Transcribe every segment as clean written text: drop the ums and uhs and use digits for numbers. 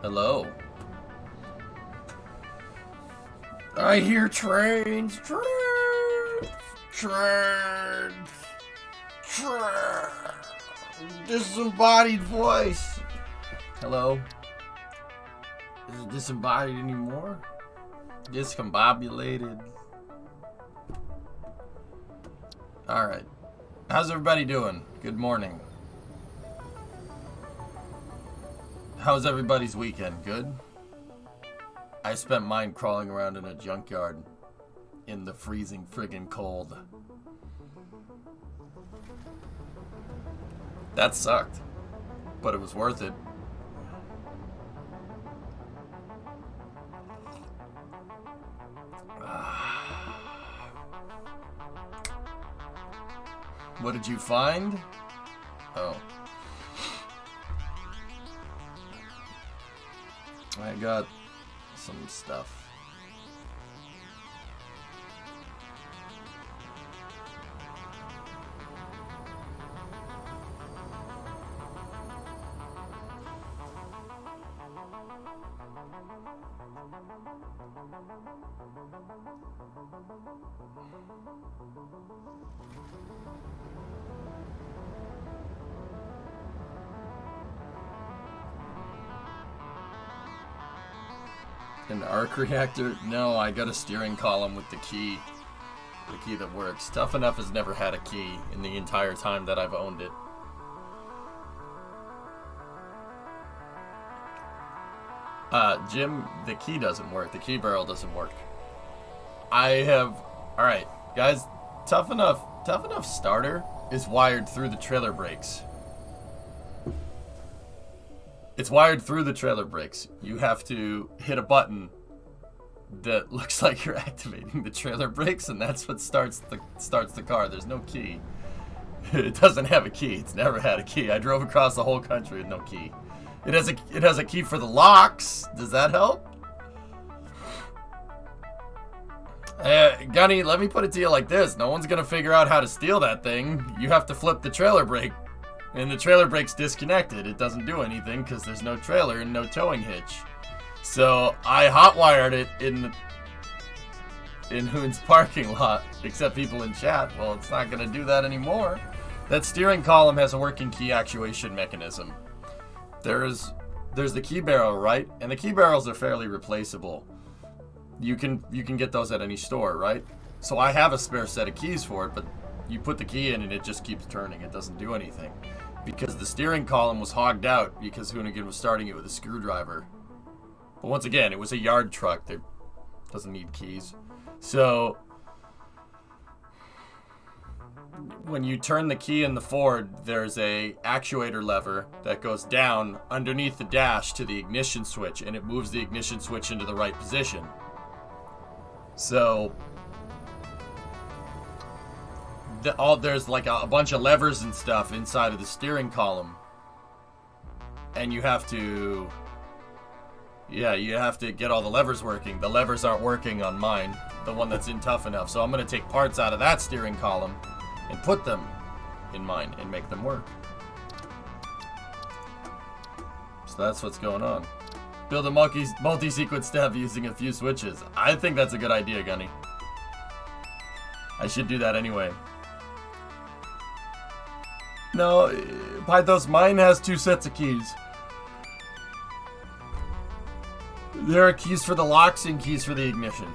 Hello. I hear trains, trains, trains, trains. Disembodied voice. Hello. Is it disembodied anymore? Discombobulated. Alright. How's everybody doing? Good morning. How's everybody's weekend? Good? I spent mine crawling around in a junkyard in the freezing friggin' cold. That sucked, but it was worth it. What did you find? Oh. I got some stuff. An arc reactor? No, I got a steering column with the key. The key that works. Tough Enough has never had a key in the entire time that I've owned it. Jim, the key doesn't work. The key barrel doesn't work. I have... Alright, guys. Tough Enough starter is wired through the trailer brakes. It's wired through the trailer brakes. You have to hit a button that looks like you're activating the trailer brakes, and that's what starts the car. There's no key. It doesn't have a key. It's never had a key. I drove across the whole country with no key. It has a key for the locks. Does that help? Gunny, let me put it to you like this. No one's gonna figure out how to steal that thing. You have to flip the trailer brake. And the trailer brake's disconnected. It doesn't do anything because there's no trailer and no towing hitch. So I hotwired it in Hoon's parking lot, except people in chat. Well, it's not going to do that anymore. That steering column has a working key actuation mechanism. There's the key barrel, right? And the key barrels are fairly replaceable. You can get those at any store, right? So I have a spare set of keys for it, but you put the key in and it just keeps turning. It doesn't do anything. Because the steering column was hogged out because Hoonigan was starting it with a screwdriver. But once again, it was a yard truck that doesn't need keys. So when you turn the key in the Ford, there's a actuator lever that goes down underneath the dash to the ignition switch, and it moves the ignition switch into the right position. So there's like a bunch of levers and stuff inside of the steering column, and you have to get all the levers working. The levers aren't working on mine, the one that's in Tough Enough, so I'm going to take parts out of that steering column and put them in mine and make them work. So that's what's going on. Build a multi-sequence step using a few switches. I think that's a good idea, Gunny. I should do that anyway. No, Pythos, mine has two sets of keys. There are keys for the locks and keys for the ignition.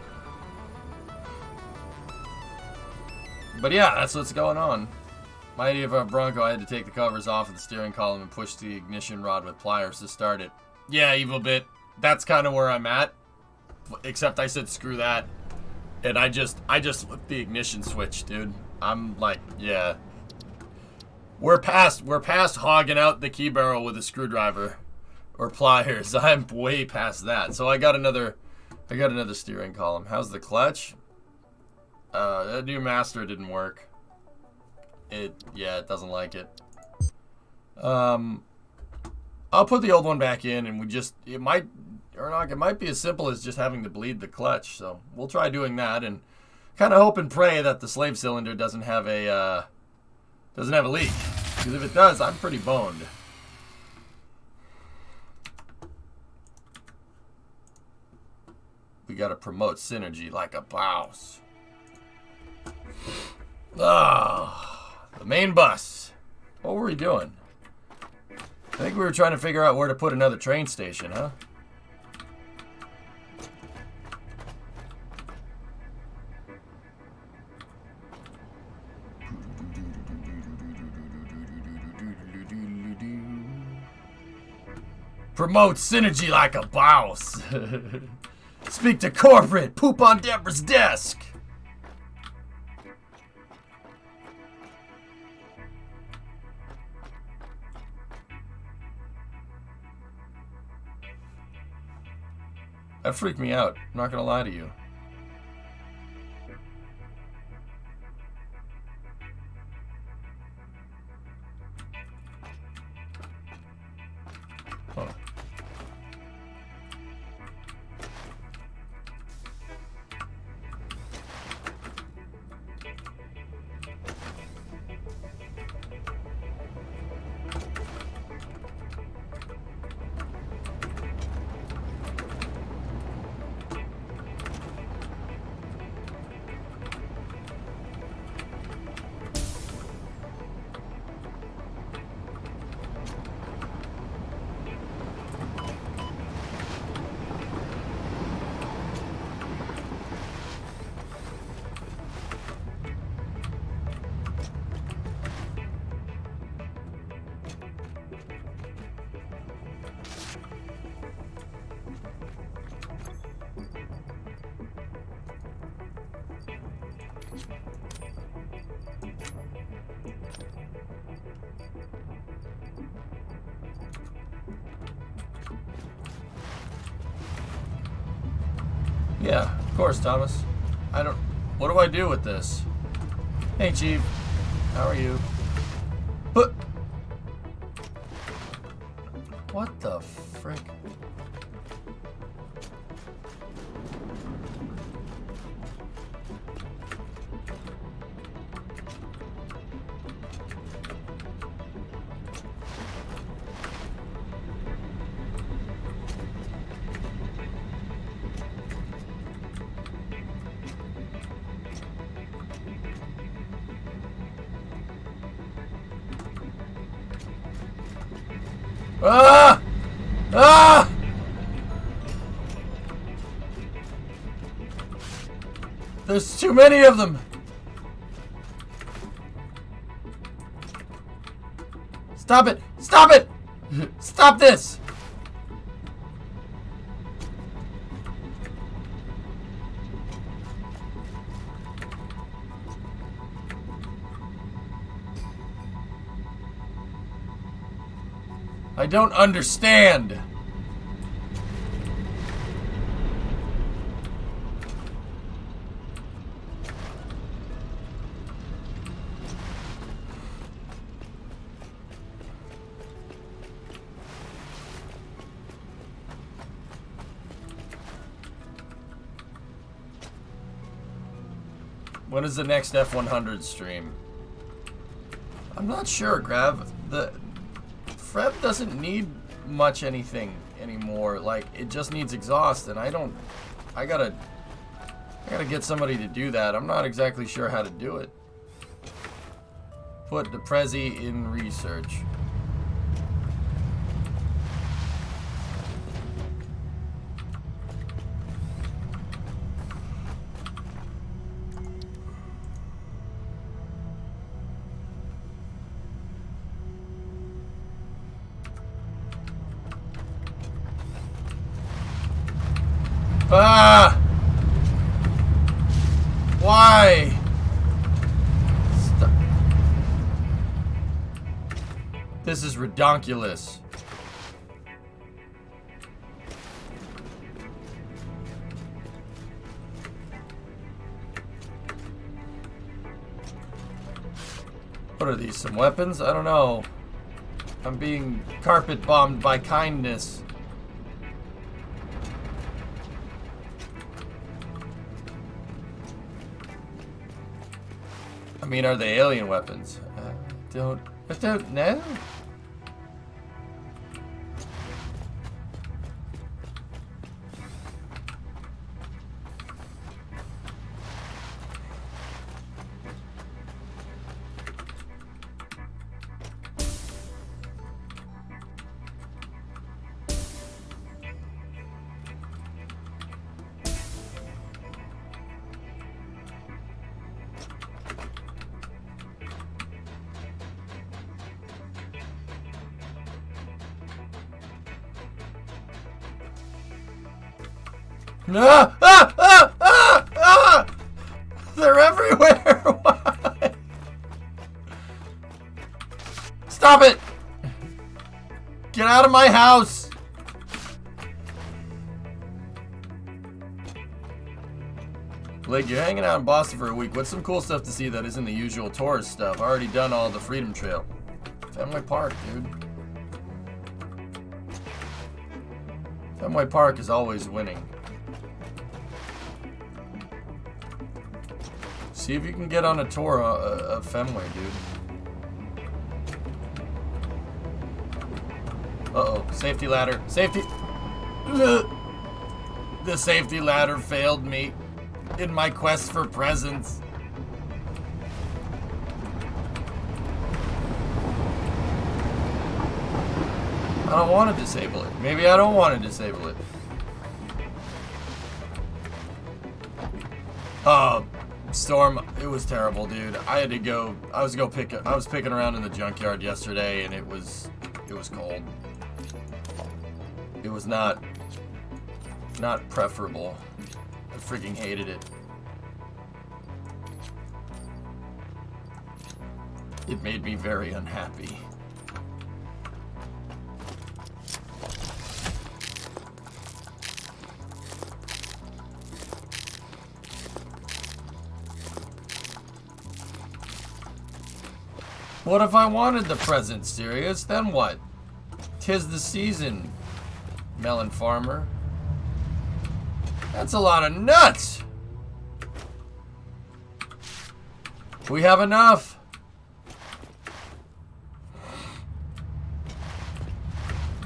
But yeah, that's what's going on. Mighty of a Bronco, I had to take the covers off of the steering column and push the ignition rod with pliers to start it. Yeah, Evil Bit, that's kind of where I'm at. Except I said screw that. And I just flipped the ignition switch, dude. I'm like, yeah. We're past hogging out the key barrel with a screwdriver or pliers. I'm way past that. So I got another steering column. How's the clutch? That new master didn't work. It doesn't like it. I'll put the old one back in, and it might be as simple as just having to bleed the clutch. So we'll try doing that, and kind of hope and pray that the slave cylinder doesn't have a leak. Because if it does, I'm pretty boned. We gotta promote synergy like a boss. Ah, the main bus. What were we doing? I think we were trying to figure out where to put another train station, huh? Promote synergy like a boss. Speak to corporate. Poop on Deborah's desk. That freaked me out. I'm not gonna lie to you. Huh. Yeah, of course, Thomas. What do I do with this? Hey, Chief. How are you? But... What the frick? Ah! Ah! There's too many of them. Stop it! Stop it! Stop this! I don't understand. When is the next F100 stream? I'm not sure, Grav. The Frev doesn't need much anything anymore. Like, it just needs exhaust, and I gotta get somebody to do that. I'm not exactly sure how to do it. Put the Prezi in research. Ah! Why? Stop. This is redonkulous. What are these, some weapons? I don't know. I'm being carpet bombed by kindness. I mean, are they alien weapons? I don't know. Ah! Ah! Ah! Ah! Ah! They're everywhere! Why? Stop it! Get out of my house! Blake, you're hanging out in Boston for a week. What's some cool stuff to see that isn't the usual tourist stuff? I already done all the Freedom Trail. Fenway Park, dude. Fenway Park is always winning. See if you can get on a tour of Fenway, dude. Uh-oh. Safety ladder. Safety! The safety ladder failed me in my quest for presents. I don't want to disable it. Maybe I don't want to disable it. Storm, it was terrible, dude. I had to go. I was picking around in the junkyard yesterday, and it was cold. It was not preferable. I freaking hated it. It made me very unhappy. What if I wanted the present, serious? Then what? 'Tis the season, melon farmer. That's a lot of nuts! We have enough!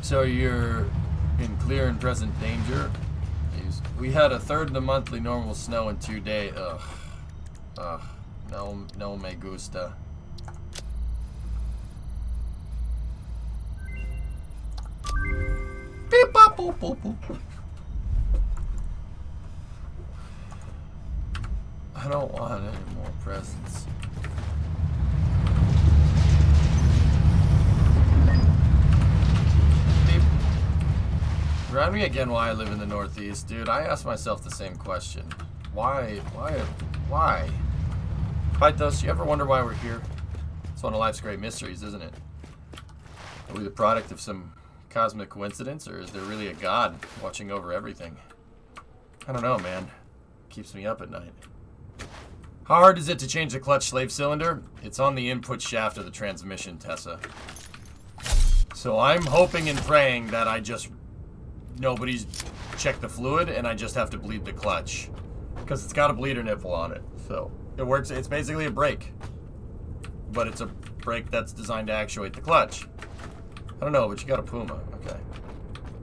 So you're in clear and present danger? We had a third of the monthly normal snow in 2 days. Ugh. Ugh. No me gusta. Beep, bop, boop, boop, boop. I don't want any more presents. Beep. Remind me again why I live in the Northeast, dude. I ask myself the same question. Why? Pythos, you ever wonder why we're here? It's one of life's great mysteries, isn't it? Are we the product of some cosmic coincidence, or is there really a god watching over everything? I don't know, man. Keeps me up at night. How hard is it to change the clutch slave cylinder? It's on the input shaft of the transmission, Tessa. So I'm hoping and praying that nobody's checked the fluid and I just have to bleed the clutch. Because it's got a bleeder nipple on it. So it works. It's basically a brake. But it's a brake that's designed to actuate the clutch. I don't know, but you got a Puma. Okay.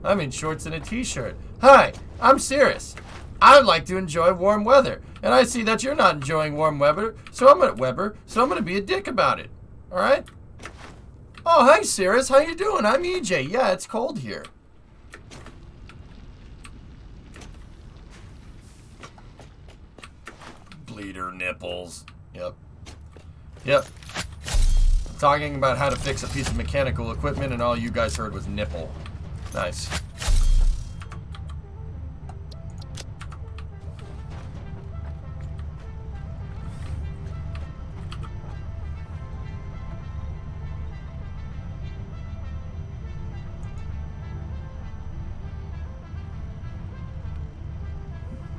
I'm in shorts and a t-shirt. Hi, I'm serious. I'd like to enjoy warm weather, and I see that you're not enjoying warm weather, so I'm gonna be a dick about it. All right? Oh, hi, Cirrus. How you doing? I'm EJ. Yeah, it's cold here. Bleeder nipples. Yep. Talking about how to fix a piece of mechanical equipment, and all you guys heard was nipple. Nice.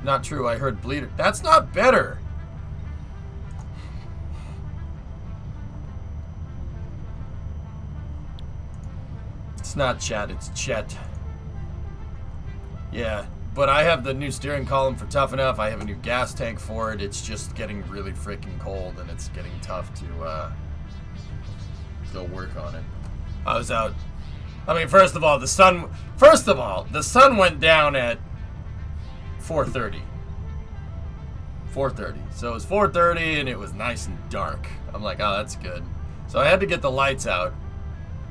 Not true, I heard bleeder. That's not better! It's not Chet, it's Chet. Yeah, but I have the new steering column for Tough Enough. I have a new gas tank for it. It's just getting really freaking cold, and it's getting tough to go work on it. I was out. I mean, first of all, the sun went down at 4:30. 4:30. So it was 4:30 and it was nice and dark. I'm like, oh, that's good. So I had to get the lights out.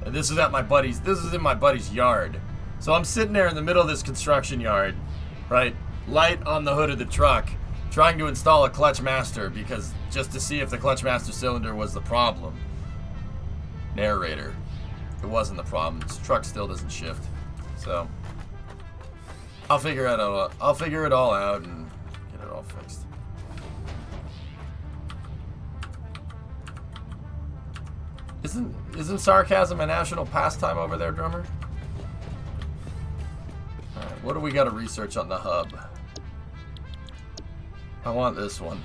And this is in my buddy's yard. So I'm sitting there in the middle of this construction yard, right? Light on the hood of the truck, trying to install a clutch master because just to see if the clutch master cylinder was the problem. Narrator. It wasn't the problem. This truck still doesn't shift. So I'll figure it out. I'll figure it all out and get it all fixed. Isn't sarcasm a national pastime over there, drummer? All right, what do we got to research on the hub? I want this one.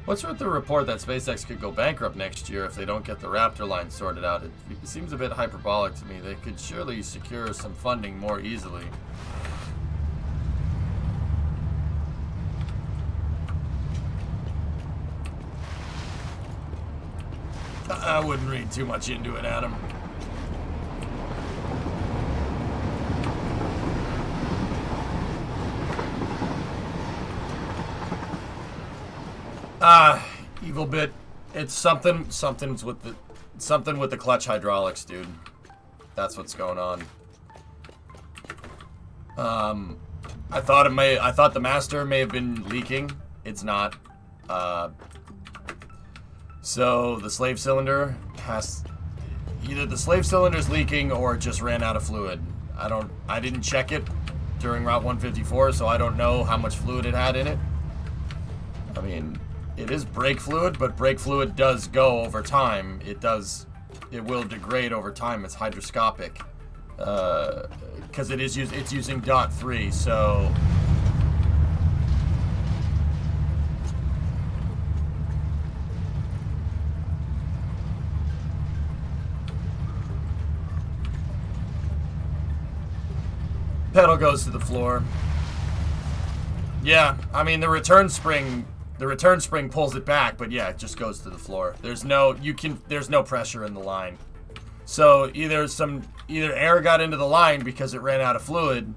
What's with the report that SpaceX could go bankrupt next year if they don't get the Raptor line sorted out? It seems a bit hyperbolic to me. They could surely secure some funding more easily. I wouldn't read too much into it, Adam. Evil bit. It's something's with the clutch hydraulics, dude. That's what's going on. I thought the master may have been leaking. It's not. So the slave cylinder has either the slave cylinder's leaking or it just ran out of fluid. I didn't check it during Route 154, so I don't know how much fluid it had in it. I mean, it is brake fluid, but brake fluid does go over time. It will degrade over time. It's hydroscopic. Because it's using .3, so pedal goes to the floor. Yeah, I mean the return spring pulls it back, but yeah, it just goes to the floor. There's no pressure in the line. So either air got into the line because it ran out of fluid,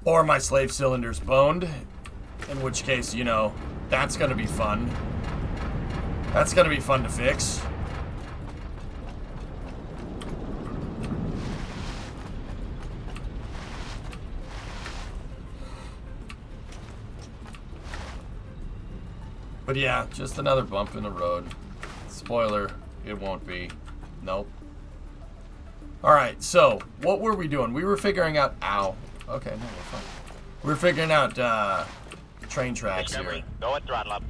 or my slave cylinder's boned, in which case, you know, that's gonna be fun. That's gonna be fun to fix. But yeah, just another bump in the road. Spoiler, it won't be. Nope. Alright, so, what were we doing? We were figuring out... Ow. Okay, no, we're fine. We were figuring out, train tracks here. Go at throttle up.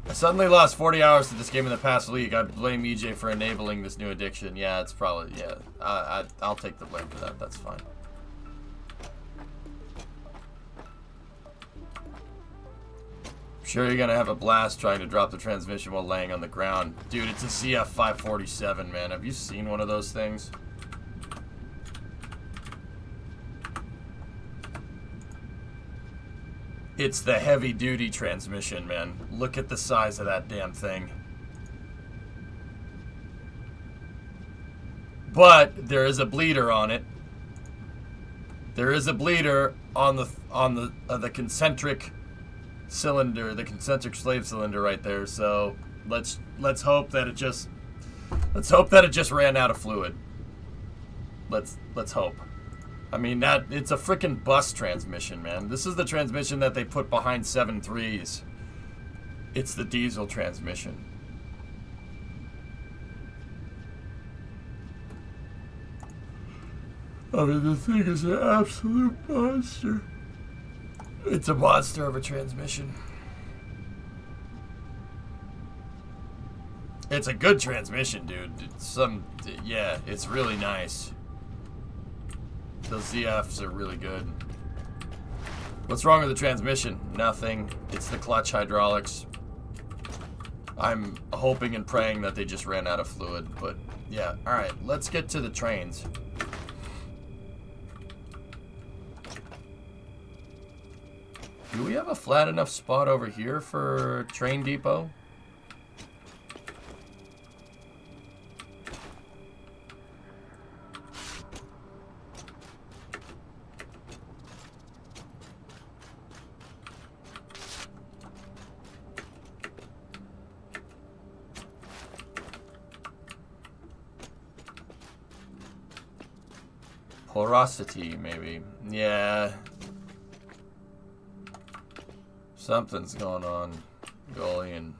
I suddenly lost 40 hours to this game in the past week. I blame EJ for enabling this new addiction. Yeah, it's probably... Yeah, I'll take the blame for that. That's fine. Sure, you're gonna have a blast trying to drop the transmission while laying on the ground. Dude, it's a ZF 547, man. Have you seen one of those things? It's the heavy-duty transmission, man. Look at the size of that damn thing. But there is a bleeder on it. There is a bleeder on the concentric cylinder, the concentric slave cylinder right there. So let's hope that it just ran out of fluid. Let's hope. I mean, it's a freaking bus transmission, man. This is the transmission that they put behind 7.3s. It's the diesel transmission. I mean, the thing is an absolute monster. It's a monster of a transmission. It's a good transmission, dude. Yeah, it's really nice. Those ZFs are really good. What's wrong with the transmission? Nothing. It's the clutch hydraulics. I'm hoping and praying that they just ran out of fluid, but yeah. Alright, let's get to the trains. Do we have a flat enough spot over here for train depot? Porosity, maybe. Yeah. Something's going on, Gullion.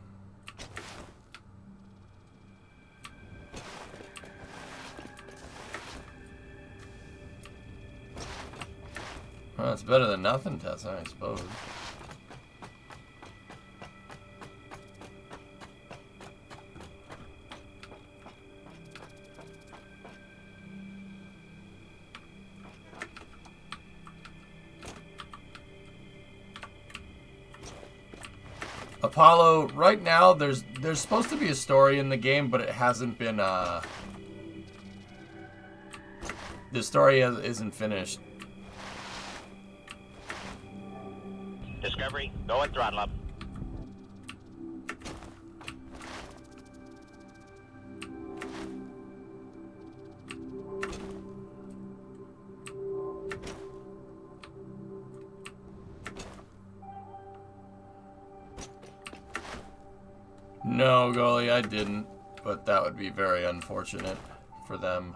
Well, it's better than nothing, Tessa, I suppose. Apollo, right now, there's supposed to be a story in the game, but it hasn't been, the story isn't finished. Discovery, go and throttle up. No, Goalie, I didn't. But that would be very unfortunate for them.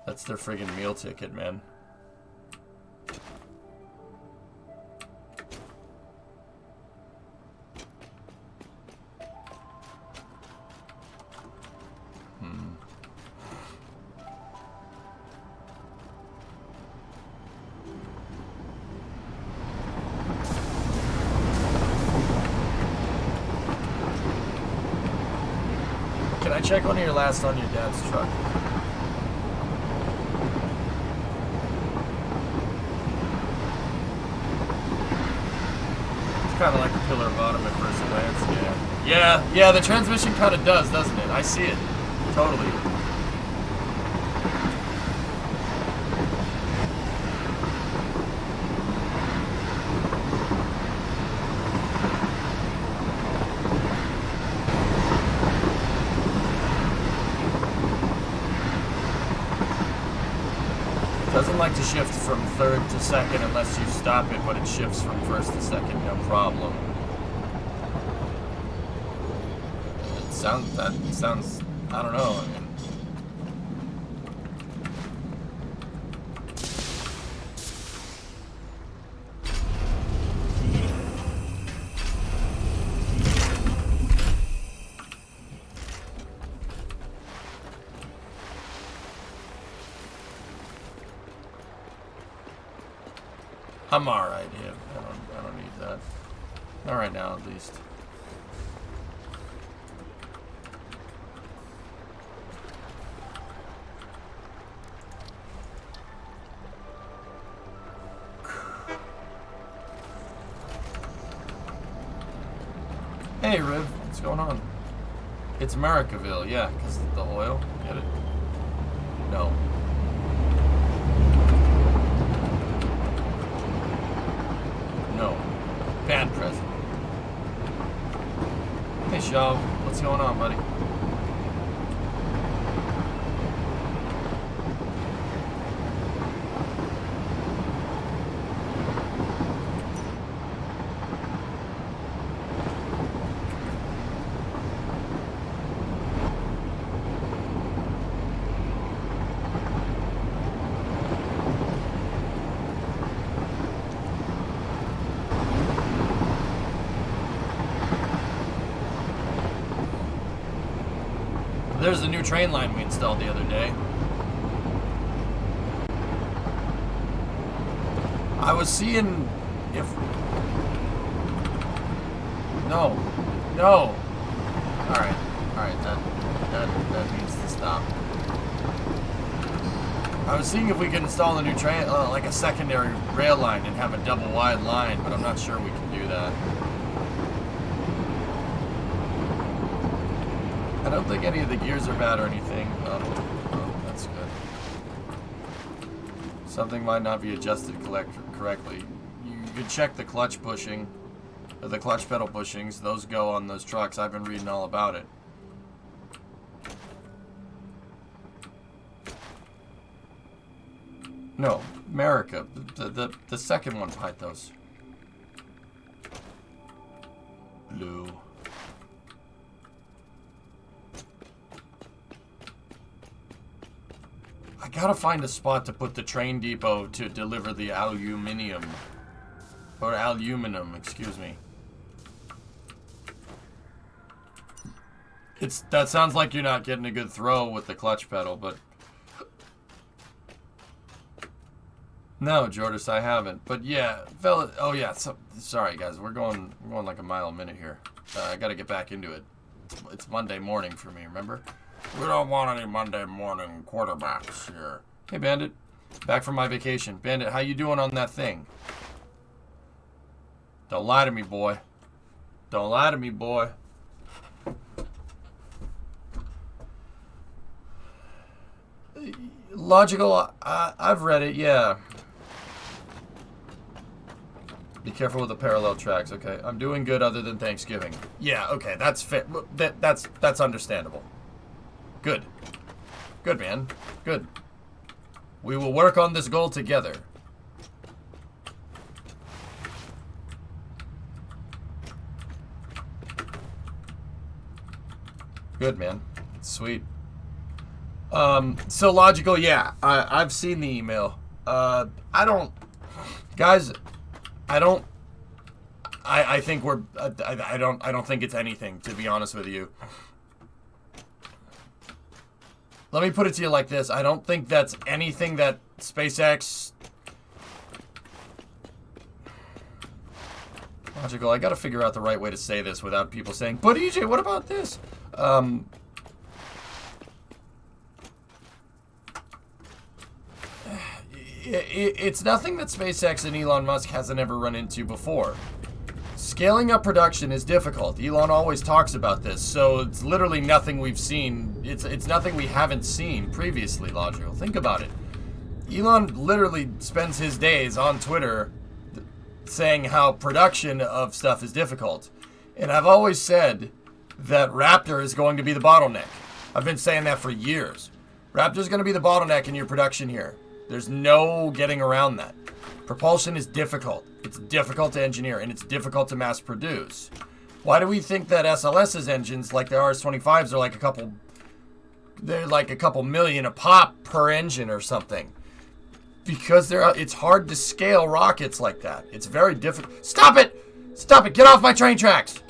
That's their friggin' meal ticket, man. Can I check one of your last on your dad's truck? It's kind of like a pillar bottom at first glance, yeah. Yeah, the transmission kind of does, doesn't it? I see it. Totally. Doesn't like to shift from third to second unless you stop it, but it shifts from first to second, no problem. That sounds, I don't know, I mean. I'm alright here. I don't need that. Not right now, at least. Hey, Riv, what's going on? It's Americaville, yeah, because of the oil. Get it? No. No. Bad present. Hey, Shaw, what's going on, buddy? There's a new train line we installed the other day. I was seeing if... No. No. Alright. Alright, that needs to stop. I was seeing if we could install a new train, like a secondary rail line and have a double wide line, but I'm not sure we can do that. I don't think any of the gears are bad or anything. Oh, that's good. Something might not be adjusted correctly. You could check the clutch bushing, or the clutch pedal bushings. Those go on those trucks. I've been reading all about it. No, America. The second one behind those. Blue. I gotta find a spot to put the train depot to deliver the aluminum. Or aluminum, excuse me. That sounds like you're not getting a good throw with the clutch pedal, but... No, Jordis, I haven't. But yeah, fella. Oh yeah. Sorry, guys. We're going like a mile a minute here. I got to get back into it. It's Monday morning for me. Remember? We don't want any Monday morning quarterbacks here. Hey, Bandit. Back from my vacation. Bandit, how you doing on that thing? Don't lie to me, boy. Don't lie to me, boy. Logical, I've read it, yeah. Be careful with the parallel tracks, okay. I'm doing good other than Thanksgiving. Yeah, okay, that's fair. That's understandable. Good. Good, man. Good. We will work on this goal together. Good, man. Sweet. So logical, yeah. I've seen the email. I don't... Guys, I don't... I think we're... I don't think it's anything, to be honest with you. Let me put it to you like this. I don't think that's anything that SpaceX... Logical, I gotta figure out the right way to say this without people saying, but EJ, what about this? It's nothing that SpaceX and Elon Musk hasn't ever run into before. Scaling up production is difficult. Elon always talks about this, so it's literally nothing we've seen. It's nothing we haven't seen previously, Logical. Think about it. Elon literally spends his days on Twitter saying how production of stuff is difficult. And I've always said that Raptor is going to be the bottleneck. I've been saying that for years. Raptor's going to be the bottleneck in your production here. There's no getting around that. Propulsion is difficult. It's difficult to engineer, and it's difficult to mass produce. Why do we think that SLS's engines, like the RS-25s, are like a couple million a pop per engine or something? Because it's hard to scale rockets like that. It's very difficult. Stop it! Stop it! Get off my train tracks!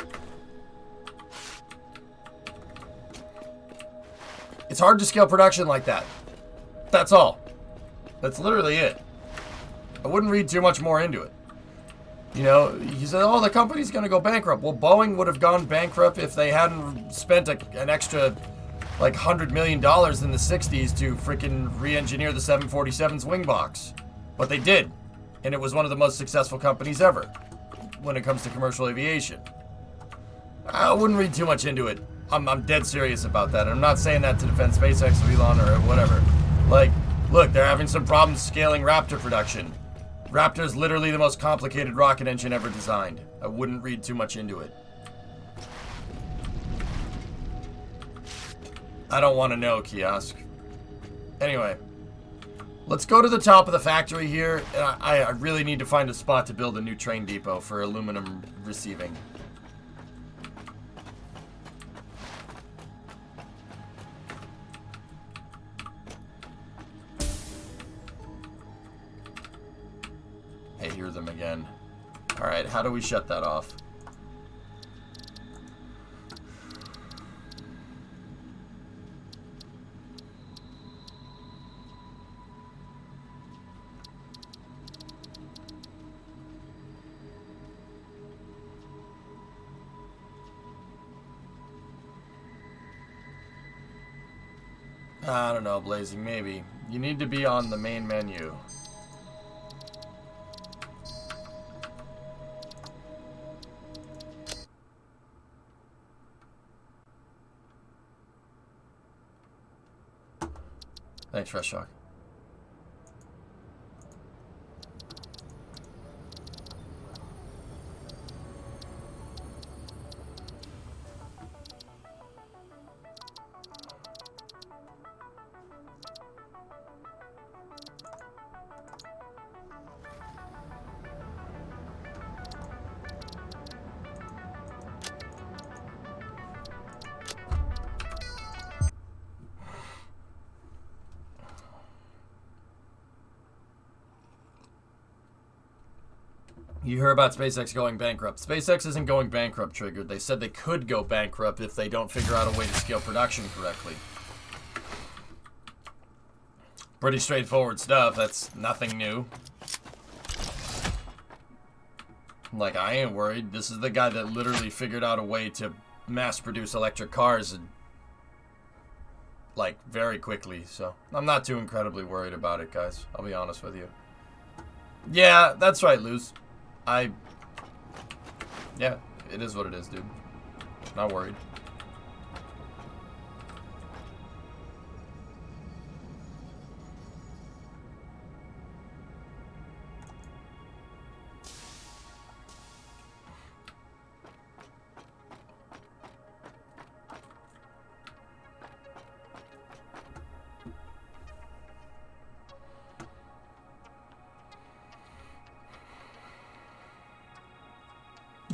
It's hard to scale production like that. That's all. That's literally it. I wouldn't read too much more into it. You know, he said, oh, the company's going to go bankrupt. Well, Boeing would have gone bankrupt if they hadn't spent an extra, like, $100 million in the 60s to freaking re-engineer the 747's wing box. But they did. And it was one of the most successful companies ever when it comes to commercial aviation. I wouldn't read too much into it. I'm dead serious about that. I'm not saying that to defend SpaceX or Elon or whatever. Like, look, they're having some problems scaling Raptor production. Raptor is literally the most complicated rocket engine ever designed. I wouldn't read too much into it. I don't want to know, Kiosk. Anyway, let's go to the top of the factory here. I really need to find a spot to build a new train depot for aluminum receiving. I hear them again. Alright, how do we shut that off? I don't know, Blazing, maybe. You need to be on the main menu. Thanks, Fresh Shock. You hear about SpaceX going bankrupt. SpaceX isn't going bankrupt, Triggered. They said they could go bankrupt if they don't figure out a way to scale production correctly. Pretty straightforward stuff. That's nothing new. Like, I ain't worried. This is the guy that literally figured out a way to mass produce electric cars and, like, very quickly. So I'm not too incredibly worried about it, guys. I'll be honest with you. Yeah, that's right, Luz. Yeah, it is what it is, dude. Not worried.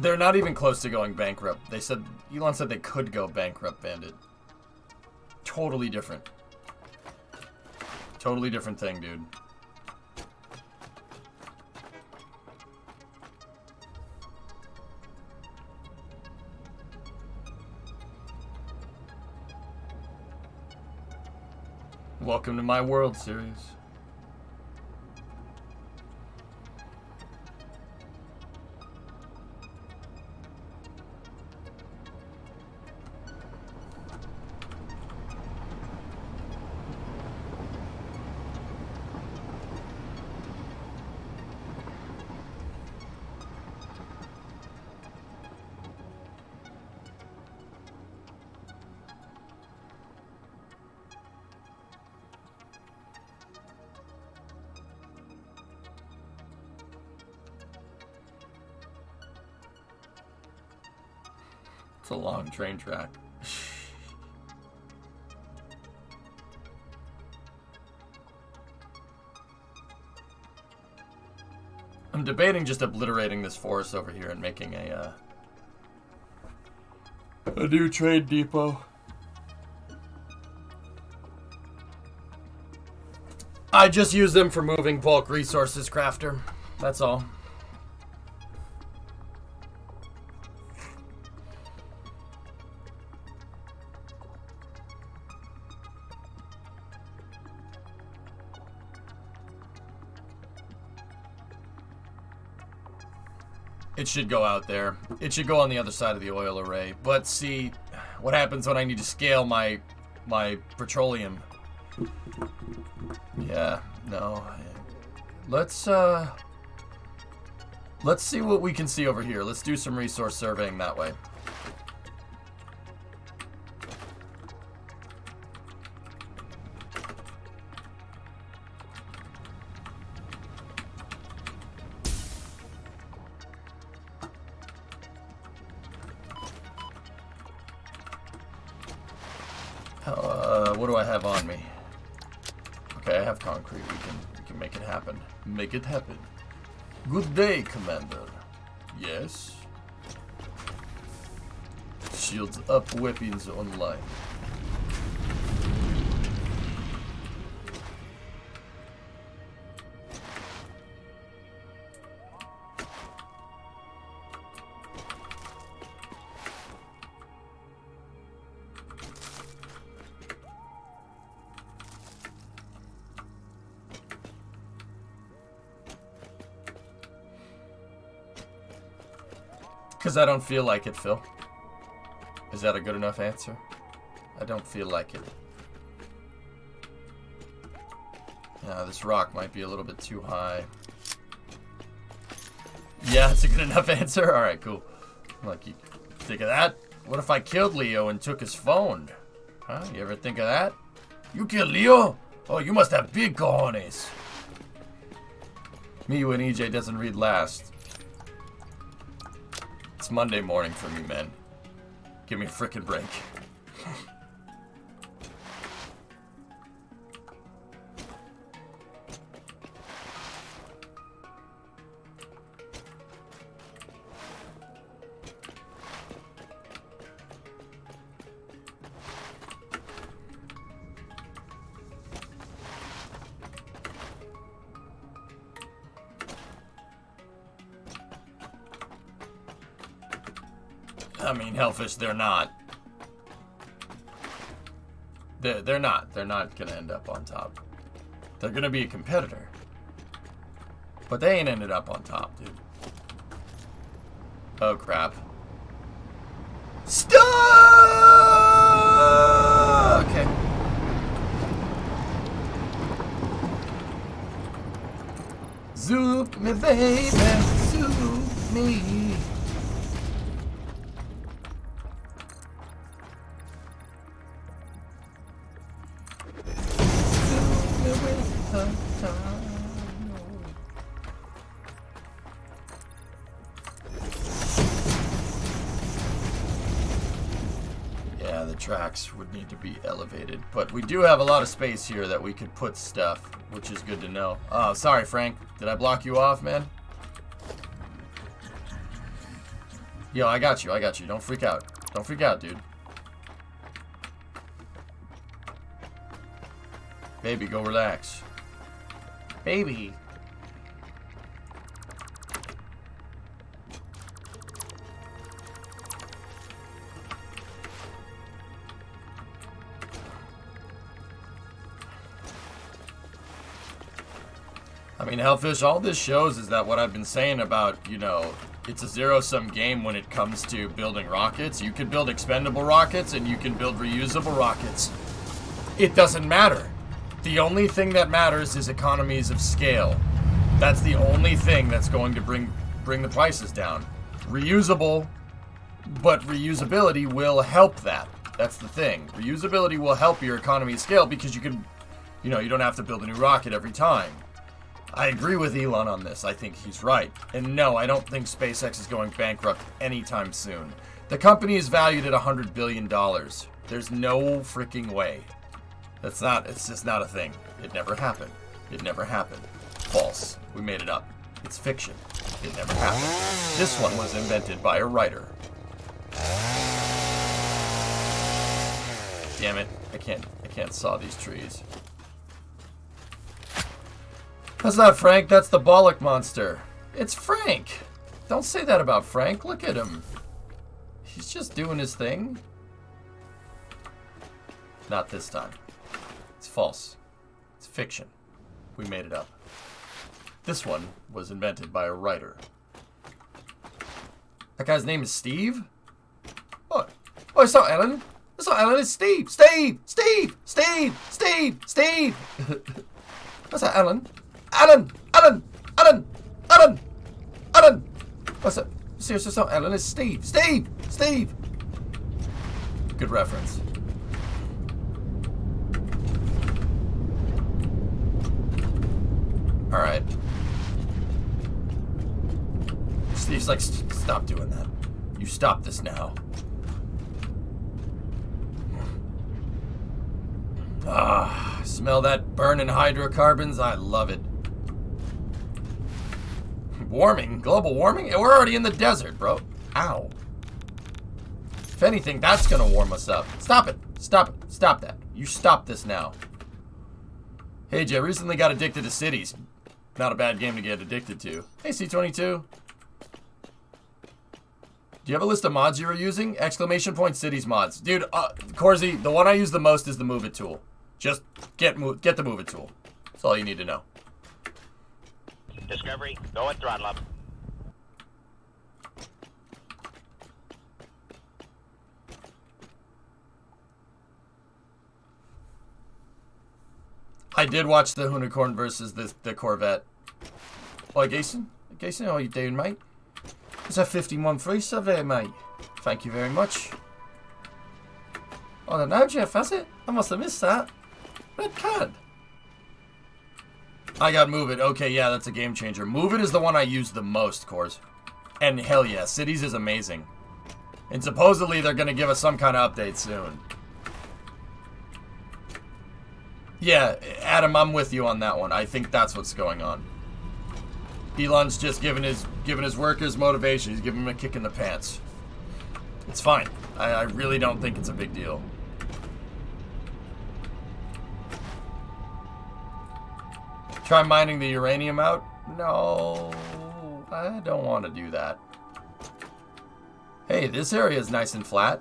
They're not even close to going bankrupt. They said, Elon said they could go bankrupt, Bandit. Totally different. Totally different thing, dude. Welcome to my World Series. It's a long train track. I'm debating just obliterating this forest over here and making a new trade depot. I just use them for moving bulk resources, Crafter. That's all. It should go out there. It should go on the other side of the oil array. But see, what happens when I need to scale my petroleum? Yeah, no. Let's see what we can see over here. Let's do some resource surveying that way. What do I have on me? Okay, I have concrete. We can make it happen. Make it happen. Good day, Commander. Yes. Shields up, weapons online. Because I don't feel like it, Phil. Is that a good enough answer? I don't feel like it. Yeah, this rock might be a little bit too high. Yeah, it's a good enough answer? Alright, cool. Like, you think of that? What if I killed Leo and took his phone? Huh? You ever think of that? You killed Leo? Oh, you must have big cojones. Me when EJ doesn't read last. It's Monday morning for me, man. Give me a frickin' break. I mean, Hellfish, they're not. They're not. They're not gonna end up on top. They're gonna be a competitor. But they ain't ended up on top, dude. Oh, crap. Stop! Okay. Zoop me, baby. Zoop me. Zoop me with the time. Yeah, the tracks would need to be elevated. But we do have a lot of space here that we could put stuff, which is good to know. Oh, sorry, Frank. Did I block you off, man? Yo, I got you. I got you. Don't freak out. Don't freak out, dude. Baby, go relax. Baby. I mean, Hellfish, all this shows is that what I've been saying about, you know, it's a zero-sum game when it comes to building rockets. You can build expendable rockets and you can build reusable rockets. It doesn't matter. The only thing that matters is economies of scale. That's the only thing that's going to bring the prices down. Reusable, but reusability will help that. That's the thing. Reusability will help your economy of scale because you can, you know, you don't have to build a new rocket every time. I agree with Elon on this. I think he's right. And no, I don't think SpaceX is going bankrupt anytime soon. The company is valued at $100 billion. There's no freaking way. It's just not a thing. It never happened. It never happened. False. We made it up. It's fiction. It never happened. This one was invented by a writer. Damn it. I can't saw these trees. That's not Frank, that's the Bollock monster. It's Frank. Don't say that about Frank. Look at him. He's just doing his thing. Not this time. It's false. It's fiction. We made it up. This one was invented by a writer. That guy's name is Steve? What? Oh, it's not Ellen. It's not Ellen, it's Steve. Steve! Steve! Steve! Steve! Steve! What's that, Ellen? Alan! Alan! Alan! Alan! Alan! What's that? Seriously, it's not Alan, it's Steve. Steve! Steve! Good reference. Alright. Steve's like, stop doing that. You stop this now. Ah, smell that burning hydrocarbons? I love it. Warming? Global warming? We're already in the desert, bro. Ow. If anything, that's gonna warm us up. Stop it. Stop it. Stop that. You stop this now. Hey, Jay, recently got addicted to cities. Not a bad game to get addicted to. Hey, C22. Do you have a list of mods you were using? Exclamation point cities mods. Dude, Corsi, the one I use the most is the Move It tool. Just get the Move It tool. That's all you need to know. Discovery, go at throttle up. I did watch the Unicorn versus the Corvette. Oh, Jason? Jason, how you doing, mate? It's a 51 free sub there, mate. Thank you very much. I don't know, Jeff, has it? I must have missed that. Red card. I got Move It. Okay, yeah, that's a game changer. Move It is the one I use the most, Cores. And hell yeah, Cities is amazing. And supposedly they're going to give us some kind of update soon. Yeah, Adam, I'm with you on that one. I think that's what's going on. Elon's just giving his workers motivation. He's giving them a kick in the pants. It's fine. I really don't think it's a big deal. Try mining the uranium out? No, I don't want to do that. Hey, this area is nice and flat.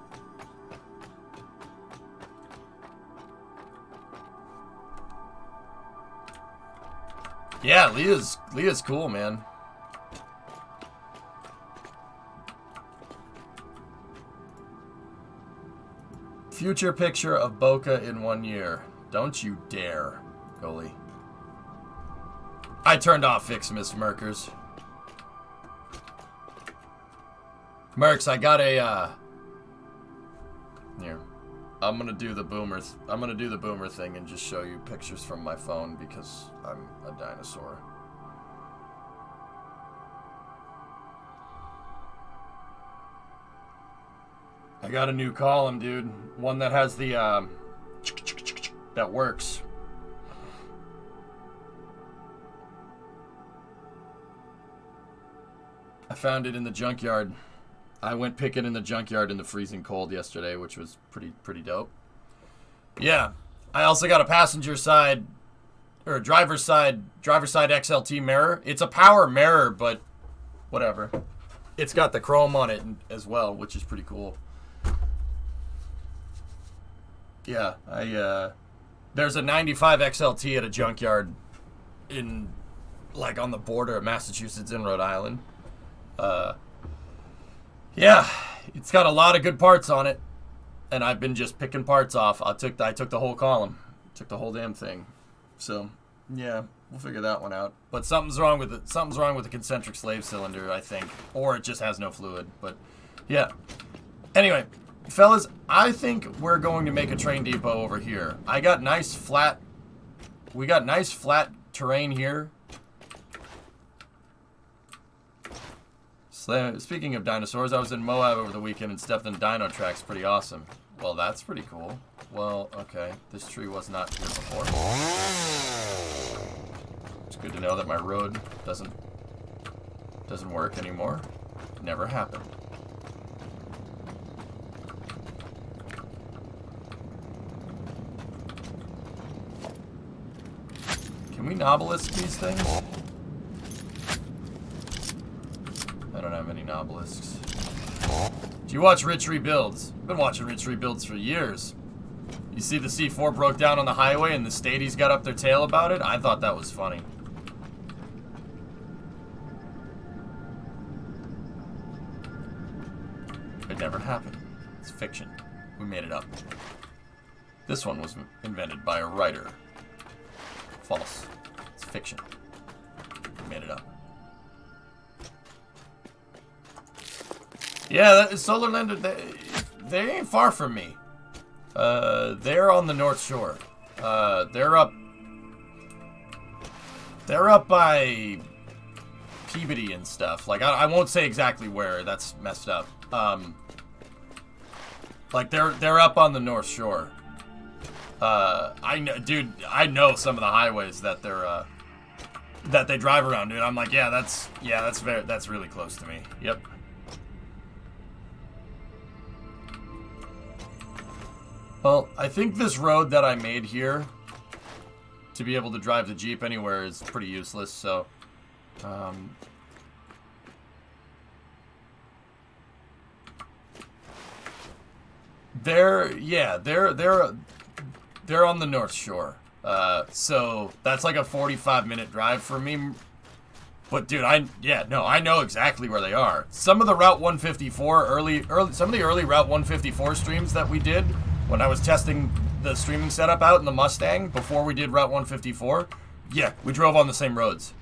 Yeah, Leah's cool, man. Future picture of Boca in 1 year. Don't you dare, goalie. I turned off Fixmas, Merkers. Merks, I got a, here. I'm gonna do the boomer thing and just show you pictures from my phone because I'm a dinosaur. I got a new column, dude. One that has the, that works. I found it in the junkyard. I went picking in the junkyard in the freezing cold yesterday, which was pretty dope. Yeah. I also got a passenger side, or driver's side XLT mirror. It's a power mirror, but whatever. It's got the chrome on it as well, which is pretty cool. Yeah, there's a 95 XLT at a junkyard in, like, on the border of Massachusetts and Rhode Island. Yeah, it's got a lot of good parts on it, and I've been just picking parts off. I took the whole column, took the whole damn thing. So, yeah, we'll figure that one out. But something's wrong with it. Something's wrong with the concentric slave cylinder, I think, or it just has no fluid. But yeah. Anyway. Fellas, I think we're going to make a train depot over here. We got nice flat terrain here. Speaking of dinosaurs, I was in Moab over the weekend and stepped in dino tracks. Pretty awesome. Well, that's pretty cool. Well, okay. This tree was not here before. It's good to know that my road doesn't work anymore. Never happened. Can we Nobelisk these things? I don't have any Nobelisks. Do you watch Rich Rebuilds? I've been watching Rich Rebuilds for years. You see the C4 broke down on the highway and the Stadies got up their tail about it? I thought that was funny. It never happened. It's fiction. We made it up. This one was invented by a writer. False. It's fiction. We made it up. Yeah, Solar Lander, they ain't far from me. They're on the North Shore. They're up by Peabody and stuff. Like, I won't say exactly where. That's messed up. Like, they're up on the North Shore. I know, dude. I know some of the highways that they drive around, dude. I'm like, yeah, that's really close to me. Yep. Well, I think this road that I made here to be able to drive the Jeep anywhere is pretty useless. So, they're on the North Shore. So that's like a 45-minute drive for me. But dude, I know exactly where they are. Some of the Route 154 some of the early Route 154 streams that we did when I was testing the streaming setup out in the Mustang before we did Route 154, yeah, we drove on the same roads.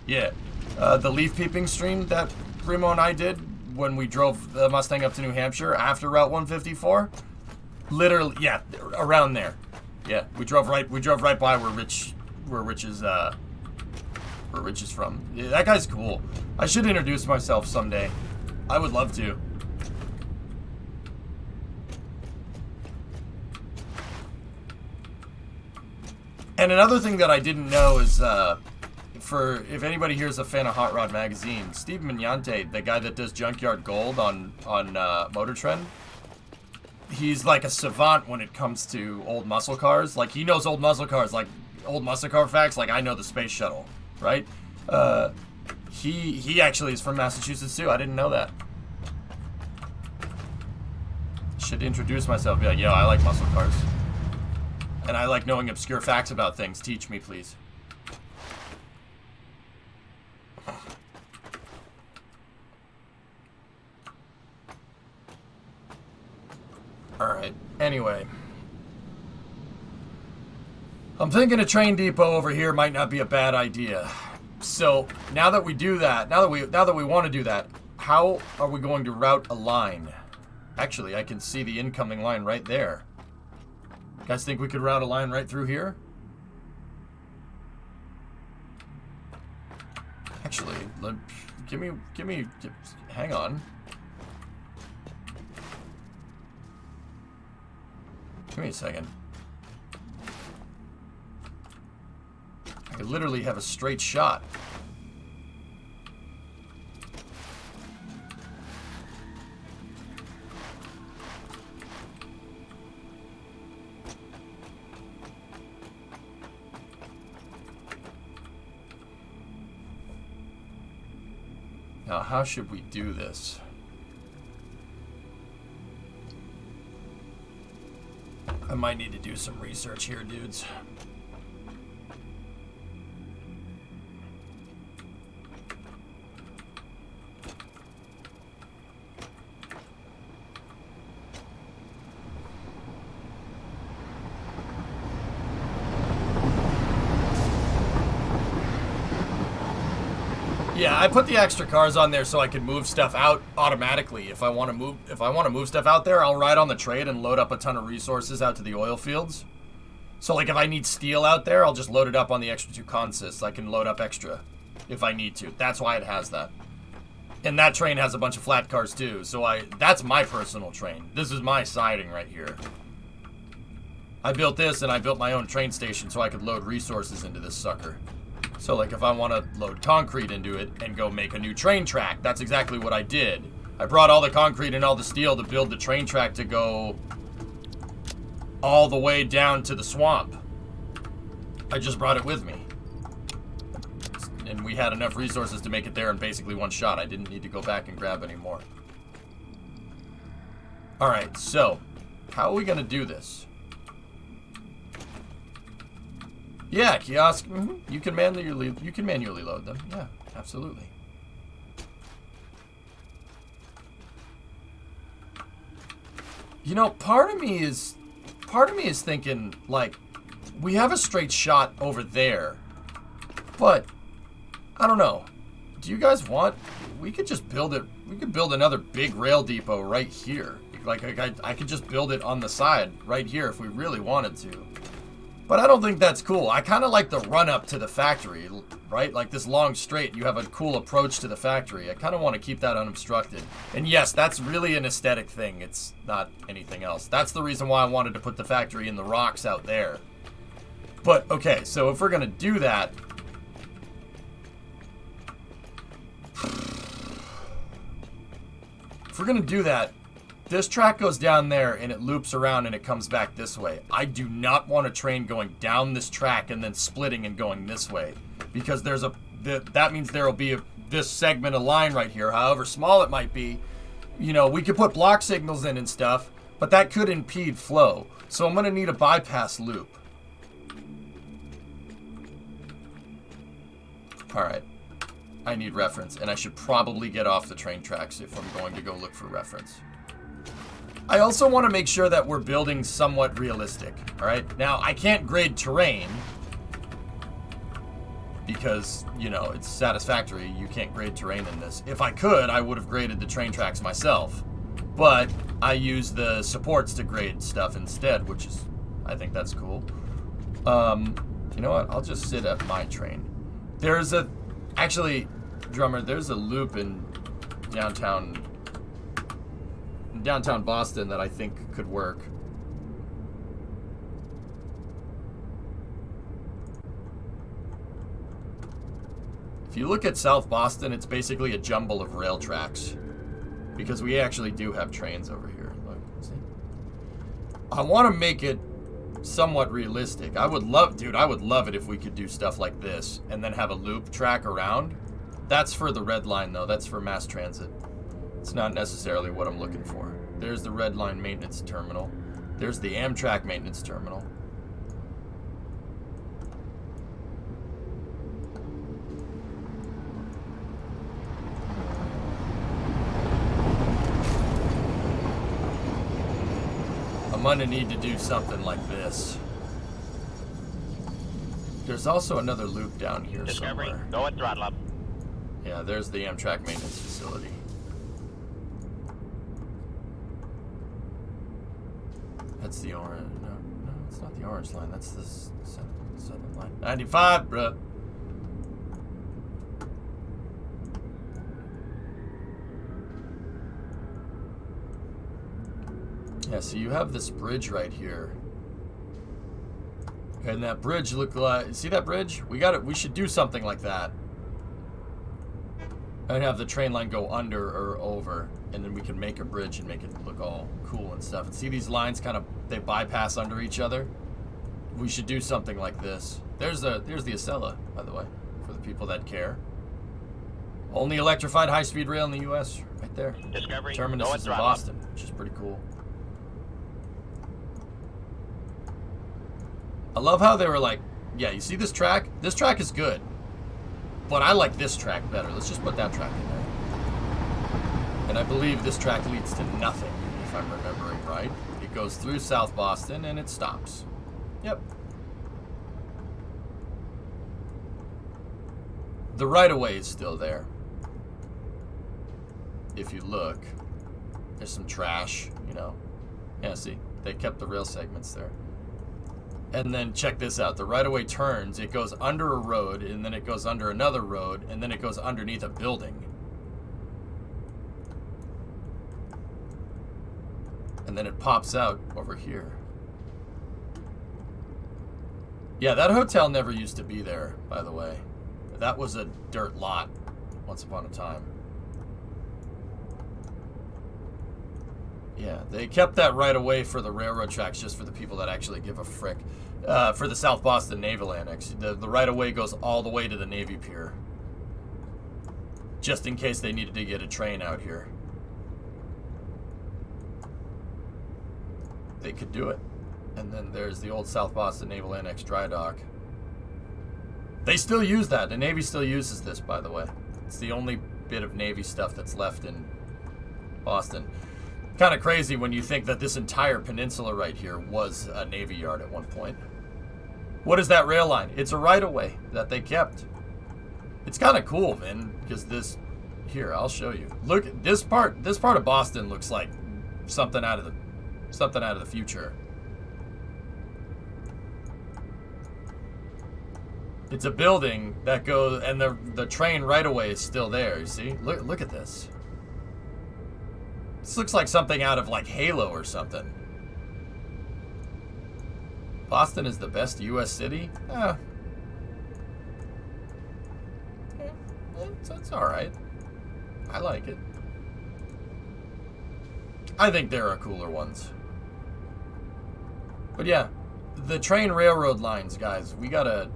Yeah. The leaf peeping stream that Primo and I did when we drove the Mustang up to New Hampshire after Route 154, literally, yeah, around there. Yeah, we drove right by where Rich is from. Yeah, that guy's cool. I should introduce myself someday. I would love to. And another thing that I didn't know is, if anybody here is a fan of Hot Rod Magazine, Steve Mignante, the guy that does Junkyard Gold on Motor Trend, he's like a savant when it comes to old muscle cars. Like, he knows old muscle cars, like old muscle car facts, like I know the Space Shuttle, right? He actually is from Massachusetts too. I didn't know that. Should introduce myself. Be like, yo, I like muscle cars. And I like knowing obscure facts about things. Teach me, please. Alright. Anyway. I'm thinking a train depot over here might not be a bad idea. So, now that we do that, now that we want to do that, how are we going to route a line? Actually, I can see the incoming line right there. You guys think we could route a line right through here? Actually, hang on. Give me a second. I could literally have a straight shot. Now, how should we do this? I might need to do some research here, dudes. Yeah, I put the extra cars on there so I can move stuff out automatically. If I want to move stuff out there, I'll ride on the trade and load up a ton of resources out to the oil fields. So like if I need steel out there, I'll just load it up on the extra 2 consists. I can load up extra if I need to. That's why it has that. And that train has a bunch of flat cars too. So that's my personal train. This is my siding right here. I built this and I built my own train station so I could load resources into this sucker. So, like, if I want to load concrete into it and go make a new train track, that's exactly what I did. I brought all the concrete and all the steel to build the train track to go all the way down to the swamp. I just brought it with me. And we had enough resources to make it there in basically one shot. I didn't need to go back and grab any more. Alright, so, how are we going to do this? Yeah, kiosk. You can manually load them. Yeah, absolutely. You know, part of me is thinking like we have a straight shot over there, but I don't know. Do you guys want? We could just build it. We could build another big rail depot right here. Like I could just build it on the side right here if we really wanted to. But I don't think that's cool. I kind of like the run up to the factory, right? Like this long straight, you have a cool approach to the factory. I kind of want to keep that unobstructed. And yes, that's really an aesthetic thing. It's not anything else. That's the reason why I wanted to put the factory in the rocks out there. But, okay, so if we're going to do that... If we're going to do that, this track goes down there and it loops around and it comes back this way. I do not want a train going down this track and then splitting and going this way. Because that means there will be this segment of line right here, however small it might be. You know, we could put block signals in and stuff, but that could impede flow. So I'm going to need a bypass loop. Alright. I need reference, and I should probably get off the train tracks if I'm going to go look for reference. I also want to make sure that we're building somewhat realistic, alright? Now, I can't grade terrain, because, you know, it's Satisfactory. You can't grade terrain in this. If I could, I would have graded the train tracks myself. But I use the supports to grade stuff instead, which is, I think that's cool. You know what? I'll just sit at my train. Actually, Drummer, there's a loop in downtown Boston that I think could work. If you look at South Boston, it's basically a jumble of rail tracks. Because we actually do have trains over here. Look, see? I want to make it somewhat realistic. I would love it if we could do stuff like this and then have a loop track around. That's for the red line, though. That's for mass transit. It's not necessarily what I'm looking for. There's the red line maintenance terminal. There's the Amtrak maintenance terminal. I'm gonna need to do something like this. There's also another loop down here Discovery, somewhere. go at throttle up. Yeah, there's the Amtrak maintenance facility. That's the orange. No, it's not the orange line. That's the southern line. 95, bruh. Yeah, so you have this bridge right here. And that bridge look like, see that bridge? We should do something like that. And have the train line go under or over, and then we can make a bridge and make it look all cool and stuff. And see these lines kind of, they bypass under each other? We should do something like this. There's the Acela, by the way, for the people that care. Only electrified high-speed rail in the U.S. right there. Discovery, Terminus go is in at Boston, which is pretty cool. I love how they were like, yeah, you see this track? This track is good. But I like this track better. Let's just put that track in there. And I believe this track leads to nothing, if I'm remembering right. It goes through South Boston and it stops. Yep. The right-of-way is still there. If you look, there's some trash, you know. Yeah, see, they kept the rail segments there. And then check this out. The right-of-way turns. It goes under a road, and then it goes under another road, and then it goes underneath a building. And then it pops out over here. Yeah, that hotel never used to be there, by the way. That was a dirt lot once upon a time. Yeah, they kept that right away for the railroad tracks, just for the people that actually give a frick. For the South Boston Naval Annex, the right of way goes all the way to the Navy Pier, just in case they needed to get a train out here. They could do it. And then there's the old South Boston Naval Annex dry dock. They still use that. The Navy still uses this, by the way. It's the only bit of Navy stuff that's left in Boston. Kind of crazy when you think that this entire peninsula right here was a Navy yard at one point. What is that rail line? It's a right-of-way that they kept. It's kind of cool, man, because this... Here, I'll show you. Look, this part of Boston looks like something out of the future. It's a building that goes, and the train right-of-way is still there, you see? Look at this. This looks like something out of, like, Halo or something. Boston is the best U.S. city? It's alright. I like it. I think there are cooler ones. But yeah, the train railroad lines, guys, we gotta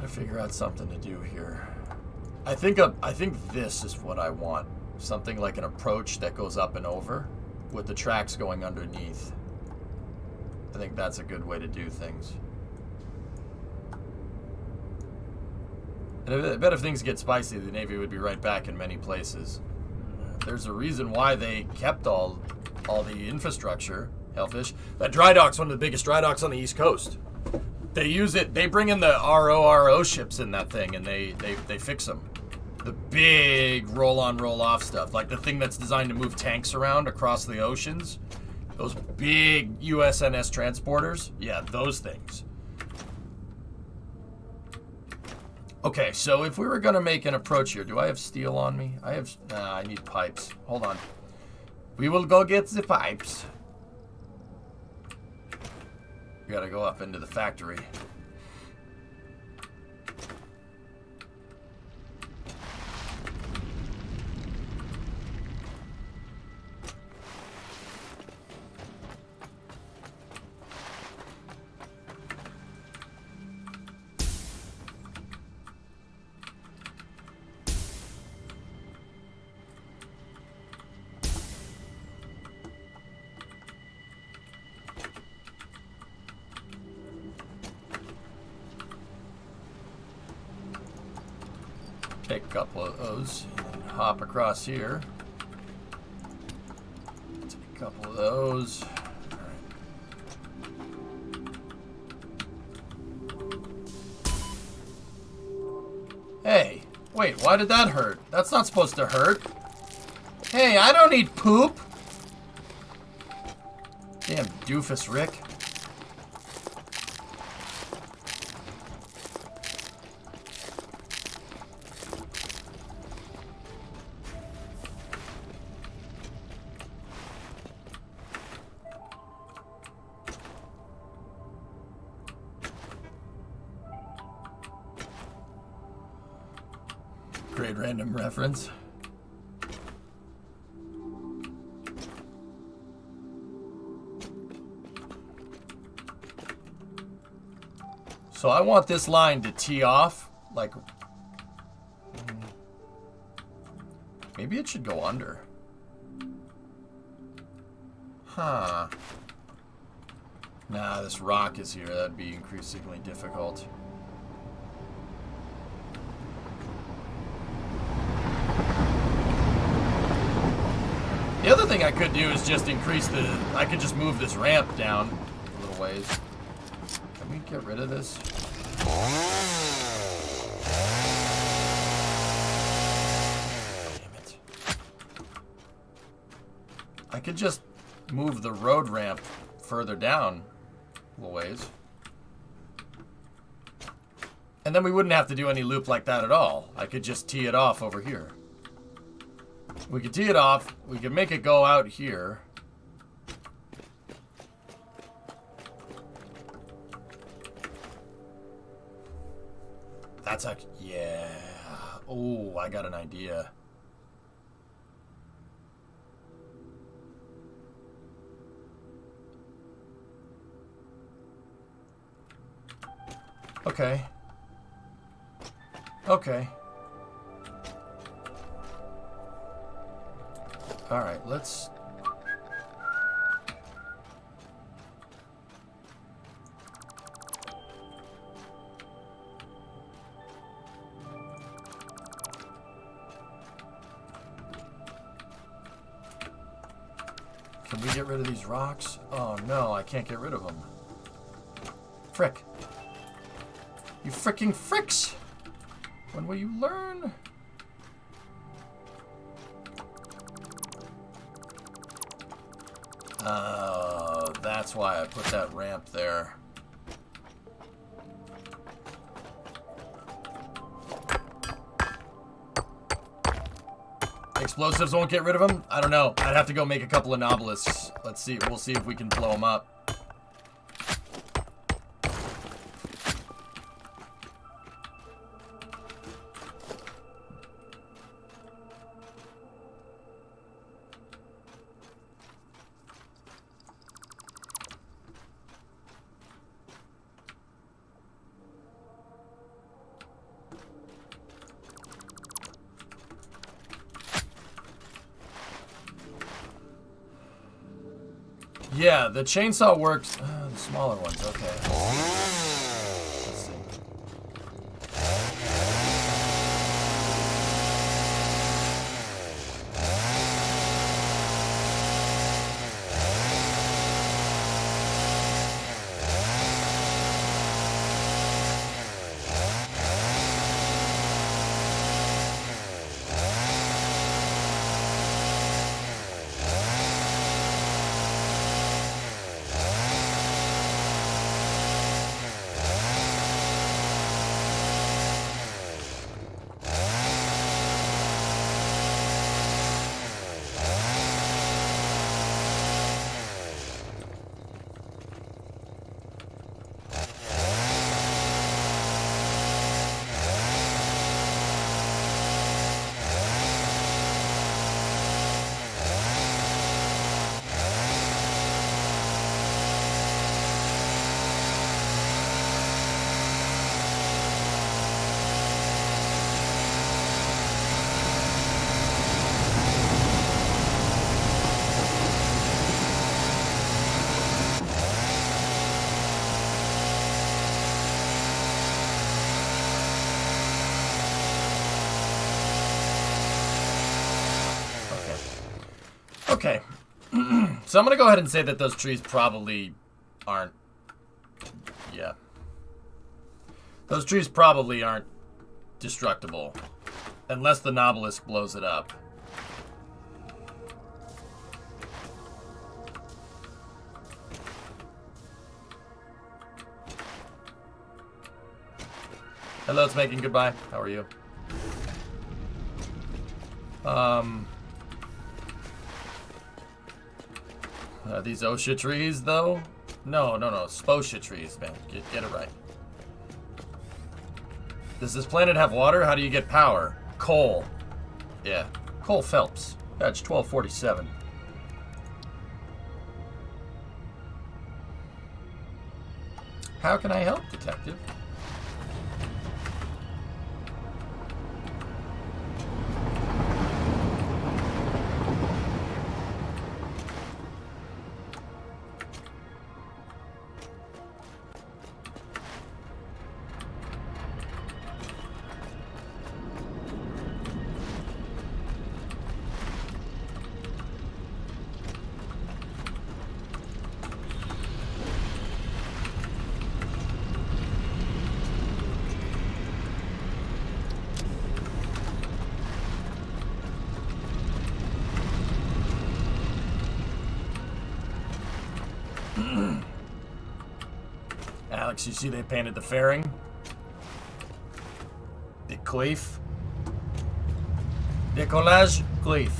figure out something to do here. I think this is what I want. Something like an approach that goes up and over with the tracks going underneath. I think that's a good way to do things. And I bet if things get spicy, the Navy would be right back in many places. There's a reason why they kept all the infrastructure, Hellfish. That dry dock's one of the biggest dry docks on the East Coast. They use it, they bring in the RO ships in that thing, and they fix them. The big roll-on, roll-off stuff, like the thing that's designed to move tanks around across the oceans. Those big USNS transporters. Yeah, those things. Okay, so if we were going to make an approach here, do I have steel on me? I need pipes. Hold on. We will go get the pipes. We gotta go up into the factory. Take a couple of those and hop across here. Take A couple of those. Hey, wait, why did that hurt? That's not supposed to hurt. Hey, I don't eat poop. Damn doofus Rick. Great random reference. So I want this line to tee off, like, maybe it should go under. Huh. Nah, this rock is here. That'd be increasingly difficult. The other thing I could do is just increase the... I could just move this ramp down a little ways. Can we get rid of this? Damn it. I could just move the road ramp further down a little ways. And then we wouldn't have to do any loop like that at all. I could just tee it off over here. We could tee it off. We could make it go out here. That's actually... Yeah. Oh, I got an idea. Okay. Okay. Alright, let's... Can we get rid of these rocks? Oh no, I can't get rid of them. Frick. You fricking fricks! When will you learn? Oh, that's why I put that ramp there. Explosives won't get rid of them? I don't know. I'd have to go make a couple of obelisks. Let's see. We'll see if we can blow them up. Yeah, the chainsaw works. The smaller ones, okay. Let's see. Okay. So I'm going to go ahead and say that those trees probably aren't... Yeah. Those trees probably aren't destructible. Unless the Nobelisk blows it up. Hello, it's Making. Goodbye. How are you? Are these OSHA trees, though? No. Sposha trees, man. Get it right. Does this planet have water? How do you get power? Coal. Yeah. Cole Phelps. Badge 1247. How can I help, detective? Alex, you see they painted the fairing? The cleef. Decollage cleef.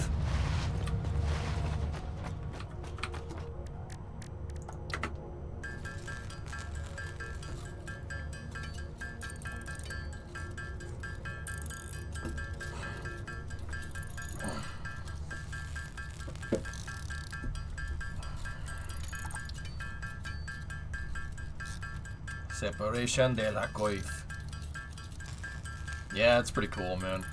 Separation de la coif. Yeah, it's pretty cool, man.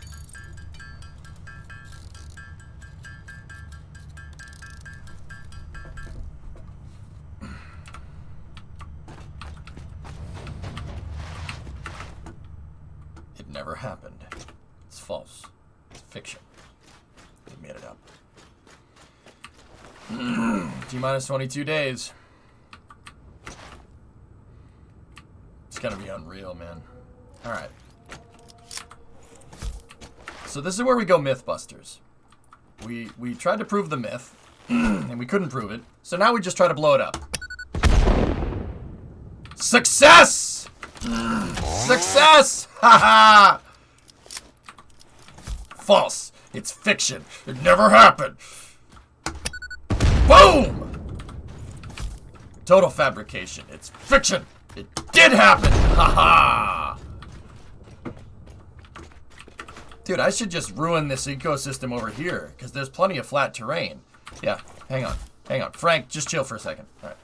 It never happened. It's false. It's fiction. They made it up. T-minus 22 days. It's gonna be unreal, man. Alright. So this is where we go Mythbusters. We tried to prove the myth, and we couldn't prove it. So now we just try to blow it up. Success! Success! Haha! False. It's fiction. It never happened. Boom! Total fabrication. It's fiction. It did happen. Haha! Dude, I should just ruin this ecosystem over here, because there's plenty of flat terrain. Yeah, hang on. Hang on. Frank, just chill for a second. All right.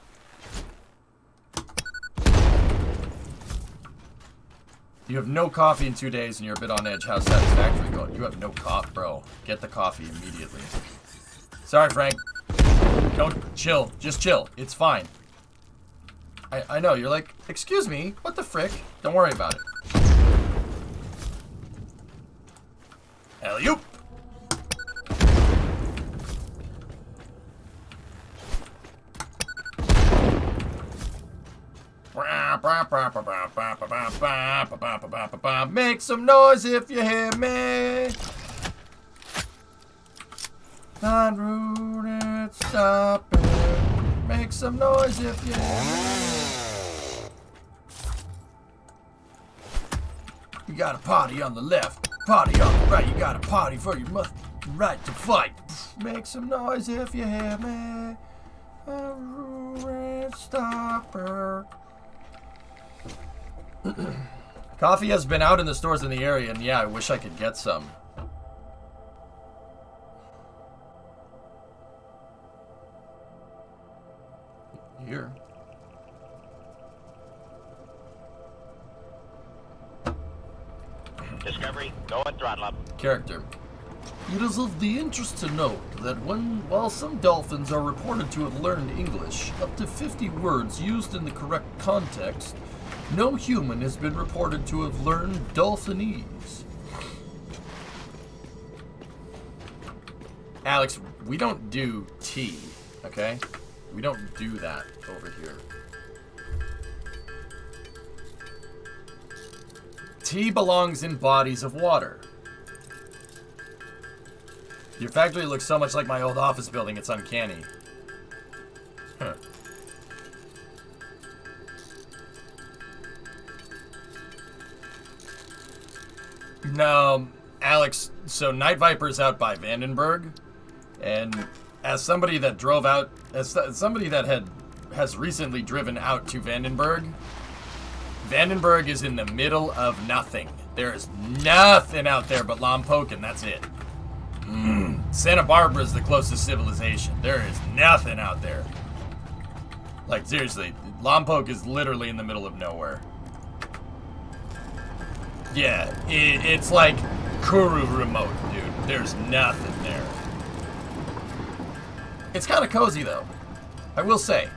You have no coffee in 2 days, and you're a bit on edge. How's Satisfactory going? You have no coffee, bro. Get the coffee immediately. Sorry, Frank. Don't chill. Just chill. It's fine. I know. You're like, excuse me. What the frick? Don't worry about it. Alley-oop! Make some noise if you hear me. Not rude, stop it. Make some noise if you hear me. You got a party on the left, party on the right. You got a party for your right to fight. Make some noise if you hear me. A rude stopper. Coffee has been out in the stores in the area, and yeah, I wish I could get some. Here. Discovery, go and throttle up. Character. It is of the interest to note that while some dolphins are reported to have learned English, up to 50 words used in the correct context, no human has been reported to have learned Dolphinese. Alex, we don't do tea. Okay? We don't do that over here. Tea belongs in bodies of water. Your factory looks so much like my old office building, it's uncanny. Huh. No, Alex, so Night Viper's out by Vandenberg, and as somebody that drove out, as somebody that has recently driven out to Vandenberg, Vandenberg is in the middle of nothing. There is nothing out there but Lompoc, and that's it. Santa Barbara is the closest civilization. There is nothing out there. Like, seriously, Lompoc is literally in the middle of nowhere. Yeah, it's like Kuru remote, dude. There's nothing there. It's kind of cozy, though. I will say.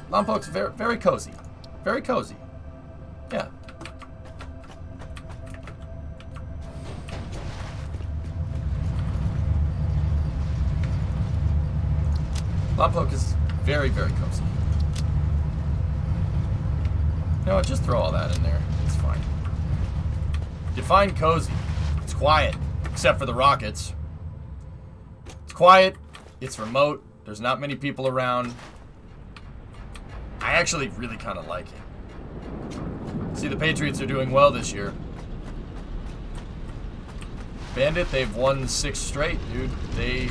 Lompoc's very, very cozy. Very cozy. Yeah. Lompoc is very, very cozy. No, just throw all that in there. It's fine. Define cozy. It's quiet, except for the rockets. It's quiet. It's remote. There's not many people around. I actually really kind of like it. See, the Patriots are doing well this year. Bandit, they've won 6 straight, dude. The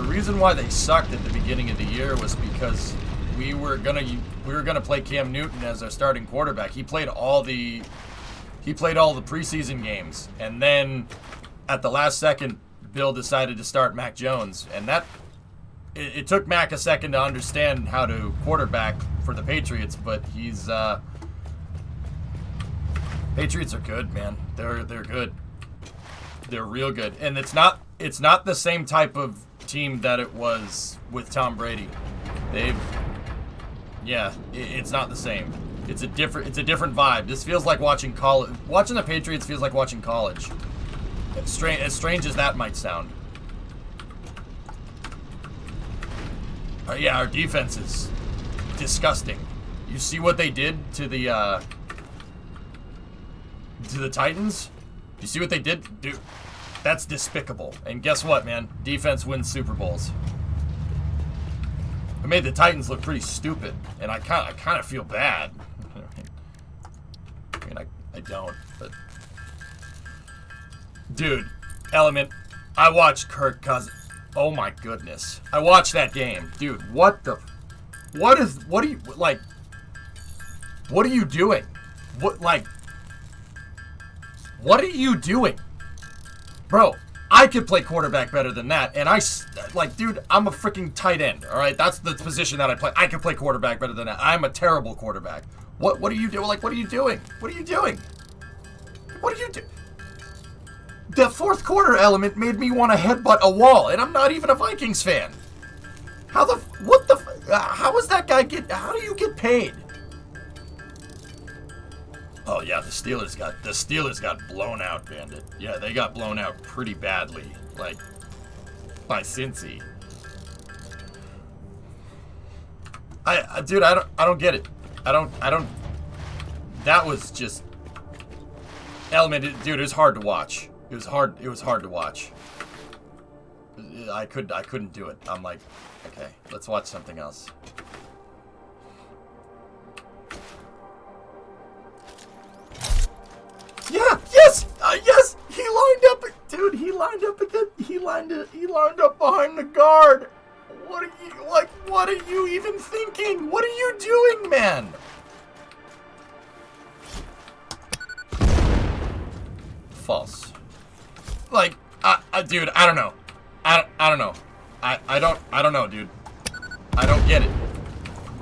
reason why they sucked at the beginning of the year was because we were gonna play Cam Newton as our starting quarterback. He played all the preseason games, and then at the last second, Bill decided to start Mac Jones, and it took Mac a second to understand how to quarterback for the Patriots, but Patriots are good, man. They're good. They're real good, and it's not the same type of team that it was with Tom Brady. It's not the same. It's a different vibe. This feels like watching college. Watching the Patriots feels like watching college. As strange as that might sound. Yeah, our defense is disgusting. You see what they did to the Titans? You see what they did? Dude, that's despicable. And guess what, man? Defense wins Super Bowls. It made the Titans look pretty stupid, and I kind of feel bad. I mean, I don't, but dude, Element, I watched Kirk Cousins. Oh my goodness, I watched that game, dude. What are you doing? What are you doing? Bro, I could play quarterback better than that, and dude, I'm a freaking tight end, all right? That's the position that I play. I can play quarterback better than that. I'm a terrible quarterback. What are you doing? What are you doing? What are you doing? What are you doing? The fourth quarter Element made me want to headbutt a wall, and I'm not even a Vikings fan. How is that guy how do you get paid? Oh yeah, the Steelers got blown out, Bandit. Yeah, they got blown out pretty badly, like by Cincy. Dude, I don't get it. I don't. That was just Element, dude. It was hard to watch. It was hard to watch. I couldn't do it. I'm like, okay, let's watch something else. Yeah, yes, yes. He lined up, dude. He lined up again. He lined up behind the guard. What are you even thinking? What are you doing, man? False. Dude, I don't know. I don't know. I don't know, dude. I don't get it.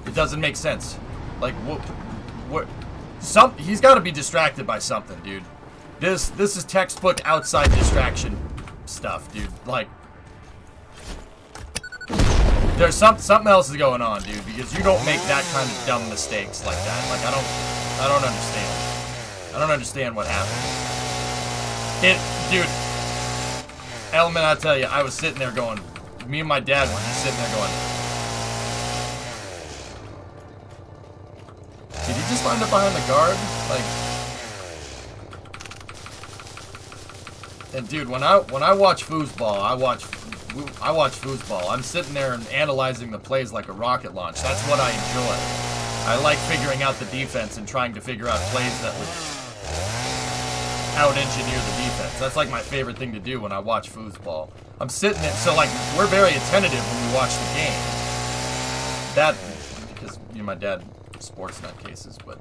It doesn't make sense. Like, what? He's got to be distracted by something, dude. This is textbook outside distraction stuff, dude. Like, there's something else is going on, dude, because you don't make that kind of dumb mistakes like that. Like, I don't understand. I don't understand what happened. Dude, Element, I tell you, I was sitting there going, me and my dad were just sitting there going, just lined up behind the guard? Like, and dude, when I watch foosball, I watch foosball. I'm sitting there and analyzing the plays like a rocket launch. That's what I enjoy. I like figuring out the defense and trying to figure out plays that would out-engineer the defense. That's like my favorite thing to do when I watch foosball. I'm sitting there, so like, we're very attentive when we watch the game. That, because, you know, my dad, sports nut cases, but,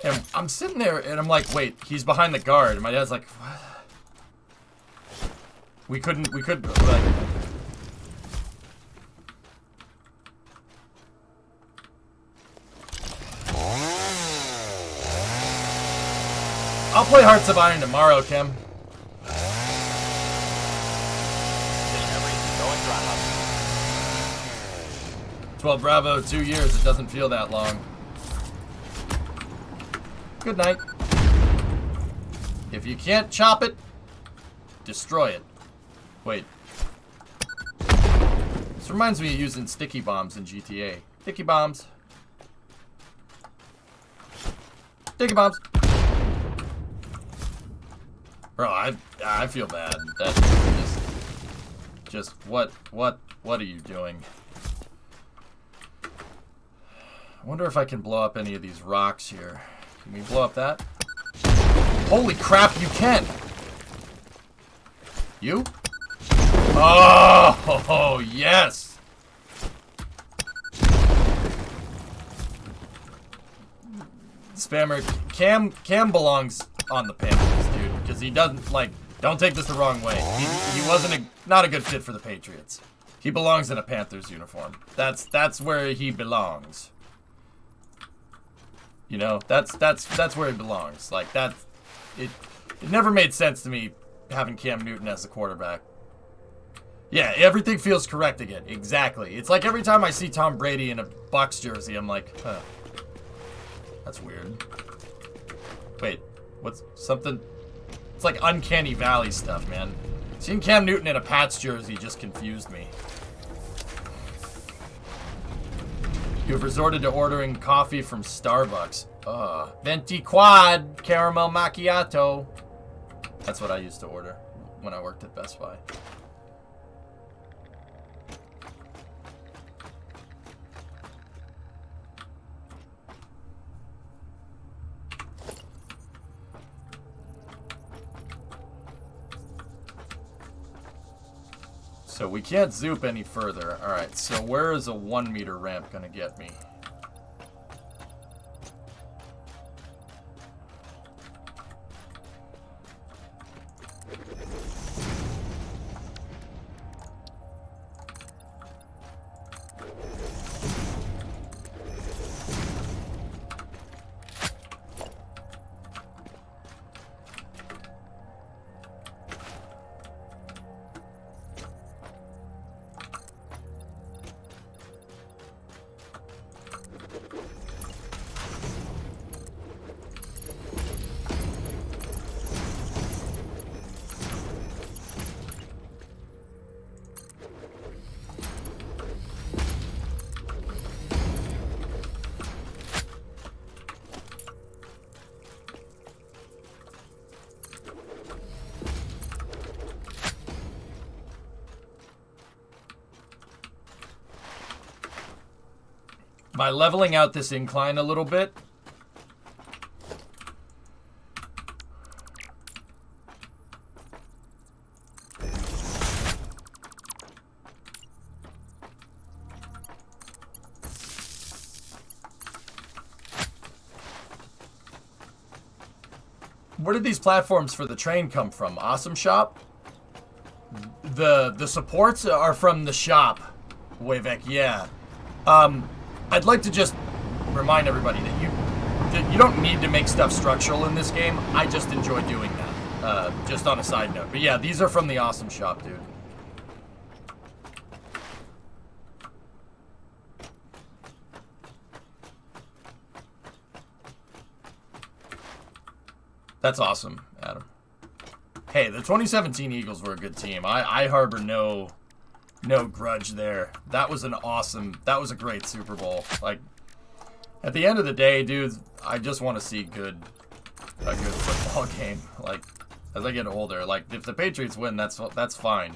and I'm sitting there and I'm like, wait, he's behind the guard. And my dad's like, what? We could, like, I'll play Hearts of Iron tomorrow, Kim. Discovery, going throttle up. 12 Bravo, 2 years. It doesn't feel that long. Good night. If you can't chop it, destroy it. Wait. This reminds me of using sticky bombs in GTA. Sticky bombs. Sticky bombs. Bro, I feel bad. That's just what are you doing? I wonder if I can blow up any of these rocks here. Can we blow up that? Holy crap, you can! You? Oh, yes! Spammer, Cam belongs on the Panthers, dude, because he doesn't, like, don't take this the wrong way. He wasn't not a good fit for the Patriots. He belongs in a Panthers uniform. That's where he belongs. You know, that's where he belongs. Like, it never made sense to me having Cam Newton as the quarterback. Yeah, everything feels correct again. Exactly. It's like every time I see Tom Brady in a Bucs jersey, I'm like, huh. That's weird. Wait, what's something? It's like Uncanny Valley stuff, man. Seeing Cam Newton in a Pats jersey just confused me. You've resorted to ordering coffee from Starbucks. Venti Quad Caramel Macchiato. That's what I used to order when I worked at Best Buy. So we can't zoop any further. Alright, so where is a 1 meter ramp gonna get me? By leveling out this incline a little bit, where did these platforms for the train come from? Awesome Shop? The supports are from the shop. Wavek, yeah. I'd like to just remind everybody that you don't need to make stuff structural in this game. I just enjoy doing that. Just on a side note. But yeah, these are from the Awesome Shop, dude. That's awesome, Adam. Hey, the 2017 Eagles were a good team. I harbor no grudge there. That was a great Super Bowl. Like, At the end of the day, dude, I just want to see a good football game. Like, as I get older, like if the Patriots win, that's fine.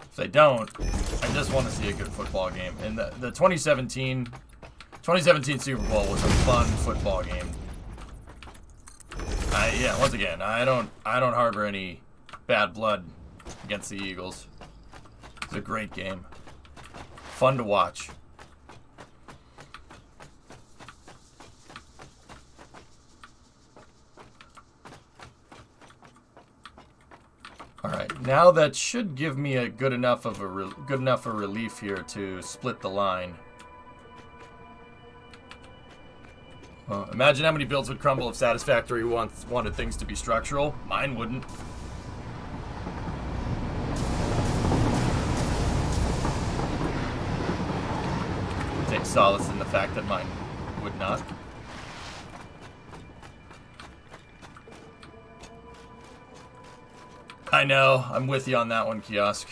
If they don't, I just want to see a good football game. And the 2017 Super Bowl was a fun football game. Yeah, once again, I don't harbor any bad blood against the Eagles. It's a great game. Fun to watch. Alright, now that should give me a good enough of a relief here to split the line. Well, imagine how many builds would crumble if Satisfactory wanted things to be structural. Mine wouldn't. Take solace in the fact that mine would not. I know, I'm with you on that one, Kiosk.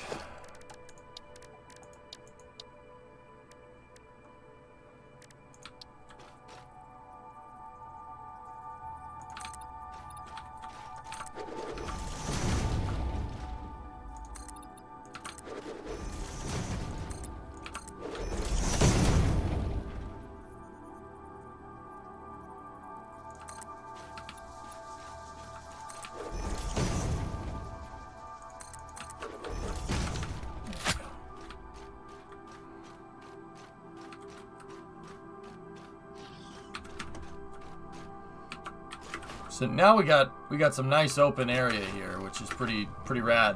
So now we got some nice open area here, which is pretty rad.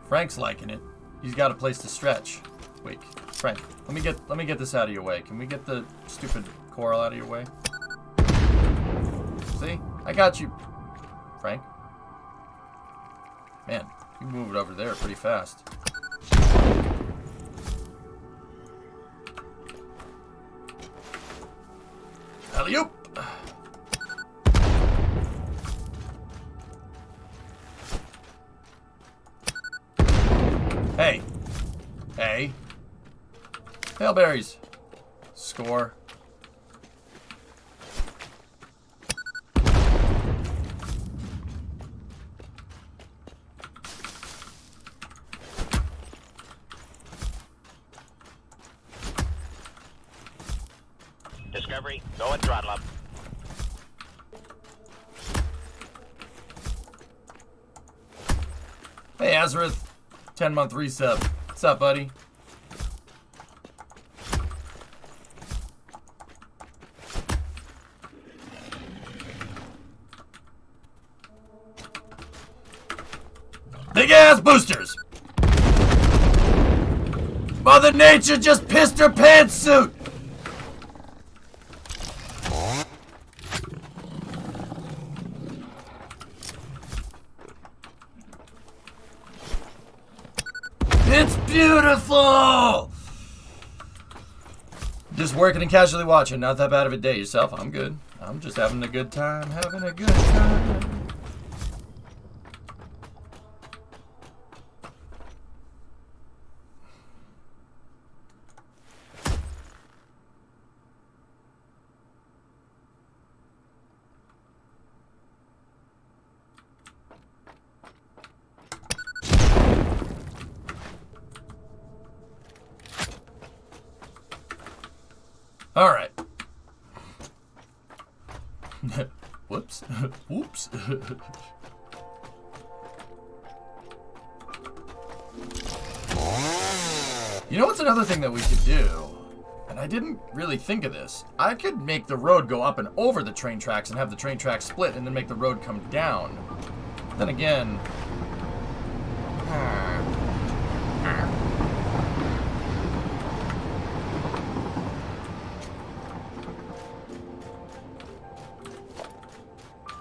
Frank's liking it. He's got a place to stretch. Wait, Frank, let me get this out of your way. Can we get the stupid coral out of your way? See? I got you, Frank. Man, you move it over there pretty fast. Alley-oop! Hey. Hey. Hailberries. Score. Discovery, go and throttle up. Hey, Azareth. 10-month resub. What's up, buddy? Big ass boosters! Mother Nature just pissed her pantsuit! It's beautiful! Just working and casually watching. Not that bad of a day. Yourself? I'm good. I'm just having a good time. Having a good time. All right. Whoops. Whoops. You know what's another thing that we could do? And I didn't really think of this. I could make the road go up and over the train tracks and have the train tracks split and then make the road come down. Then again...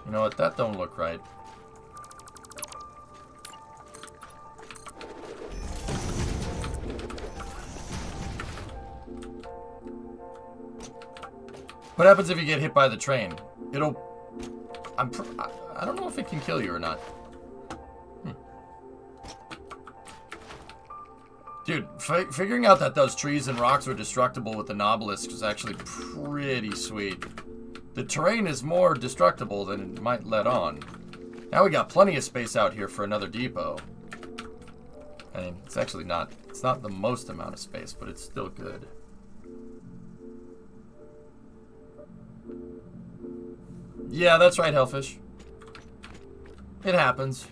You know what? That don't look right. What happens if you get hit by the train? It'll... I don't know if it can kill you or not. Dude, figuring out that those trees and rocks were destructible with the Nobilis was actually pretty sweet. The terrain is more destructible than it might let on. Now we got plenty of space out here for another depot. I mean, it's actually not, it's not the most amount of space, but it's still good. Yeah, that's right, Hellfish. It happens.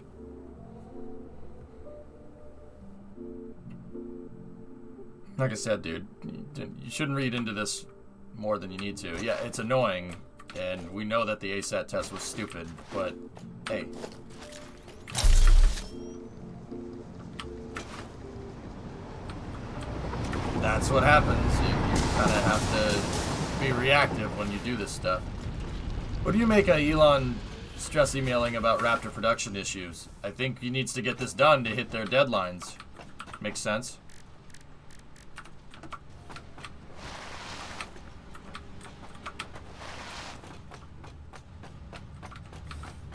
Like I said, dude, you shouldn't read into this more than you need to. Yeah, it's annoying, and we know that the ASAT test was stupid, but hey. That's what happens. You kind of have to be reactive when you do this stuff. What do you make of Elon stress emailing about Raptor production issues? I think he needs to get this done to hit their deadlines. Makes sense.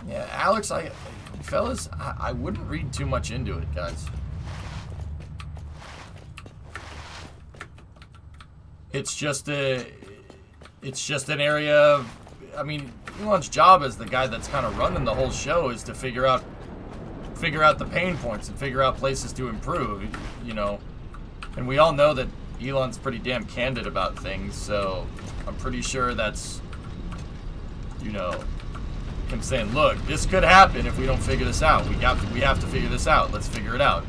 Yeah, Alex, fellas, I wouldn't read too much into it, guys. It's just an area of, I mean, Elon's job as the guy that's kind of running the whole show is to figure out the pain points and figure out places to improve, you know. And we all know that Elon's pretty damn candid about things, so I'm pretty sure that's, you know, him saying, look, this could happen if we don't figure this out. We have to figure this out. Let's figure it out.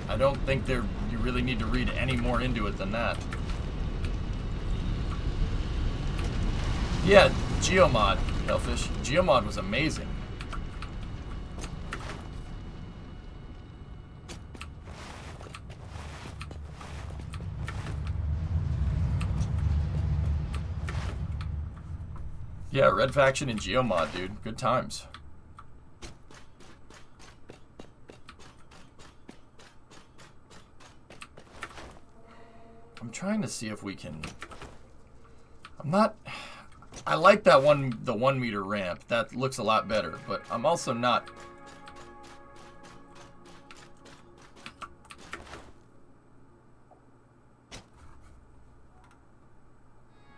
I don't think you really need to read any more into it than that. Yeah, Geomod, Hellfish. Geomod was amazing. Yeah, Red Faction and Geomod, dude. Good times. I'm trying to see if we can... I like that the 1 meter ramp. That looks a lot better, but I'm also not...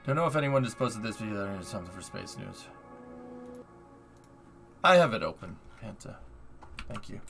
Don't know if anyone just posted this video or something for Space News. I have it open, Panta. Thank you.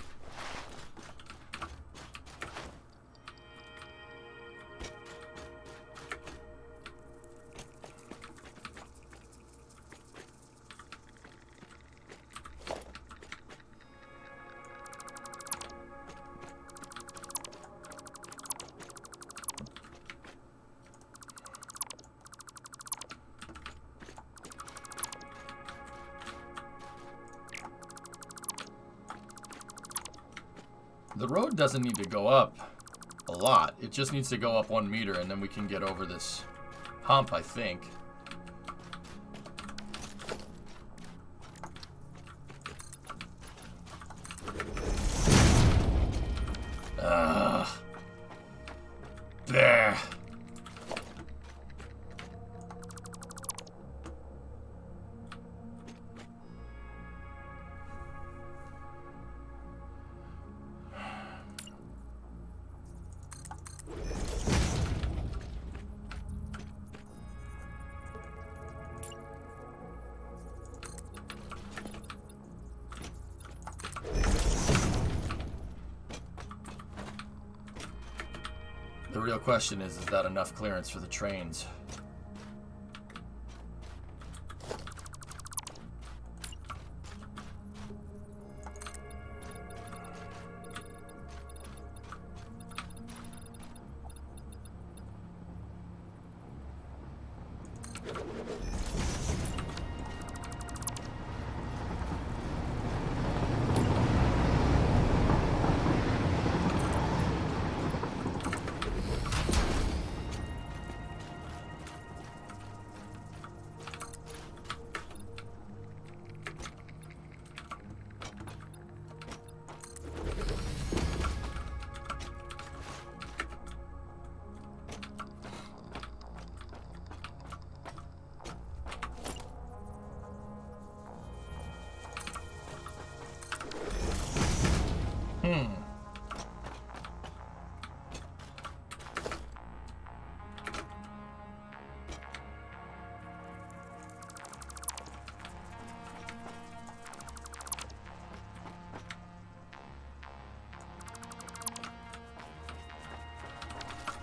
The road doesn't need to go up a lot. It just needs to go up 1 meter, and then we can get over this hump, I think. There. The real question is that enough clearance for the trains?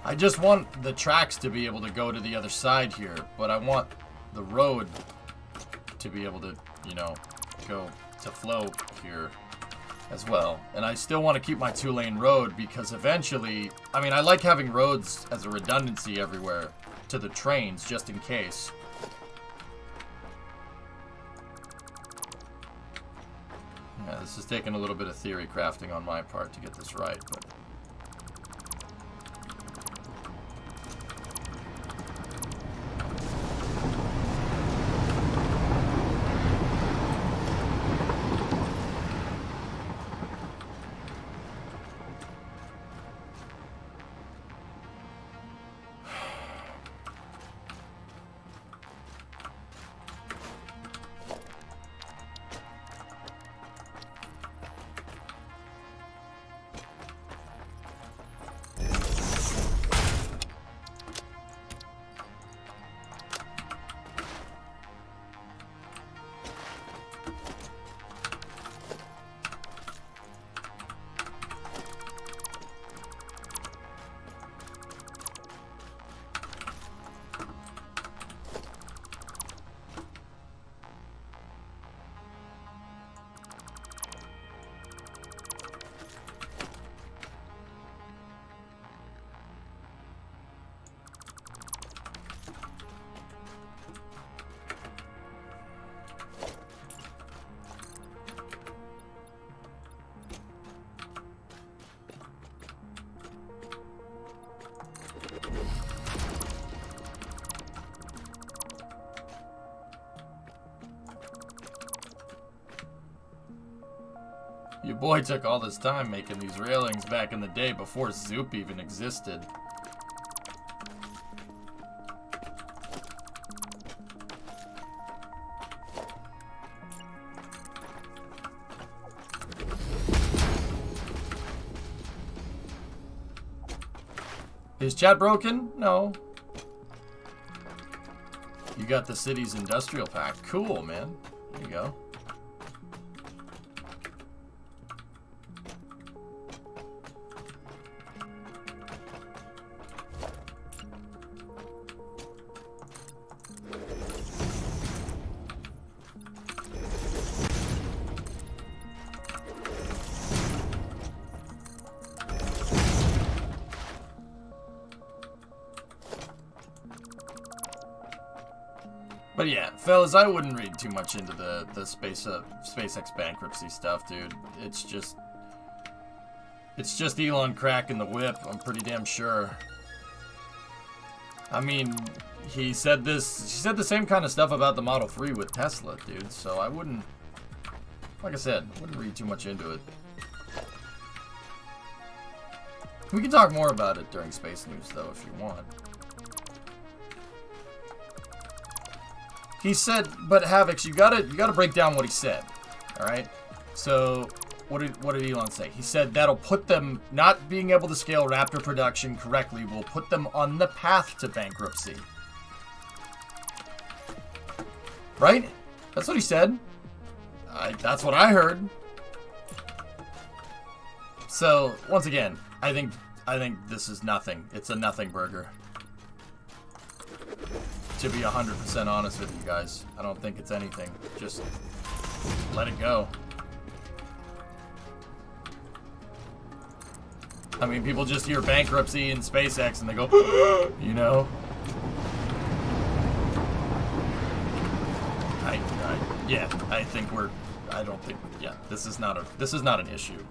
I just want the tracks to be able to go to the other side here, but I want the road to be able to, you know, go to flow here as well. And I still want to keep my 2-lane road because eventually, I mean, I like having roads as a redundancy everywhere to the trains just in case. Yeah, this is taking a little bit of theory crafting on my part to get this right, but... Your boy took all this time making these railings back in the day before Zoop even existed. Is chat broken? No. You got the city's industrial pack. Cool, man. There you go. But yeah, fellas, I wouldn't read too much into the SpaceX bankruptcy stuff, dude. It's just Elon cracking the whip, I'm pretty damn sure. I mean, he said the same kind of stuff about the Model 3 with Tesla, dude, so I wouldn't, like I said, wouldn't read too much into it. We can talk more about it during Space News, though, if you want. He said, but Havix, you gotta break down what he said, all right? So, what did Elon say? He said that'll put them, not being able to scale Raptor production correctly, will put them on the path to bankruptcy. Right? That's what he said. That's what I heard. So, once again, I think this is nothing. It's a nothing burger. To be 100% honest with you guys, I don't think it's anything. Just let it go. I mean, people just hear bankruptcy in SpaceX and they go, you know. Yeah, I think this is not an issue.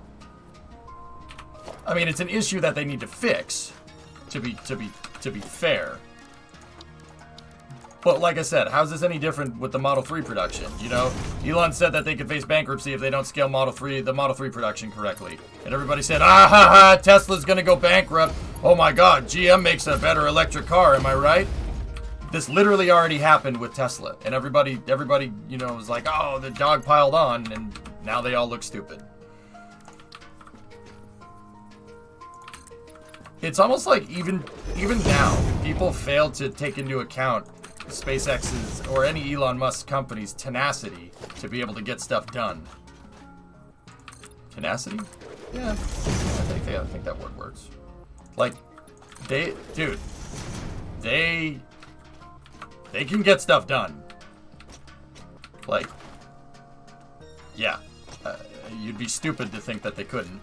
I mean, it's an issue that they need to fix, to be fair. But like I said, how's this any different with the Model 3 production? You know, Elon said that they could face bankruptcy if they don't scale the Model 3 production correctly. And everybody said, ah ha ha, Tesla's gonna go bankrupt. Oh my god, GM makes a better electric car, am I right? This literally already happened with Tesla. And everybody, you know, was like, oh, the dog piled on, and now they all look stupid. It's almost like even now, people fail to take into account SpaceX's or any Elon Musk company's tenacity to be able to get stuff done. Tenacity? Yeah, I think that word works. Like, Dude, they can get stuff done. Like, yeah, you'd be stupid to think that they couldn't.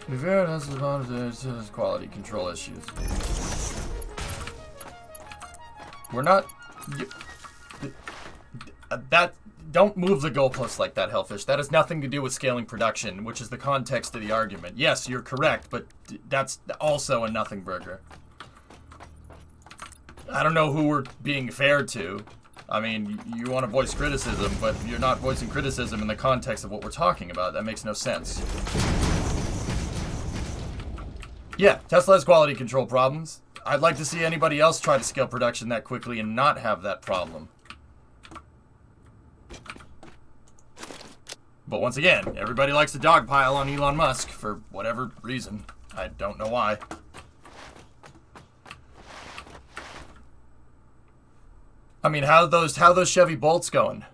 To be fair, that's the quality control issues. We're not... Don't move the goalposts like that, Hellfish. That has nothing to do with scaling production, which is the context of the argument. Yes, you're correct, but that's also a nothing burger. I don't know who we're being fair to. I mean, you want to voice criticism, but you're not voicing criticism in the context of what we're talking about. That makes no sense. Yeah, Tesla has quality control problems. I'd like to see anybody else try to scale production that quickly and not have that problem. But once again, everybody likes to dogpile on Elon Musk for whatever reason. I don't know why. I mean, how those Chevy Bolts going?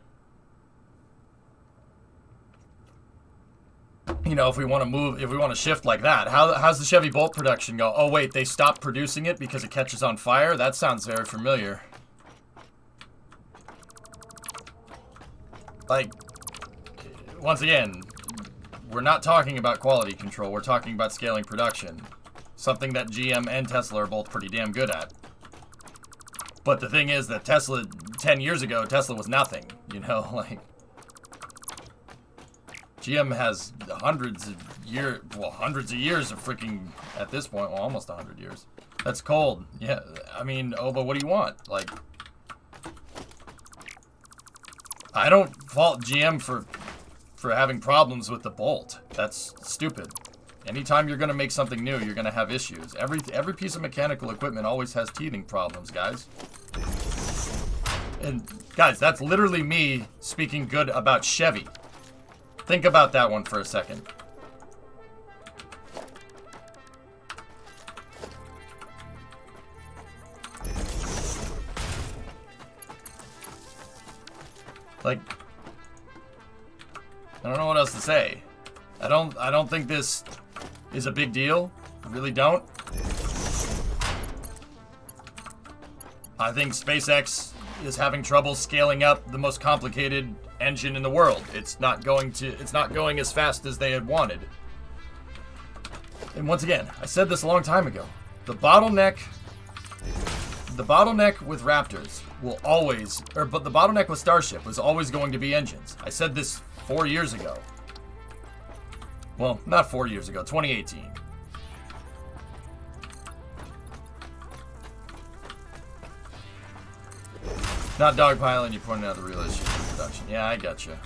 You know, if we want to shift like that, how's the Chevy Bolt production go? Oh wait, they stopped producing it because it catches on fire? That sounds very familiar. Like, once again, we're not talking about quality control, we're talking about scaling production. Something that GM and Tesla are both pretty damn good at. But the thing is that Tesla, 10 years ago, Tesla was nothing, you know, like... GM has hundreds of years of freaking, at this point, well, almost 100 years. That's cold. Yeah, I mean, oh, but what do you want? Like, I don't fault GM for having problems with the Bolt. That's stupid. Anytime you're going to make something new, you're going to have issues. Every piece of mechanical equipment always has teething problems, guys. And, guys, that's literally me speaking good about Chevy. Think about that one for a second. Like, I don't know what else to say. I don't think this is a big deal. I really don't. I think SpaceX is having trouble scaling up the most complicated engine in the world. It's not going as fast as they had wanted. And once again, I said this a long time ago. The bottleneck with Raptors will always, but the bottleneck with Starship was always going to be engines. I said this 4 years ago. Well, not 4 years ago, 2018. Not dogpiling, you pointed out the real issues with production. Yeah, I gotcha.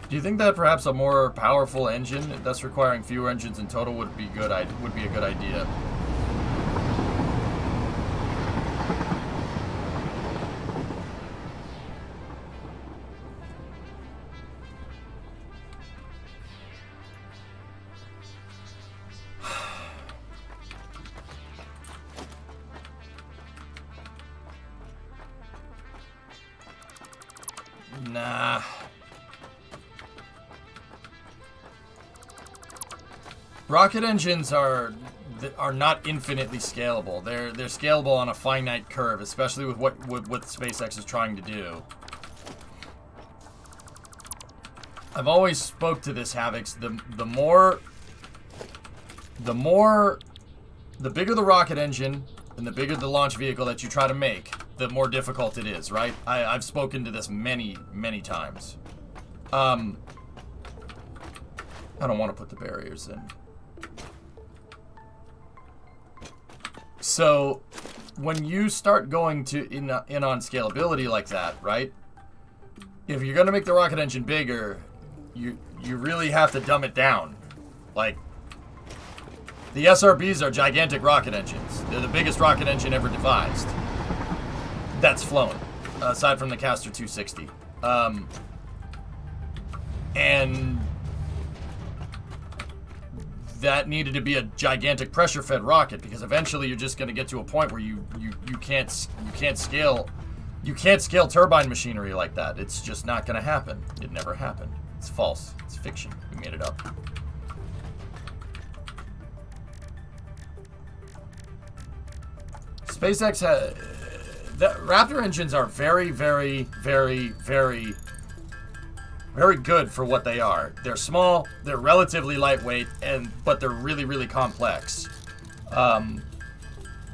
Do you think that perhaps a more powerful engine, thus requiring fewer engines in total, would be a good idea? Nah. Rocket engines are not infinitely scalable. They're scalable on a finite curve, especially with what SpaceX is trying to do. I've always spoke to this, Havocs. The bigger the rocket engine and the bigger the launch vehicle that you try to make, the more difficult it is, right? I've spoken to this many times. I don't want to put the barriers in. So when you start going to in on scalability like that, right? If you're gonna make the rocket engine bigger, you really have to dumb it down. Like, the SRBs are gigantic rocket engines. They're the biggest rocket engine ever devised that's flown, aside from the Castor 260. And that needed to be a gigantic pressure-fed rocket, because eventually you're just going to get to a point where you can't scale turbine machinery like that. It's just not going to happen. It never happened. It's false. It's fiction. We made it up. SpaceX has... The Raptor engines are very, very, very, very, very good for what they are. They're small, they're relatively lightweight, but they're really, really complex.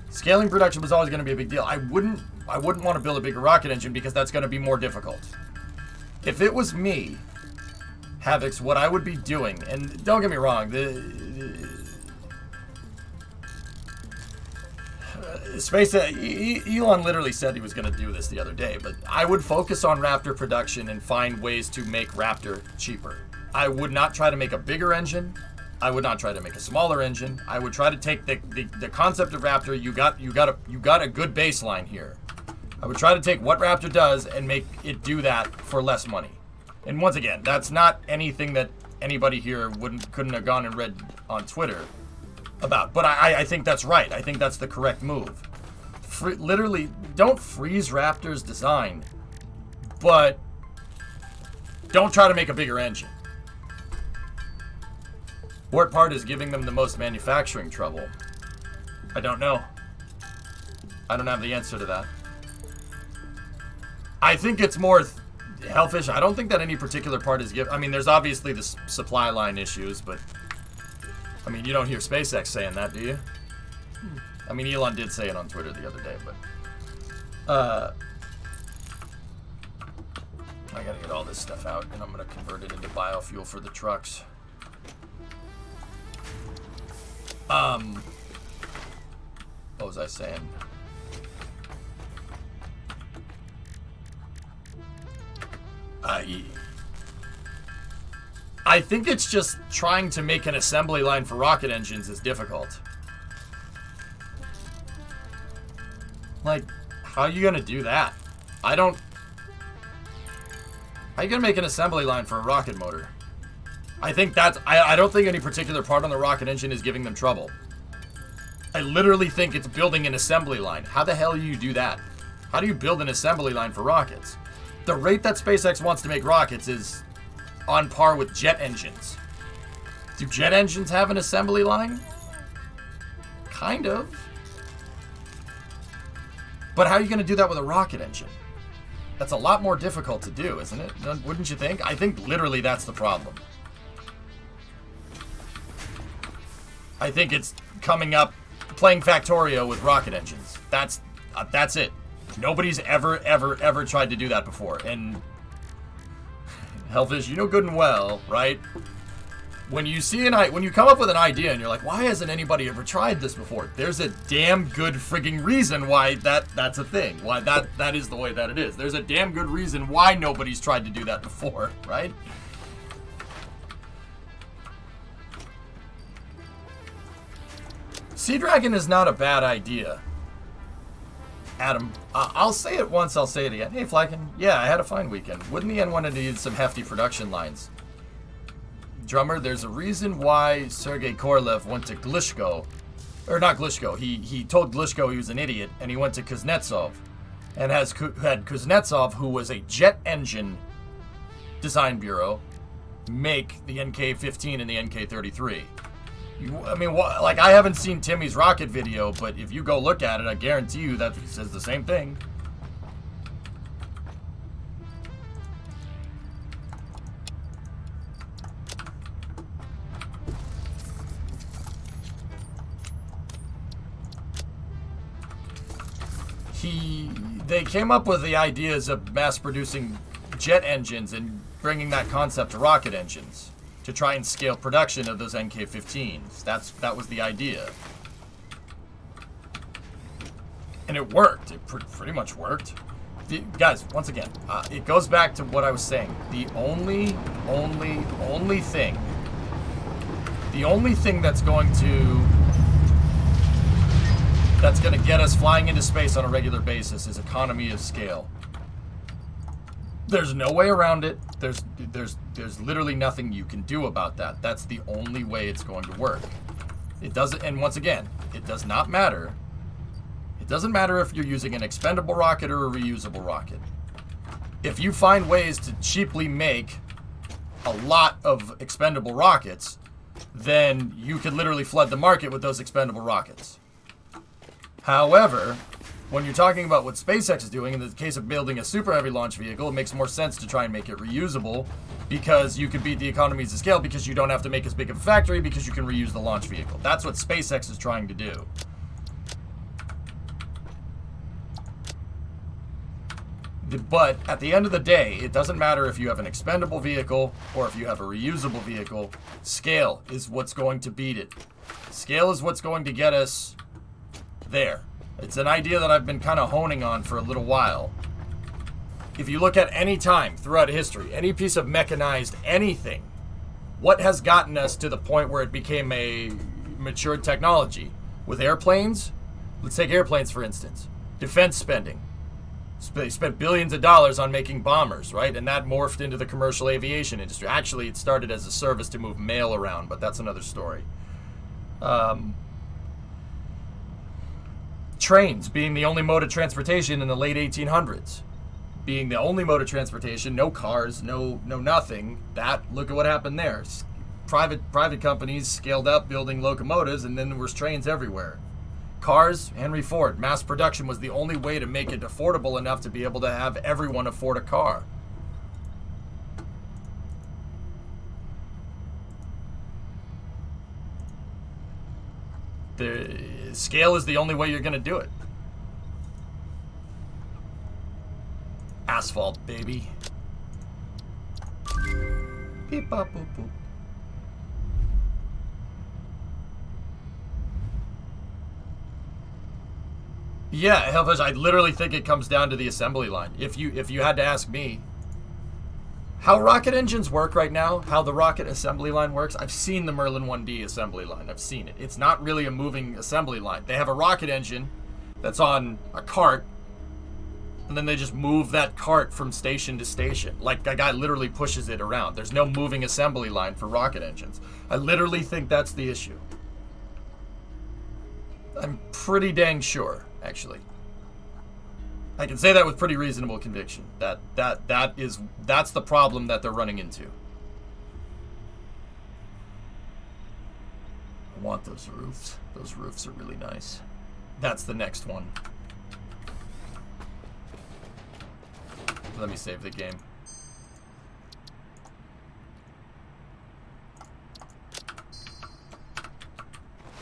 Scaling production was always going to be a big deal. I wouldn't want to build a bigger rocket engine, because that's going to be more difficult. If it was me, Havocs, what I would be doing, and don't get me wrong, Elon literally said he was going to do this the other day, but I would focus on Raptor production and find ways to make Raptor cheaper. I would not try to make a bigger engine. I would not try to make a smaller engine. I would try to take the concept of Raptor. You got a good baseline here. I would try to take what Raptor does and make it do that for less money. And once again, that's not anything that anybody here couldn't have gone and read on Twitter about. But I think that's right. I think that's the correct move. Literally, don't freeze Raptor's design, but don't try to make a bigger engine. What part is giving them the most manufacturing trouble? I don't know. I don't have the answer to that. I think it's more Hellfish. I don't think that any particular part is I mean, there's obviously the supply line issues, but I mean, you don't hear SpaceX saying that, do you? I mean, Elon did say it on Twitter the other day, but I gotta get all this stuff out, and I'm gonna convert it into biofuel for the trucks. What was I saying? I think it's just trying to make an assembly line for rocket engines is difficult. Like, how are you gonna do that? How are you gonna make an assembly line for a rocket motor? I think that's... I don't think any particular part on the rocket engine is giving them trouble. I literally think it's building an assembly line. How the hell do you do that? How do you build an assembly line for rockets? The rate that SpaceX wants to make rockets is on par with jet engines. Do jet engines have an assembly line? Kind of. But how are you going to do that with a rocket engine? That's a lot more difficult to do, isn't it? Wouldn't you think? I think literally that's the problem. I think it's coming up, playing Factorio with rocket engines. That's it. Nobody's ever tried to do that before. And Hellfish, you know good and well, right? When you see when you come up with an idea and you're like, why hasn't anybody ever tried this before? There's a damn good frigging reason why that's a thing. Why that is the way that it is. There's a damn good reason why nobody's tried to do that before, right? Sea Dragon is not a bad idea. Adam, I'll say it once, I'll say it again. Hey, Flykin. Yeah, I had a fine weekend. Wouldn't the N1 have needed some hefty production lines? Drummer, there's a reason why Sergei Korolev went to Glishko. Or not Glishko. He told Glishko he was an idiot, and he went to Kuznetsov. And had Kuznetsov, who was a jet engine design bureau, make the NK-15 and the NK-33. I mean, like, I haven't seen Timmy's rocket video, but if you go look at it, I guarantee you that he says the same thing. They came up with the ideas of mass-producing jet engines and bringing that concept to rocket engines to try and scale production of those NK-15s. That was the idea. And it worked. It pretty much worked. Guys, once again, it goes back to what I was saying. The only thing that's going to get us flying into space on a regular basis is economy of scale. There's no way around it. There's literally nothing you can do about that. That's the only way it's going to work. It doesn't, and once again, it does not matter. It doesn't matter if you're using an expendable rocket or a reusable rocket. If you find ways to cheaply make a lot of expendable rockets, then you could literally flood the market with those expendable rockets. However, when you're talking about what SpaceX is doing, in the case of building a super heavy launch vehicle, it makes more sense to try and make it reusable because you could beat the economies of scale because you don't have to make as big of a factory because you can reuse the launch vehicle. That's what SpaceX is trying to do. But at the end of the day, it doesn't matter if you have an expendable vehicle or if you have a reusable vehicle. Scale is what's going to beat it. Scale is what's going to get us there. It's an idea that I've been kind of honing on for a little while. If you look at any time throughout history, any piece of mechanized anything, what has gotten us to the point where it became a matured technology? With airplanes, let's take airplanes for instance. Defense spending. They spent billions of dollars on making bombers, right? And that morphed into the commercial aviation industry. Actually, it started as a service to move mail around, but that's another story. Trains being the only mode of transportation in the late 1800s. Being the only mode of transportation, no cars, no nothing. Look at what happened there. Private companies scaled up building locomotives, and then there was trains everywhere. Cars, Henry Ford, mass production was the only way to make it affordable enough to be able to have everyone afford a car. The scale is the only way you're going to do it. Asphalt, baby. Beep, bop, boop, boop. Yeah, Hellfish, I literally think it comes down to the assembly line. If you had to ask me how rocket engines work right now, how the rocket assembly line works, I've seen the Merlin 1D assembly line. I've seen it. It's not really a moving assembly line. They have a rocket engine that's on a cart, and then they just move that cart from station to station. Like a guy literally pushes it around. There's no moving assembly line for rocket engines. I literally think that's the issue. I'm pretty dang sure, actually. I can say that with pretty reasonable conviction. That's the problem that they're running into. I want those roofs. Those roofs are really nice. That's the next one. Let me save the game.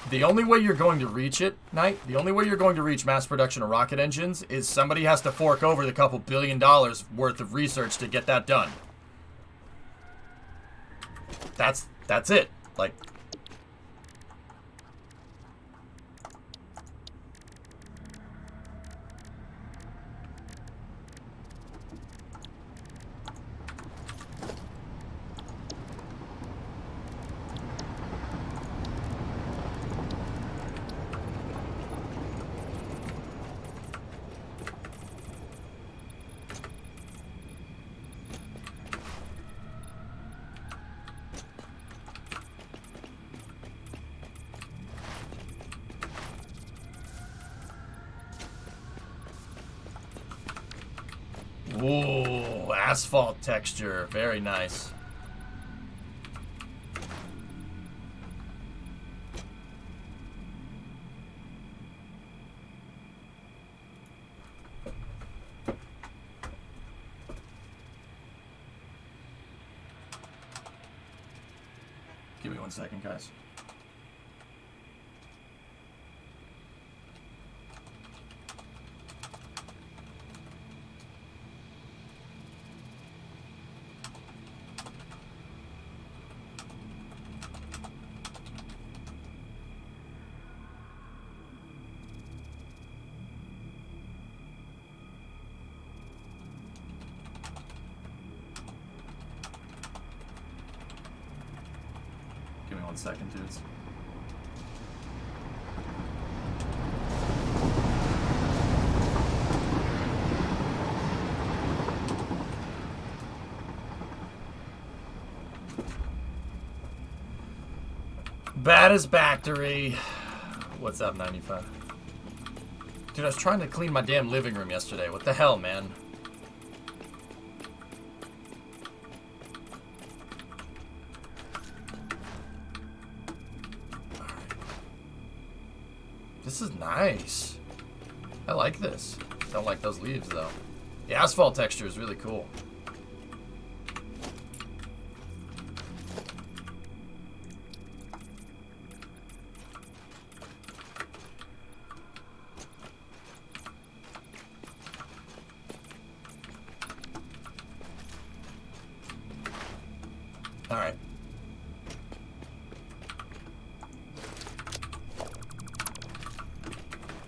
The only way you're going to reach it, Knight, the only way you're going to reach mass production of rocket engines is somebody has to fork over the couple $2 billion worth of research to get that done. That's it. Like, ooh, asphalt texture. Very nice. Give me 1 second, guys. second, dudes. Satisfactory. What's up, 95? Dude, I was trying to clean my damn living room yesterday. What the hell, man? Alright. This is nice. I like this. Don't like those leaves, though. The asphalt texture is really cool. Alright.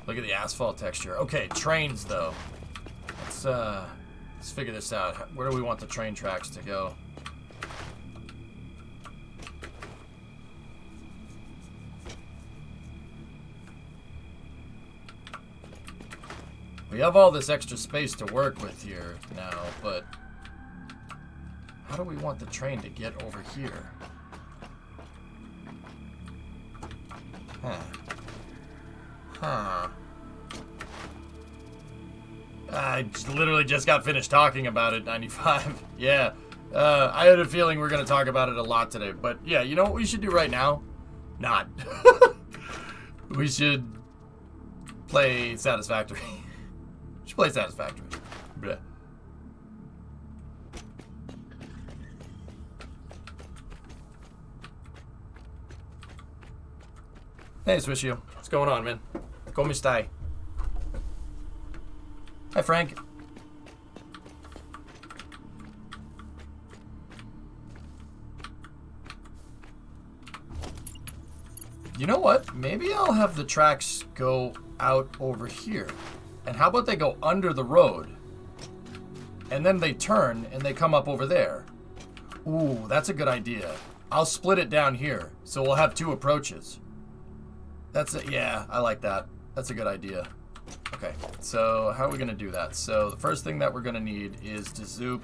Look at the asphalt texture. Okay, trains though. Let's figure this out. Where do we want the train tracks to go? We have all this extra space to work with here now, but how do we want the train to get over here? I literally just got finished talking about it, 95. Yeah. I had a feeling we're going to talk about it a lot today. But yeah, you know what we should do right now? Not. We should play Satisfactory. We should play Satisfactory. Bleh. Hey, Swishio. What's going on, man? Como stai? Hi, Frank. You know what? Maybe I'll have the tracks go out over here. And how about they go under the road? And then they turn and they come up over there. Ooh, that's a good idea. I'll split it down here, so we'll have two approaches. That's it. Yeah, I like that. That's a good idea. Okay, so how are we going to do that? So the first thing that we're going to need is to zoop.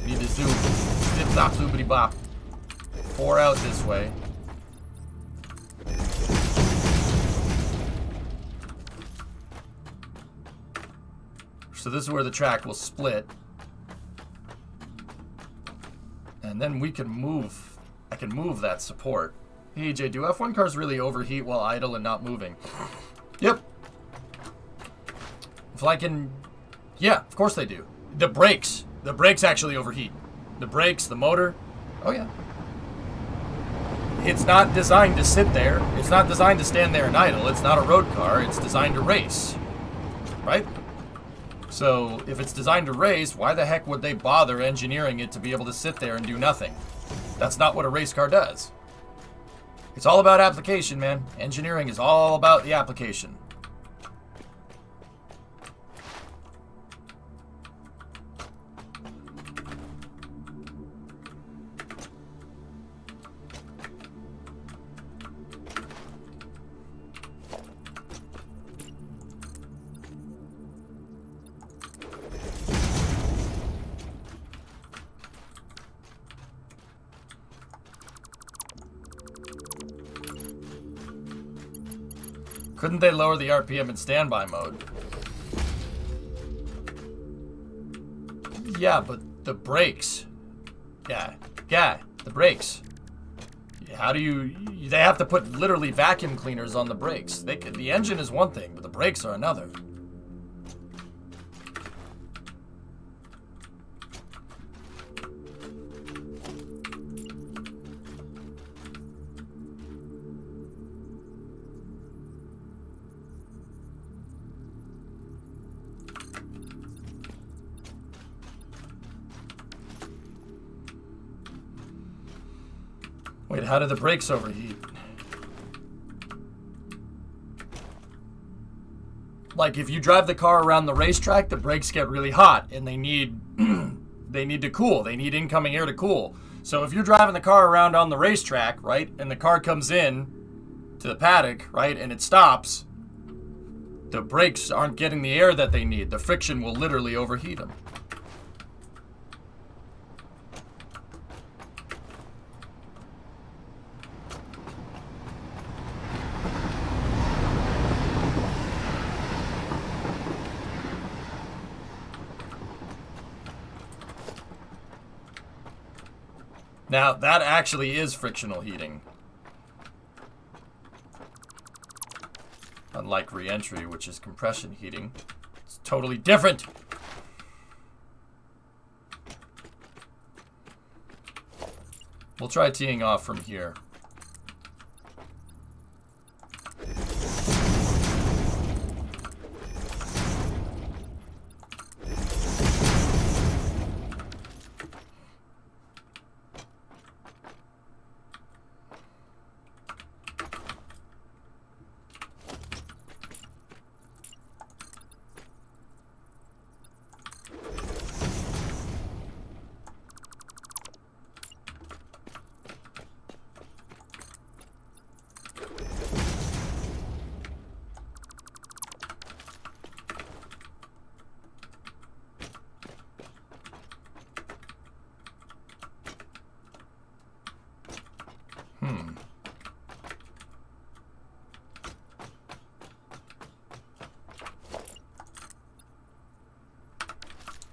We need to zoop. Zip, zop, zoopity bop. 4 out this way. So this is where the track will split. And then we can move. I can move that support. Hey, EJ, do F1 cars really overheat while idle and not moving? Yep. If I can... Yeah, of course they do. The brakes. The brakes actually overheat. The brakes, the motor. Oh, yeah. It's not designed to sit there. It's not designed to stand there and idle. It's not a road car. It's designed to race. Right? So, if it's designed to race, why the heck would they bother engineering it to be able to sit there and do nothing? That's not what a race car does. It's all about application, man. Engineering is all about the application. Couldn't they lower the RPM in standby mode? Yeah, but the brakes. Yeah, the brakes. How do you... They have to put literally vacuum cleaners on the brakes. The engine is one thing, but the brakes are another. Wait, how do the brakes overheat? Like, if you drive the car around the racetrack, the brakes get really hot, and they need they need to cool. They need incoming air to cool. So if you're driving the car around on the racetrack, right, and the car comes in to the paddock, right, and it stops, the brakes aren't getting the air that they need. The friction will literally overheat them. Now, that actually is frictional heating. Unlike re-entry, which is compression heating. It's totally different! We'll try teeing off from here.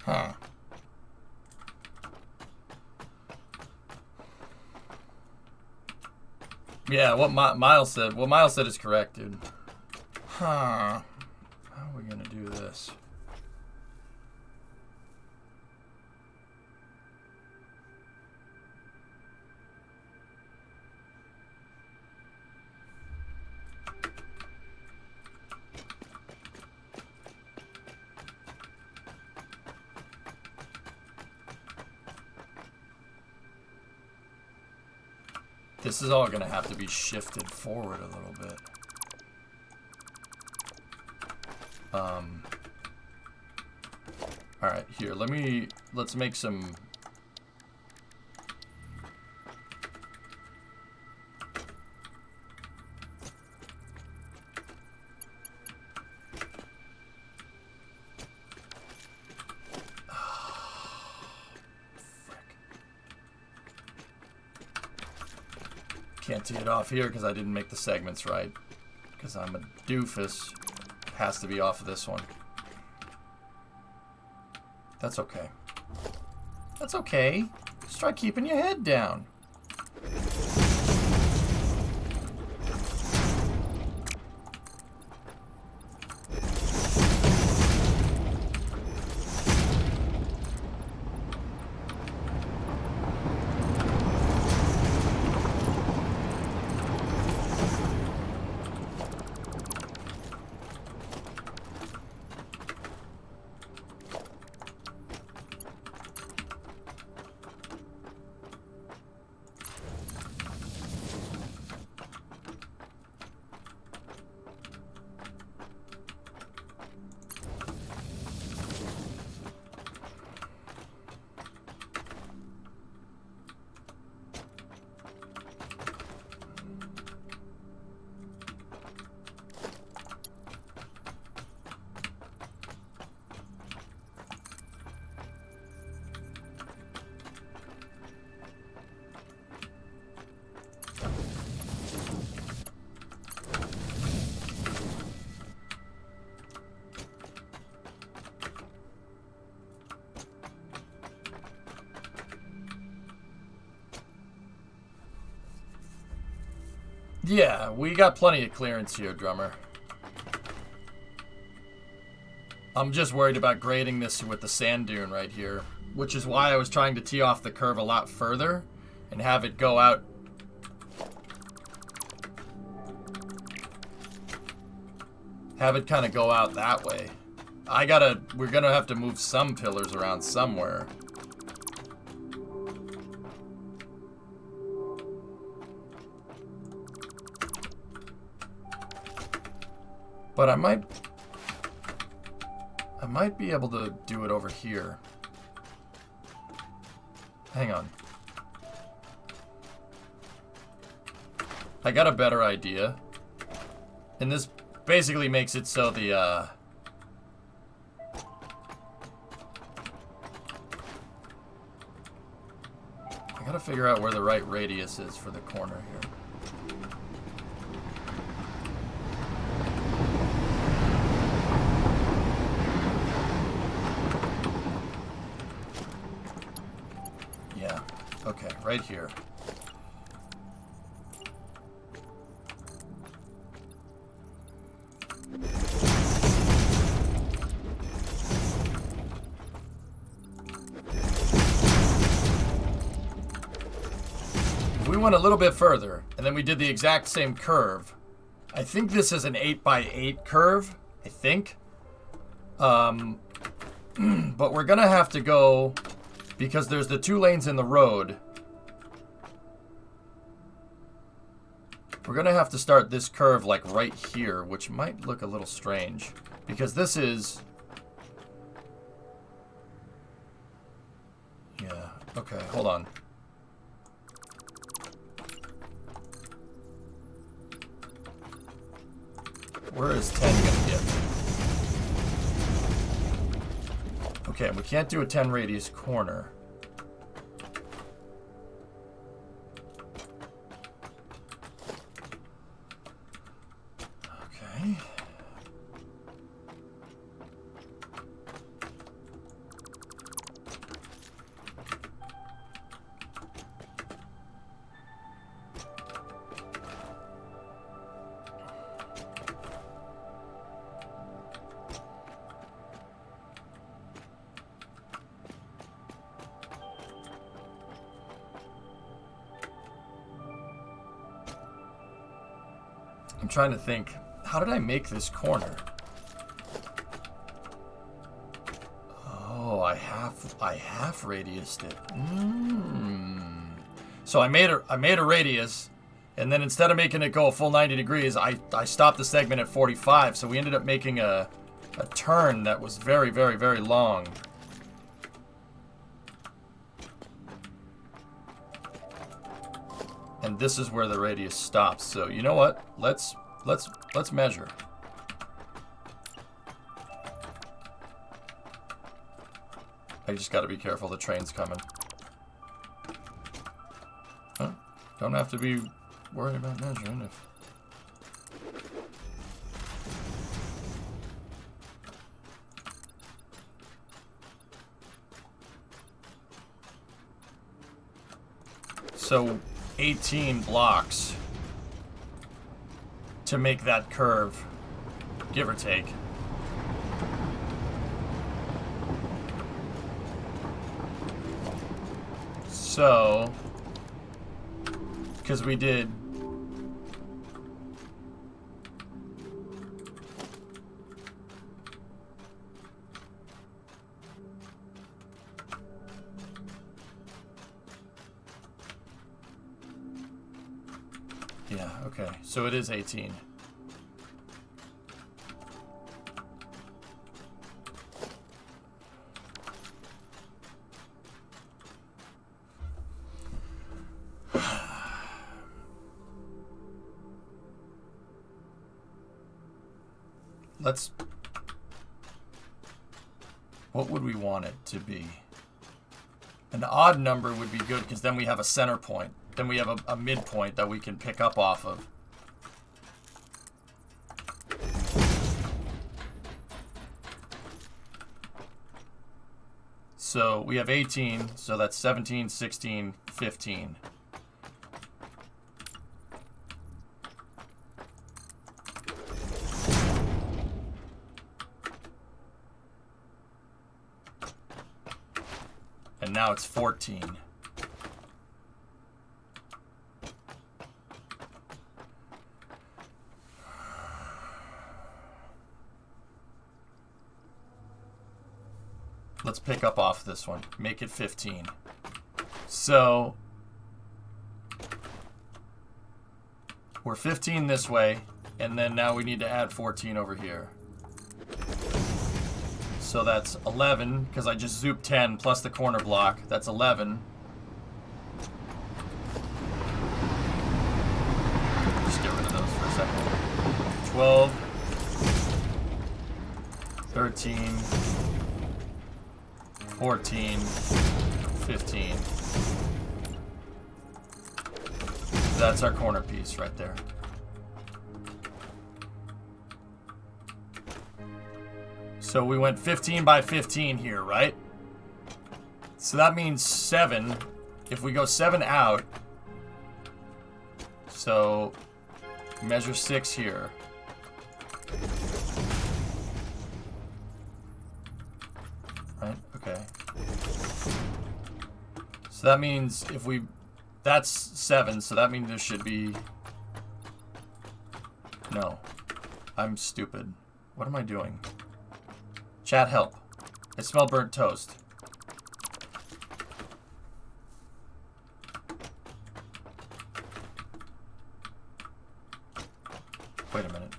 Huh. Yeah, what Miles said is correct, dude. Huh. How are we gonna do this? This is all gonna have to be shifted forward a little bit. All right, here. Let's make some. Can't tee it off here because I didn't make the segments right. Because I'm a doofus. It has to be off of this one. That's okay. That's okay. Just try keeping your head down. Yeah, we got plenty of clearance here, drummer. I'm just worried about grading this with the sand dune right here, which is why I was trying to tee off the curve a lot further and have it go out. Have it kind of go out that way. We're gonna have to move some pillars around somewhere. But I might be able to do it over here. Hang on. I got a better idea. And this basically makes it so the, I gotta figure out where the right radius is for the corner here. Yeah, okay, right here. We went a little bit further, and then we did the exact same curve. I think this is an 8x8 curve, I think. But we're gonna have to go, because there's the 2 lanes in the road. We're gonna have to start this curve like right here, which might look a little strange, because this is... Yeah, okay, hold on. Where is 10 gonna get me? Okay, we can't do a 10 radius corner. Okay. I'm trying to think, how did I make this corner? Oh, I half radiused it. So I made a radius, and then instead of making it go a full 90 degrees, I stopped the segment at 45, so we ended up making a turn that was very, very, very long. And this is where the radius stops. So you know what? Let's measure. I just got to be careful. The train's coming. Huh? Don't have to be worried about measuring if. So 18 blocks to make that curve, give or take. So, because we did yeah, okay. So it is 18. Let's... What would we want it to be? An odd number would be good, because then we have a center point. Then we have a midpoint that we can pick up off of. So we have 18, so that's 17, 16, 15. And now it's 14. Let's pick up off this one. Make it 15. So we're 15 this way, and then now we need to add 14 over here. So that's 11, because I just zooped 10 plus the corner block. That's 11. 12, 13, 14, 15. That's our corner piece right there. So we went 15 by 15 here, right? So that means 7. If we go 7 out, so measure 6 here. Right? Okay. So that means if we... That's 7, so that means there should be... No. I'm stupid. What am I doing? Chat, help. I smell burnt toast. Wait a minute.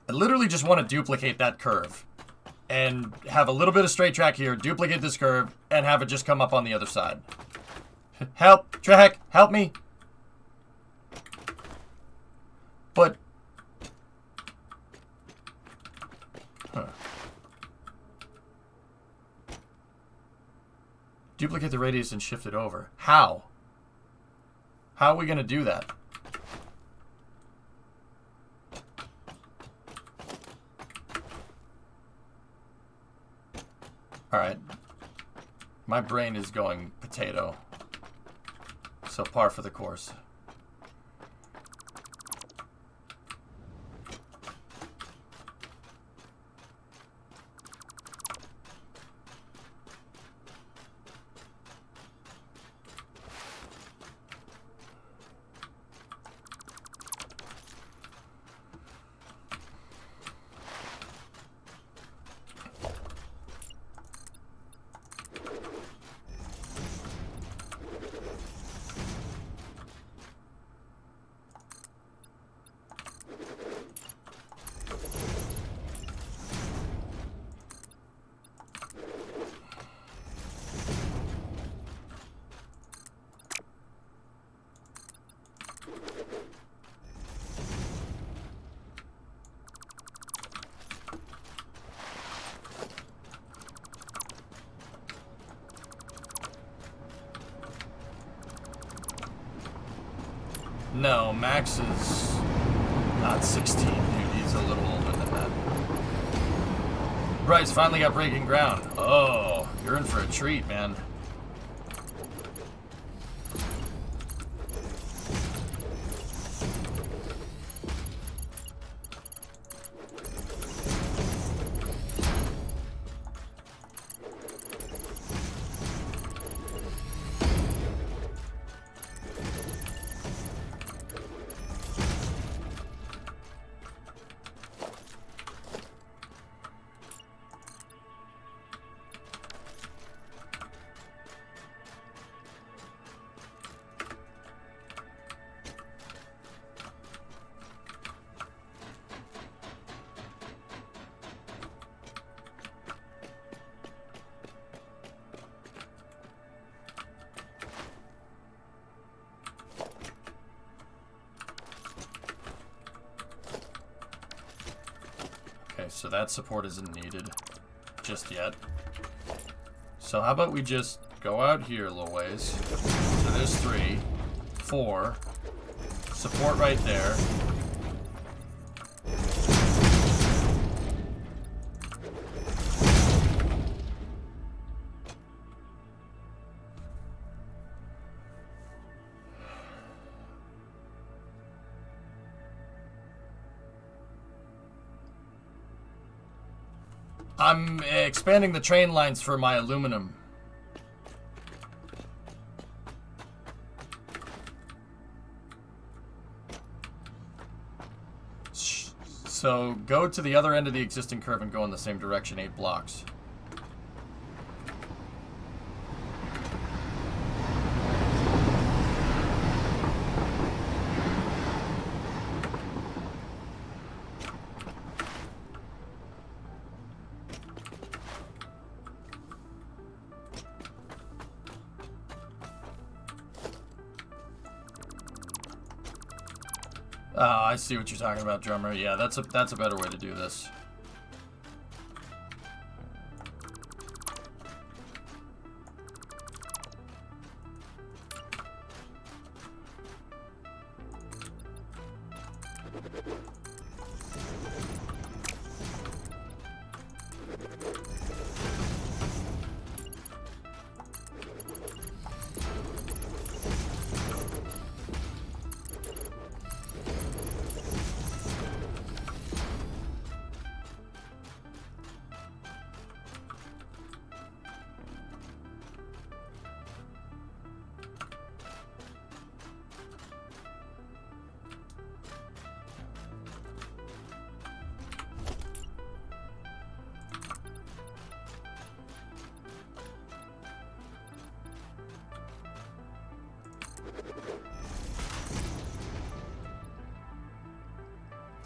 I literally just want to duplicate that curve. And have a little bit of straight track here, duplicate this curve, and have it just come up on the other side. Help! Track! Help me! But... Huh. Duplicate the radius and shift it over. How? How are we going to do that? Alright. My brain is going potato. So par for the course. No, Max is not 16, dude. He's a little older than that. Bryce finally got breaking ground. Oh, you're in for a treat, man. Okay, so that support isn't needed just yet. So how about we just go out here a little ways. So there's 3, 4, support right there. I'm expanding the train lines for my aluminum. So go to the other end of the existing curve and go in the same direction, 8 blocks. Oh, I see what you're talking about, drummer. Yeah, that's a better way to do this.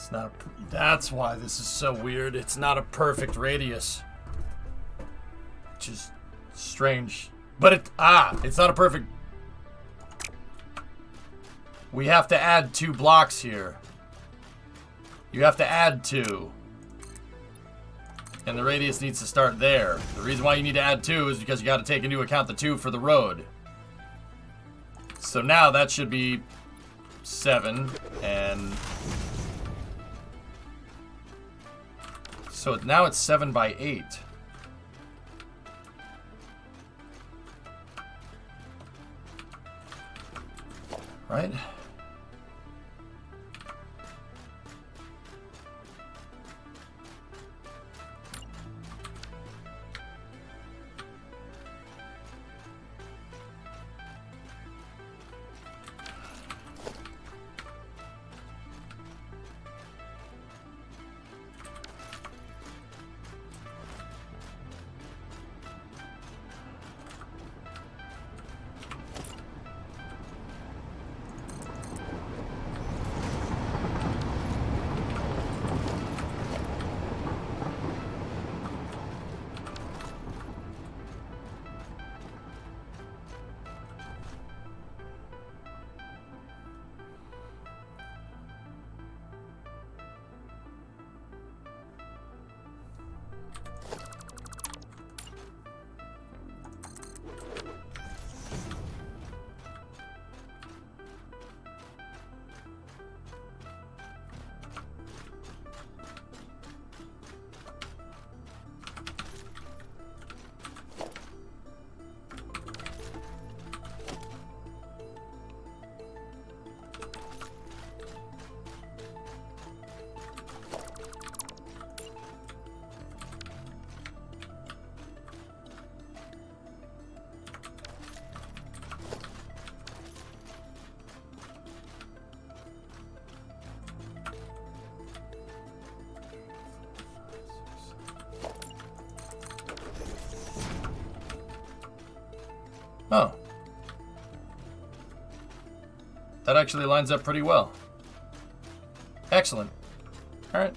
It's not. That's why this is so weird. It's not a perfect radius, which is strange. But it's not a perfect. We have to add 2 blocks here. You have to add 2. And the radius needs to start there. The reason why you need to add 2 is because you got to take into account the 2 for the road. So now that should be 7, and so now it's 7 by 8. Right? Oh. That actually lines up pretty well. Excellent. All right.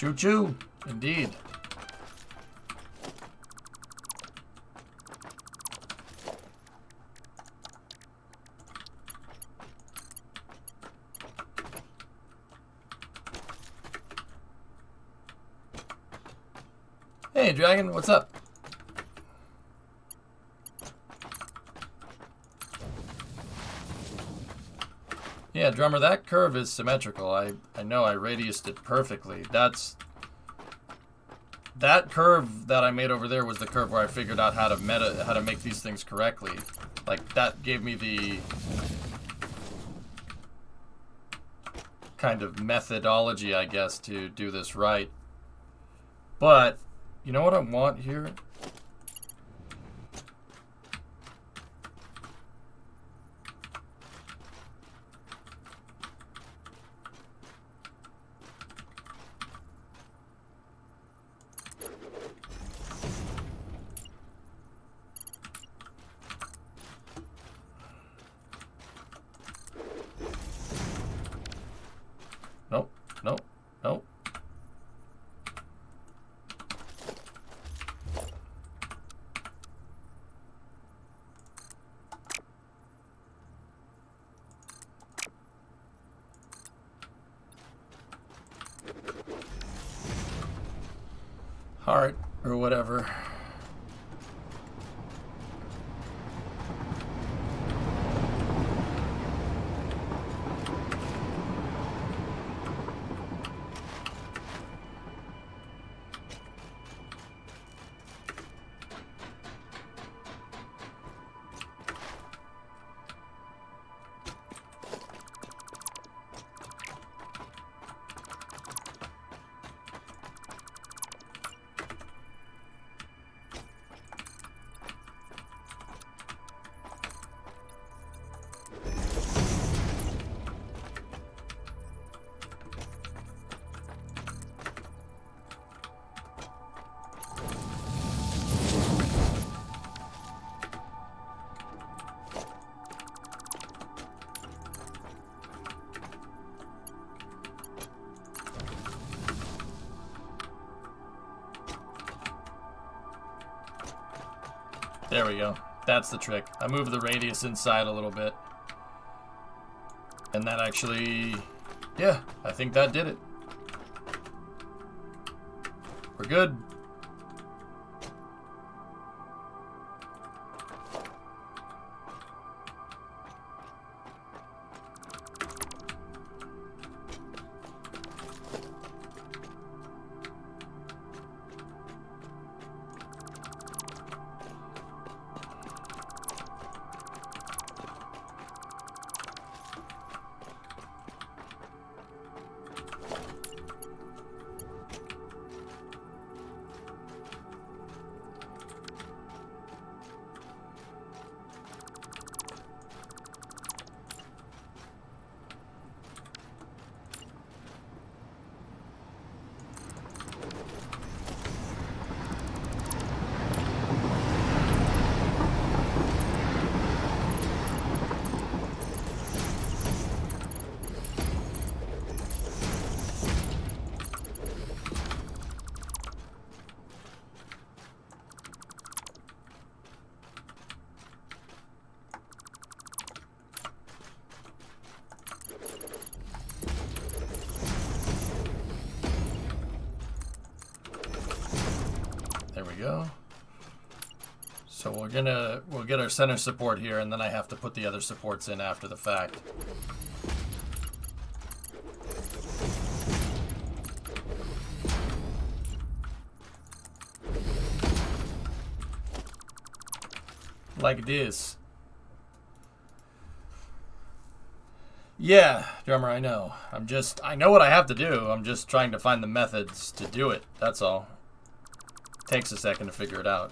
Choo-choo. Indeed. Hey, Dragon, what's up? Yeah, Drummer, that curve is symmetrical. I know I radiused it perfectly. That curve that I made over there was the curve where I figured out how to make these things correctly. Like, that gave me the kind of methodology, I guess, to do this right. But, you know what I want here? Nope, nope, nope. Heart, or whatever. There we go. That's the trick. I moved the radius inside a little bit. And that actually... yeah, I think that did it. We're good. There we go. So we'll get our center support here, and then I have to put the other supports in after the fact. Like this. Yeah, Drummer, I know. I know what I have to do. I'm just trying to find the methods to do it. That's all. Takes a second to figure it out.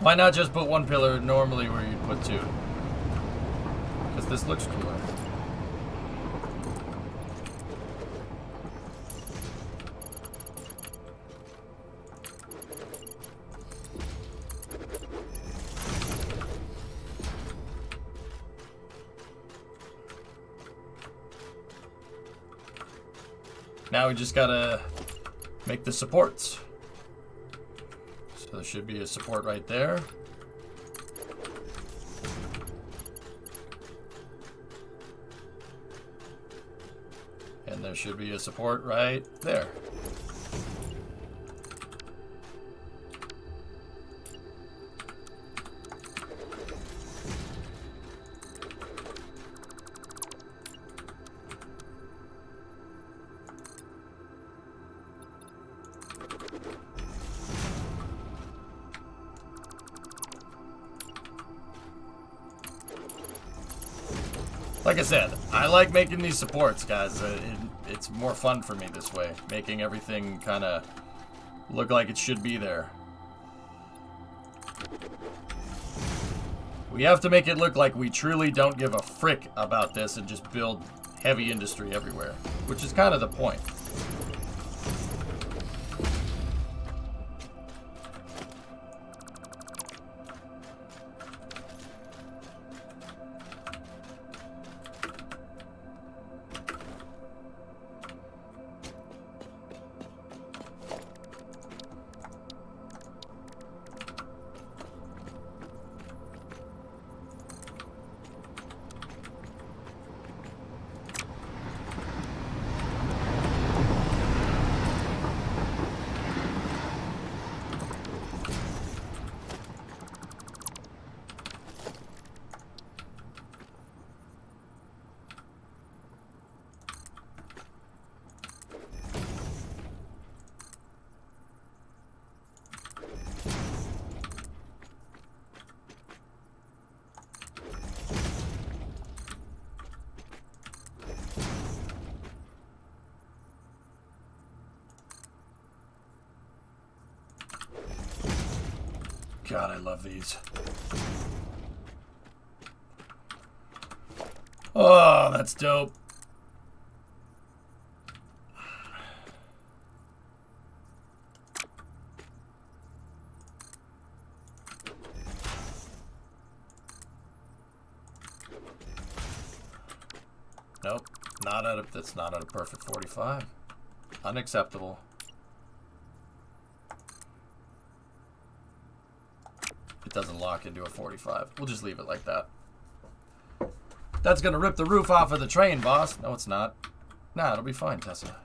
Why not just put one pillar normally where you'd put two? Because this looks cooler. Now we just gotta make the supports. So there should be a support right there. And there should be a support right there. Like I said, I like making these supports, guys. It's more fun for me this way, making everything kind of look like it should be there. We have to make it look like we truly don't give a frick about this and just build heavy industry everywhere, which is kind of the point. God, I love these. Oh, that's dope. Nope, that's not at a perfect 45. Unacceptable. It doesn't lock into a 45. We'll just leave it like that. That's gonna rip the roof off of the train, boss. No, it's not. Nah, it'll be fine, Tessa.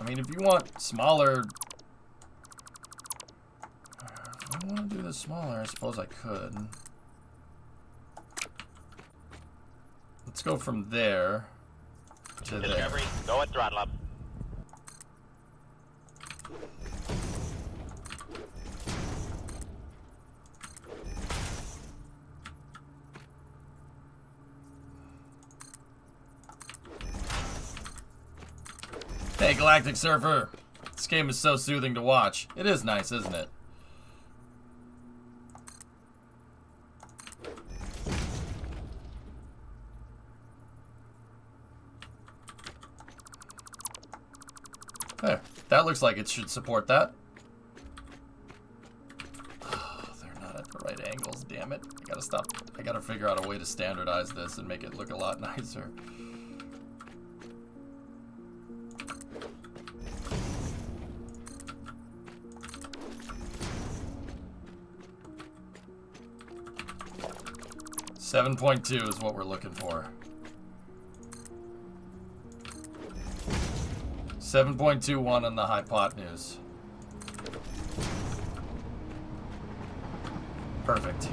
I mean, if you want smaller... If I want to do this smaller, I suppose I could. Let's go from there to there. Discovery, go at throttle up. Hey, Galactic Surfer. This game is so soothing to watch. It is nice, isn't it? There. That looks like it should support that. Oh, they're not at the right angles, damn it. I gotta stop. I gotta figure out a way to standardize this and make it look a lot nicer. $7.2 is what we're looking for. 7.21 on the hypotenuse. Perfect.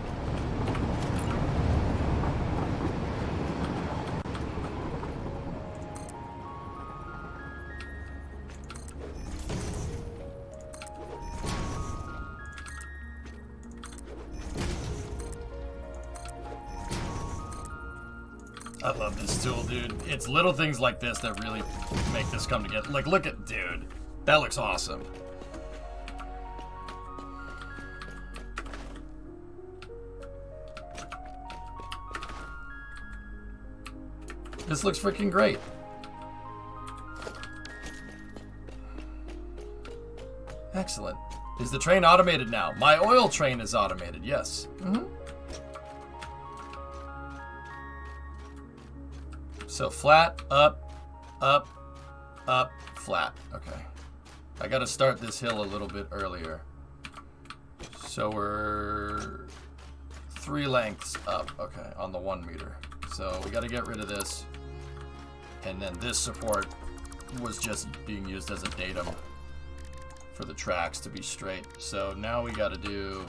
I love this tool, dude. It's little things like this that really make this come together. Like, look at, dude. That looks awesome. This looks freaking great. Excellent. Is the train automated now? My oil train is automated, yes. So flat, up, up, up, flat. Okay. I gotta start this hill a little bit earlier. So we're 3 lengths up, okay, on the 1 meter. So we gotta get rid of this. And then this support was just being used as a datum for the tracks to be straight. So now we gotta do...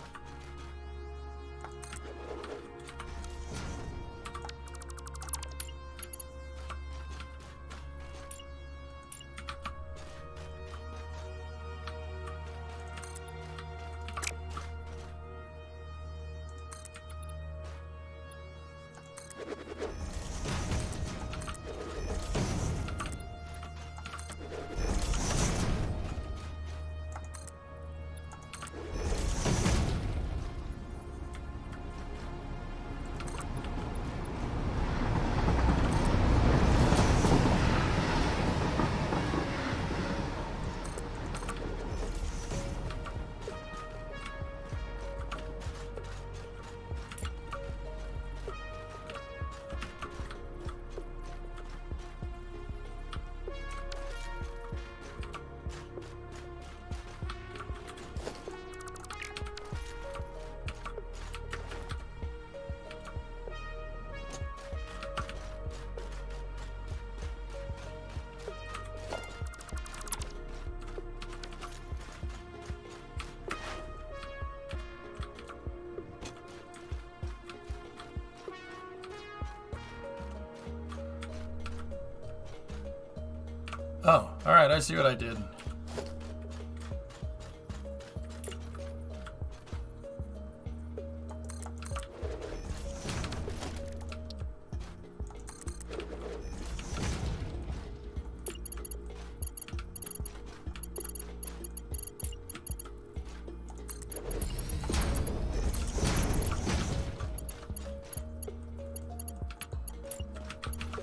Oh, alright, I see what I did.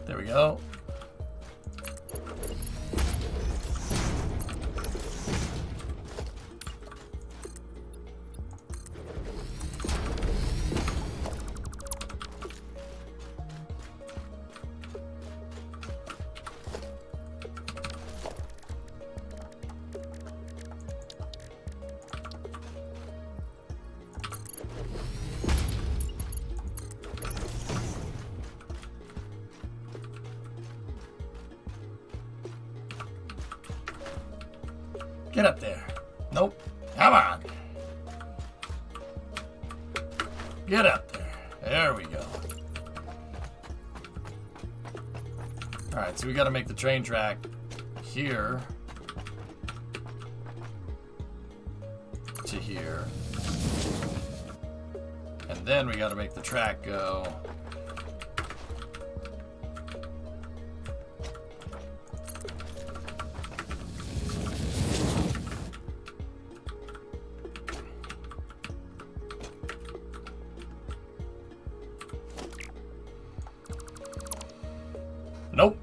There we go. Get up there. Nope. Come on. Get up there. There we go. Alright, so we gotta make the train track here to here. And then we gotta make the track go nope.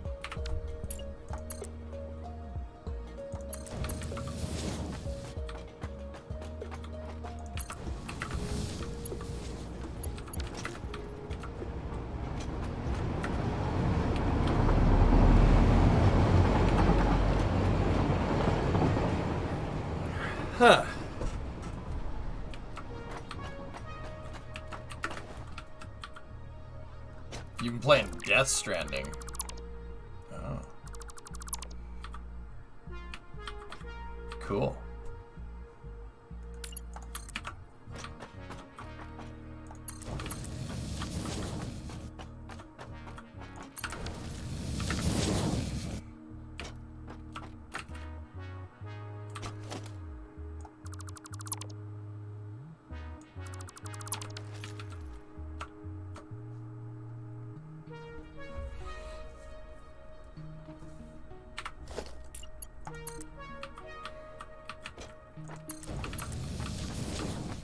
Huh. You've been playing Death Stranding. Oh. Cool.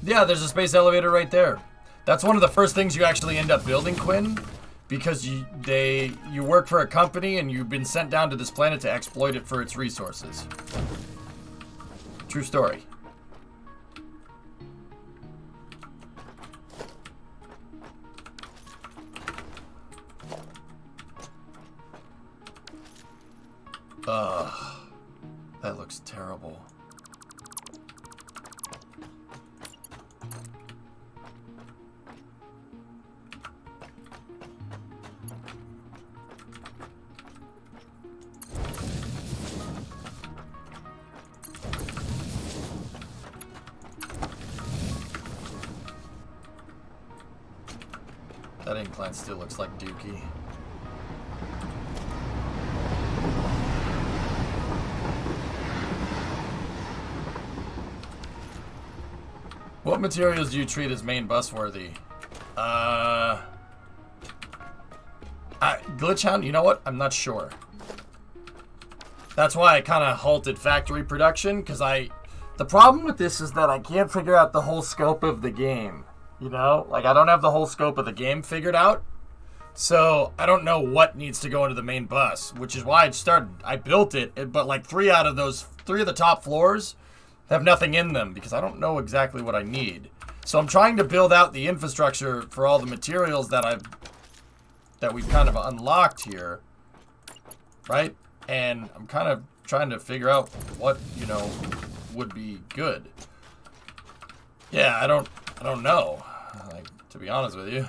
Yeah, there's a space elevator right there. That's one of the first things you actually end up building, Quinn. because you work for a company and you've been sent down to this planet to exploit it for its resources. True story. That looks terrible. That incline still looks like dookie. What materials do you treat as main bus worthy? Glitchhound, you know what? I'm not sure. That's why I kind of halted factory production, because the problem with this is that I can't figure out the whole scope of the game. You know? Like, I don't have the whole scope of the game figured out. So, I don't know what needs to go into the main bus, which is why I built it, but like three of the top floors have nothing in them because I don't know exactly what I need. So I'm trying to build out the infrastructure for all the materials that we've kind of unlocked here, right? And I'm kind of trying to figure out what, you know, would be good. Yeah, I don't know, like, to be honest with you.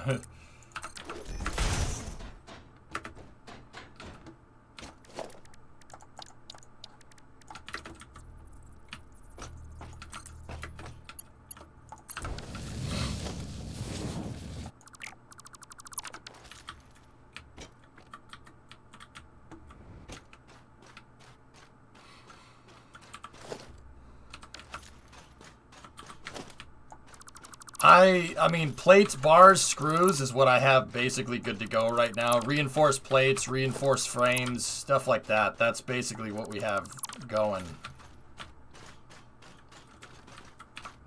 I mean, plates, bars, screws is what I have basically good to go right now. Reinforced plates, reinforced frames, stuff like that. That's basically what we have going.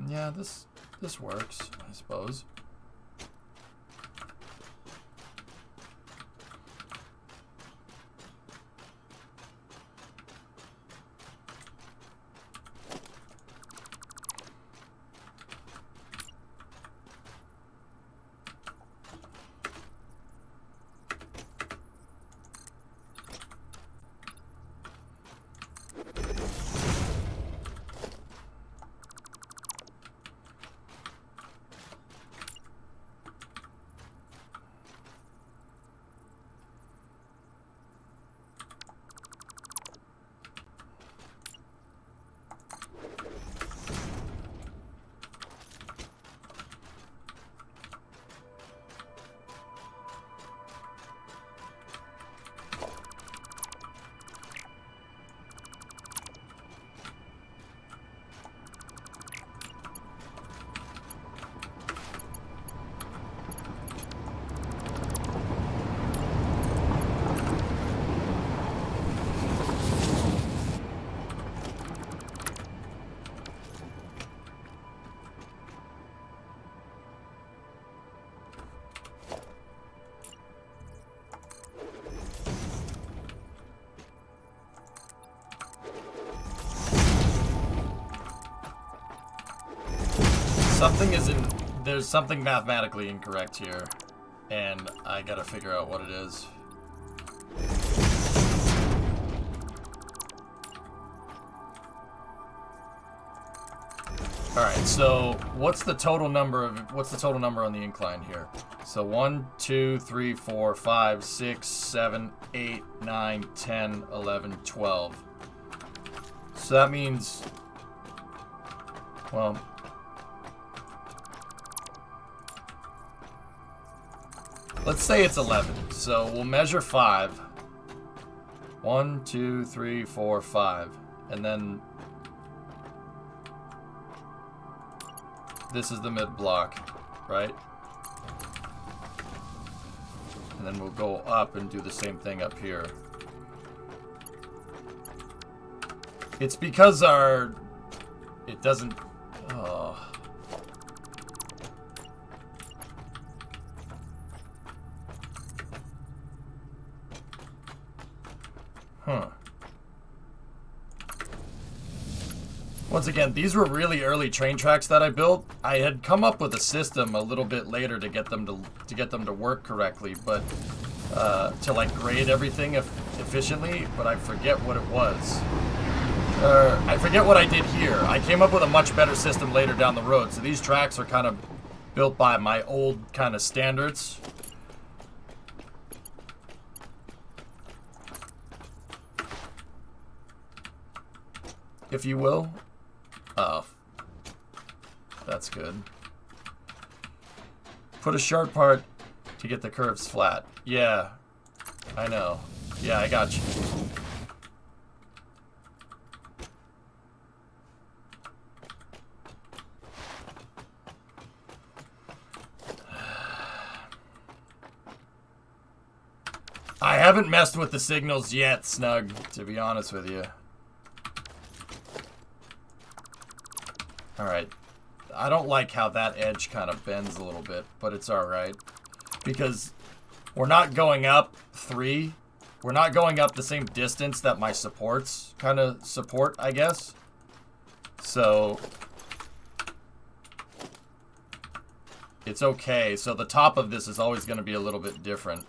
Yeah, this works, I suppose. There's something mathematically incorrect here, and I gotta figure out what it is. Alright, so what's the total number on the incline here? So 1, 2, 3, 4, 5, 6, 7, 8, 9, 10, 11, 12. So that means, well, let's say it's 11. So we'll measure 5. 1, 2, 3, 4, 5. And then this is the mid block, right? And then we'll go up and do the same thing up here. It's because it doesn't, oh. Once again, these were really early train tracks that I built. I had come up with a system a little bit later to get them to work correctly, but to like grade everything efficiently. But I forget what it was. I forget what I did here. I came up with a much better system later down the road. So these tracks are kind of built by my old kind of standards. If you will. Oh. That's good. Put a sharp part to get the curves flat. Yeah. I know. Yeah, I got you. I haven't messed with the signals yet, Snug, to be honest with you. Alright. I don't like how that edge kind of bends a little bit, but it's alright. Because we're not going up 3. We're not going up the same distance that my supports kind of support, I guess. So it's okay. So the top of this is always going to be a little bit different.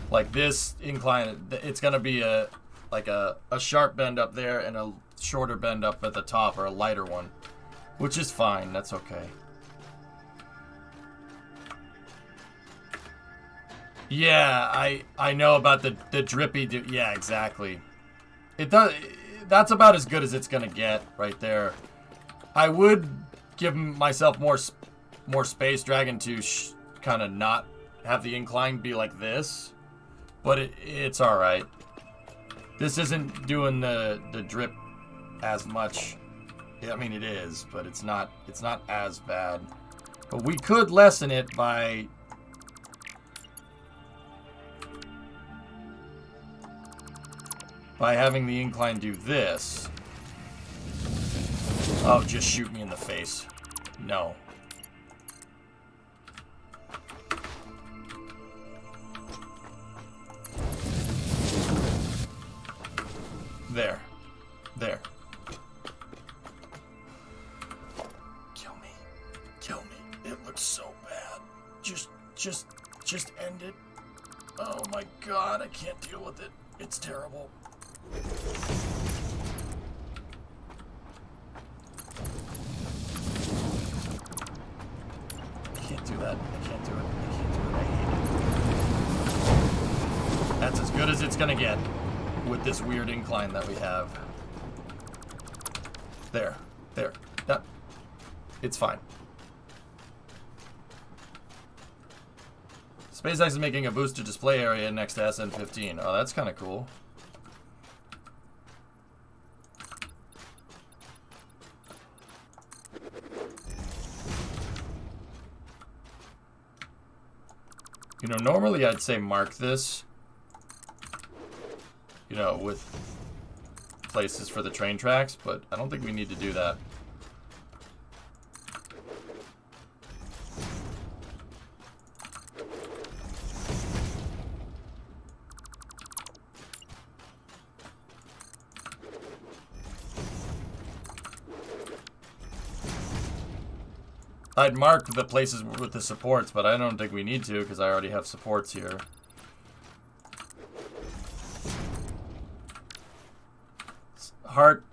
Like this incline, it's going to be a sharp bend up there and a shorter bend up at the top, or a lighter one, which is fine. That's okay. Yeah, I know about the drippy. Yeah, exactly. It does. That's about as good as it's gonna get right there. I would give myself more space, Dragon, to kind of not have the incline be like this, but it's all right. This isn't doing the drip as much. I mean, it is, but it's not as bad. But we could lessen it by having the incline do this. Oh, just shoot me in the face. No. There. There. Kill me. Kill me. It looks so bad. Just end it. Oh my god, I can't deal with it. It's terrible. I can't do that. I can't do it. I can't do it. I hate it. That's as good as it's gonna get with this weird incline that we have. There. There. That. It's fine. SpaceX is making a booster display area next to SN15. Oh, that's kind of cool. You know, normally I'd say mark this, you know, with places for the train tracks, but I don't think we need to do that. I'd mark the places with the supports, but I don't think we need to because I already have supports here. Heart,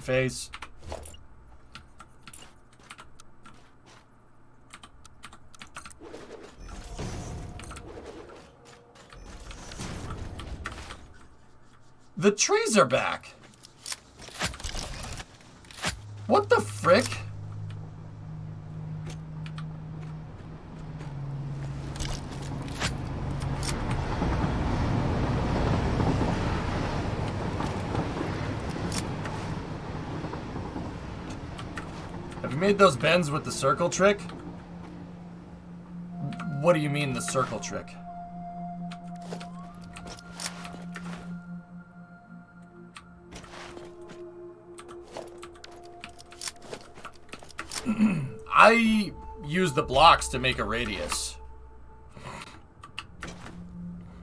face. The trees are back. What the frick? Made those bends with the circle trick? What do you mean the circle trick? I use the blocks to make a radius.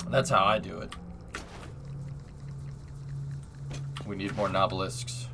That's how I do it. We need more nobelisks.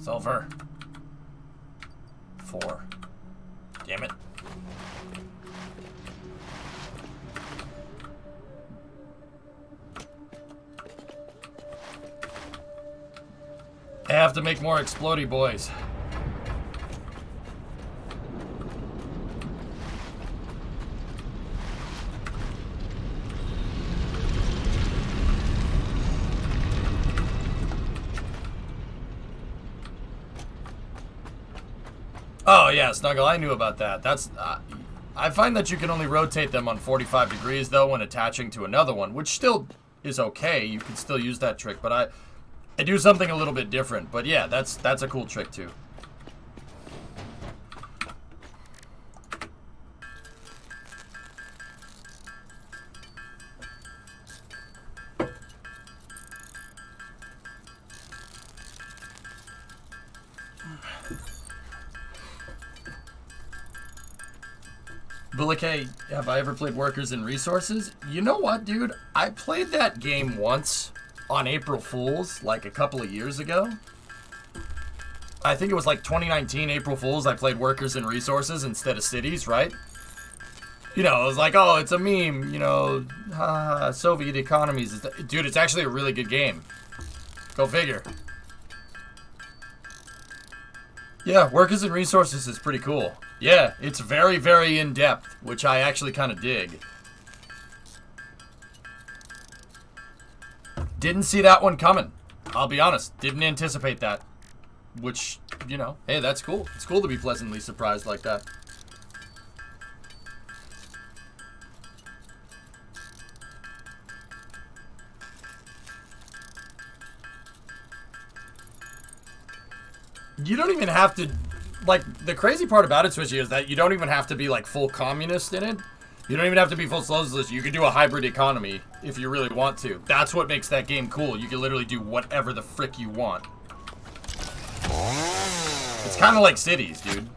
Sulfur. 4. Damn it. I have to make more explodey boys. Oh yeah, Snuggle, I knew about that. That's I find that you can only rotate them on 45 degrees though when attaching to another one, which still is okay. You can still use that trick, but I do something a little bit different. But yeah, that's a cool trick too. Bullick, have I ever played Workers and Resources? You know what, dude? I played that game once on April Fool's, like a couple of years ago. I think it was like 2019 April Fool's. I played Workers and Resources instead of Cities, right? You know, it was like, oh, it's a meme, you know, Soviet economies. Dude, it's actually a really good game. Go figure. Yeah, Workers and Resources is pretty cool. Yeah, it's very, very in-depth, which I actually kind of dig. Didn't see that one coming. I'll be honest. Didn't anticipate that. Which, you know, hey, that's cool. It's cool to be pleasantly surprised like that. You don't even have to, like, the crazy part about it, Swishy, is that you don't even have to be, like, full communist in it. You don't even have to be full socialist. You can do a hybrid economy if you really want to. That's what makes that game cool. You can literally do whatever the frick you want. It's kind of like Cities, dude.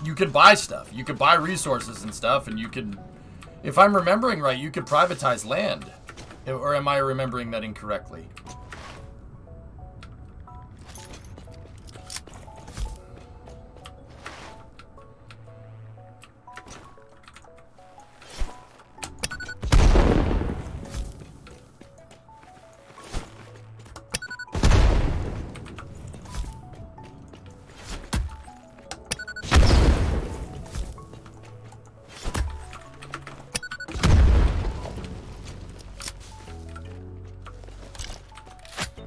You can buy stuff. You can buy resources and stuff, and you can, if I'm remembering right, you could privatize land. Or am I remembering that incorrectly?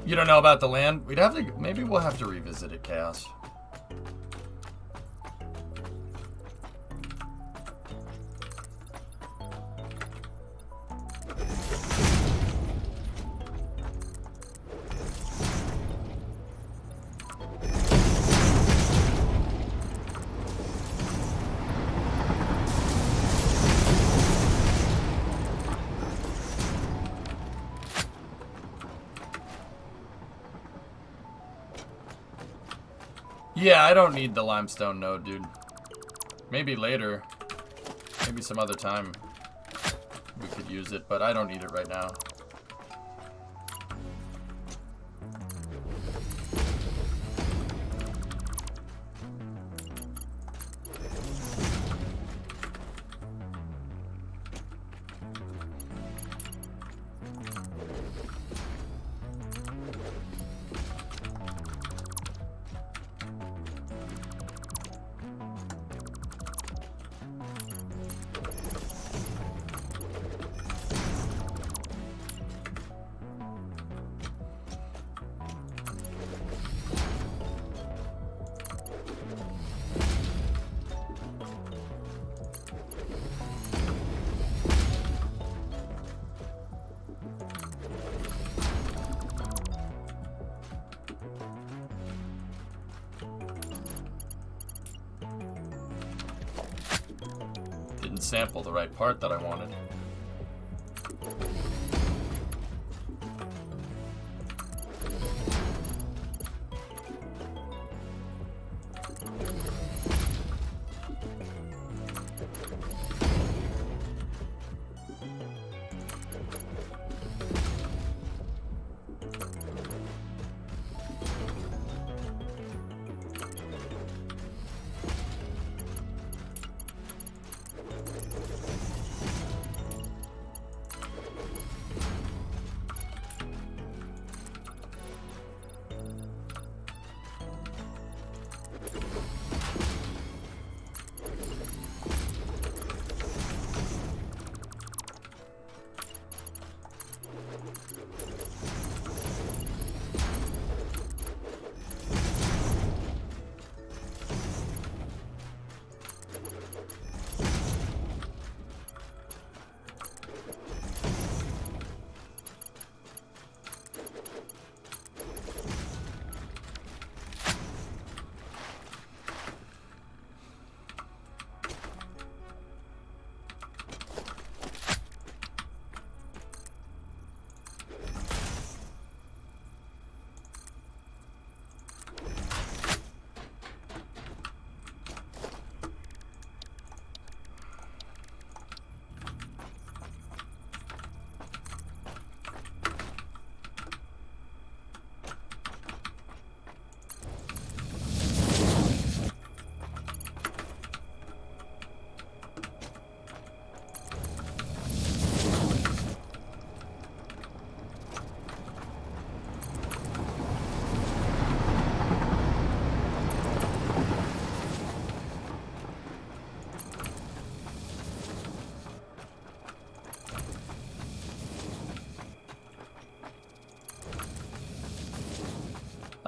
You don't know about the land? We'd have to, maybe we'll have to revisit it, Chaos. Yeah, I don't need the limestone node, dude. Maybe later. Maybe some other time we could use it, but I don't need it right now. didn't sample the right part that I wanted.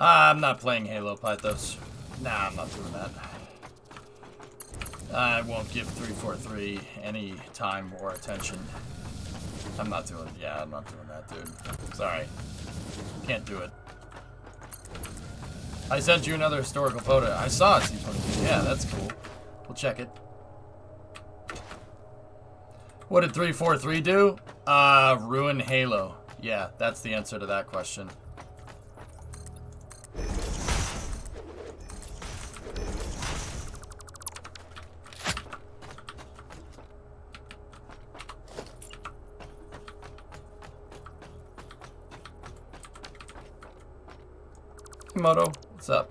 I'm not playing Halo Pythos. Nah, I'm not doing that. I won't give 343 any time or attention. I'm not doing it. Yeah, I'm not doing that, dude. Sorry. Can't do it. I sent you another historical photo. I saw it, C22. Yeah, that's cool. We'll check it. What did 343 do? Ruin Halo. Yeah, that's the answer to that question. Moto, what's up?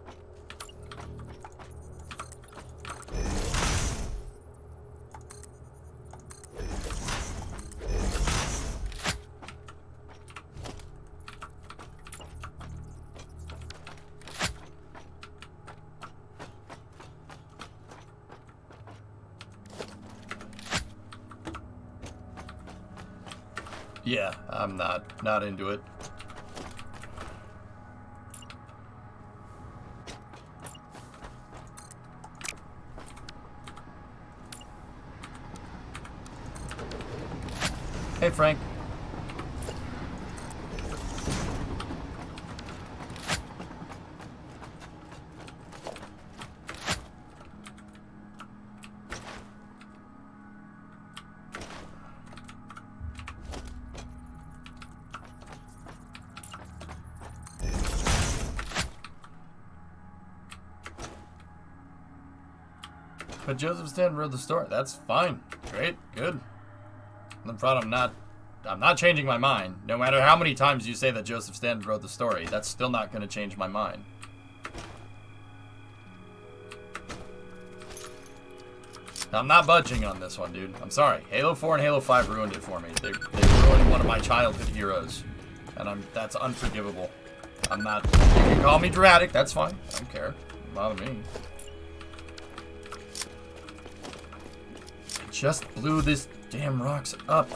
Yeah, I'm not into it. Hey, Frank. But Joseph Stan wrote the story. That's fine. Great. Good. I'm proud I'm not changing my mind. No matter how many times you say that Joseph Stan wrote the story, that's still not going to change my mind. I'm not budging on this one, dude. I'm sorry. Halo 4 and Halo 5 ruined it for me. They ruined one of my childhood heroes. And that's unforgivable. I'm not... You can call me dramatic. That's fine. I don't care. Doesn't bother me. I just blew this damn rocks up.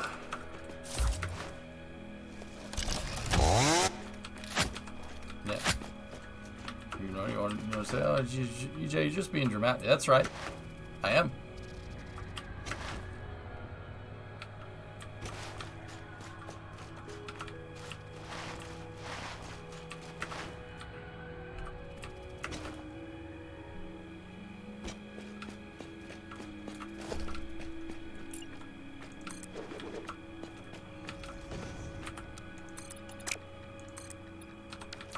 Yeah. You want to say, oh, EJ, you're just being dramatic. That's right. I am.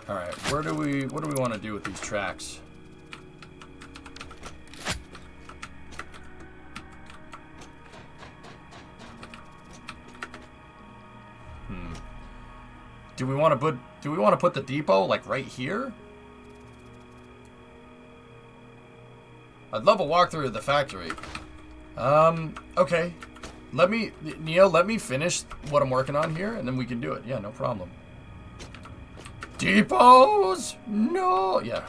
All right, what do we want to do with these tracks? Do we want to put the depot like right here? I'd love a walkthrough of the factory. Okay. Neil, let me finish what I'm working on here, and then we can do it. Yeah, no problem. Depots? No. Yeah.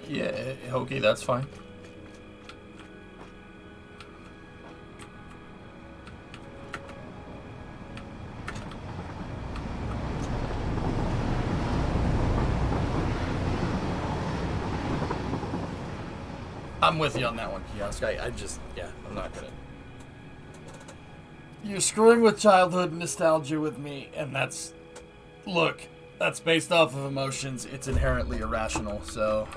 Yeah, okay, that's fine. I'm with you on that one, Kiosk. I just, yeah, I'm not gonna. You're screwing with childhood nostalgia with me, and that's, look, that's based off of emotions. It's inherently irrational, so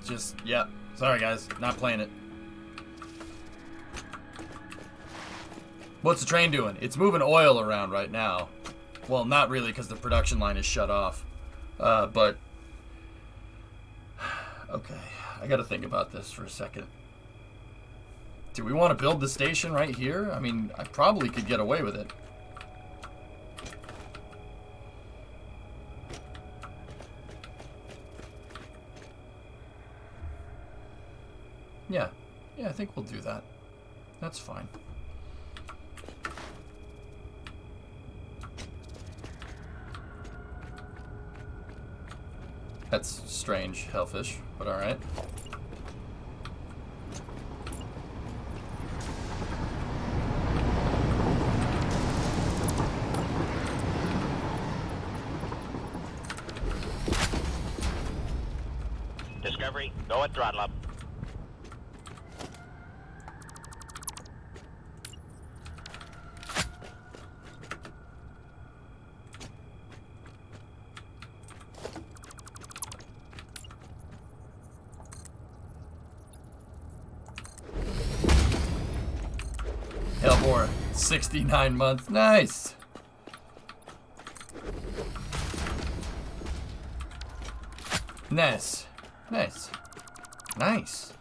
just, yeah. Sorry, guys, not playing it. What's the train doing? It's moving oil around right now. Well, not really, because the production line is shut off. But okay, I got to think about this for a second. Do we want to build the station right here? I mean, I probably could get away with it. Yeah, I think we'll do that. That's fine. That's strange, Hellfish, but alright. Discovery, go at throttle up. Hellbore, 69 months. Nice. Nice. Nice. Nice.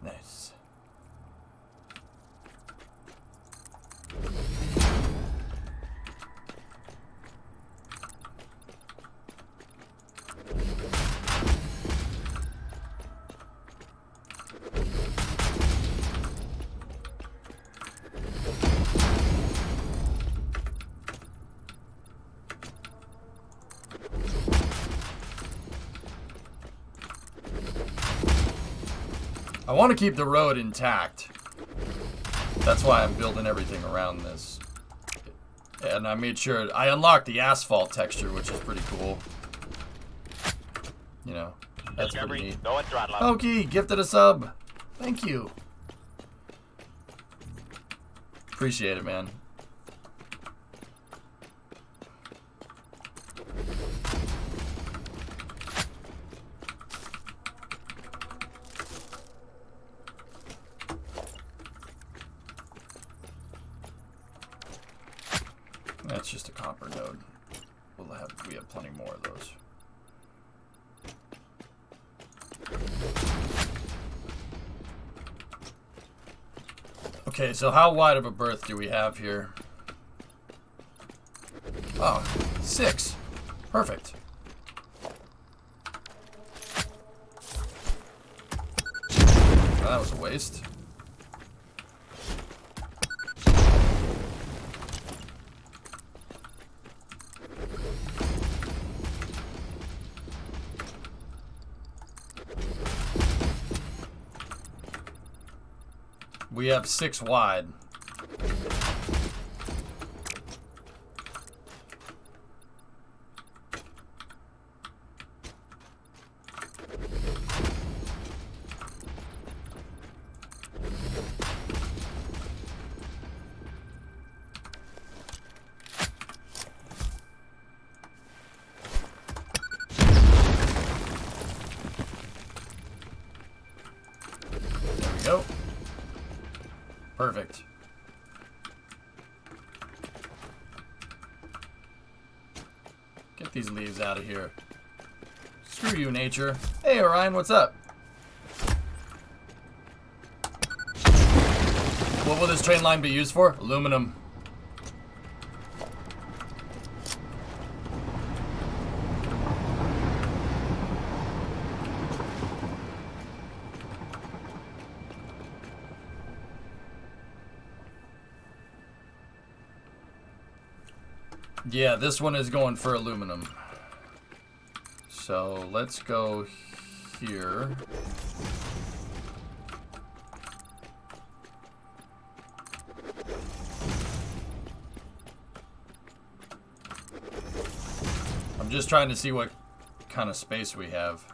Nice. I want to keep the road intact. That's why I'm building everything around this. And I made sure I unlocked the asphalt texture, which is pretty cool. You know, that's pretty neat. Go at throttle up. Pokey, gifted a sub. Thank you. Appreciate it, man. That's just a copper node. We have plenty more of those. Okay, so how wide of a berth do we have here? Oh, 6. Perfect. Well, that was a waste. We have 6 wide. Go. Perfect. Get these leaves out of here. Screw you, nature. Hey, Orion, what's up? What will this train line be used for? Aluminum. Yeah, this one is going for aluminum. So let's go here. I'm just trying to see what kind of space we have.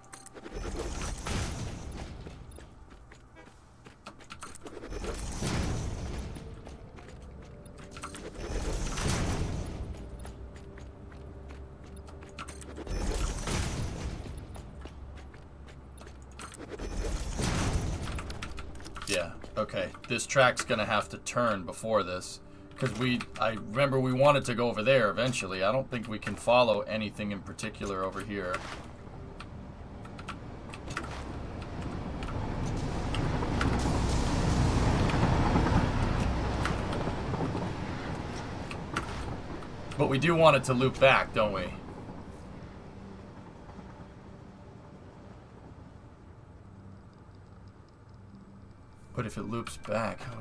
Yeah, okay. This track's gonna have to turn before this. Because I remember we wanted to go over there eventually. I don't think we can follow anything in particular over here. But we do want it to loop back, don't we? But if it loops back, how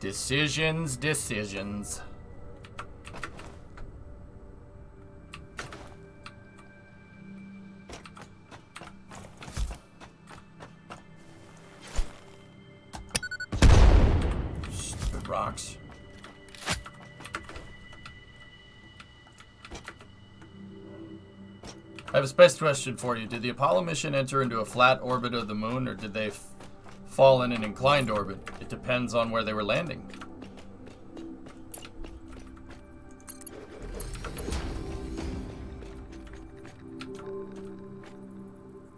Decisions, decisions. Stupid rocks. I have a space question for you. Did the Apollo mission enter into a flat orbit of the moon, or did they fall in an inclined orbit? It depends on where they were landing.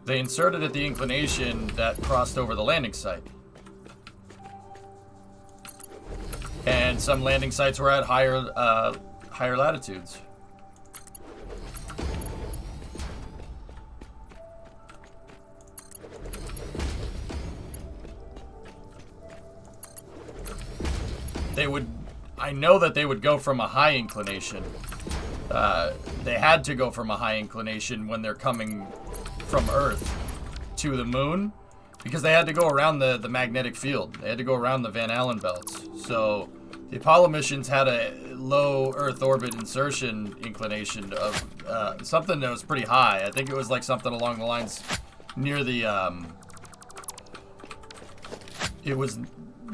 They inserted at the inclination that crossed over the landing site. And some landing sites were at higher latitudes. I know that they would go from a high inclination. They had to go from a high inclination when they're coming from Earth to the moon, because they had to go around the magnetic field. They had to go around the Van Allen belts. So the Apollo missions had a low Earth orbit insertion inclination of something that was pretty high. I think it was like something along the lines near the it was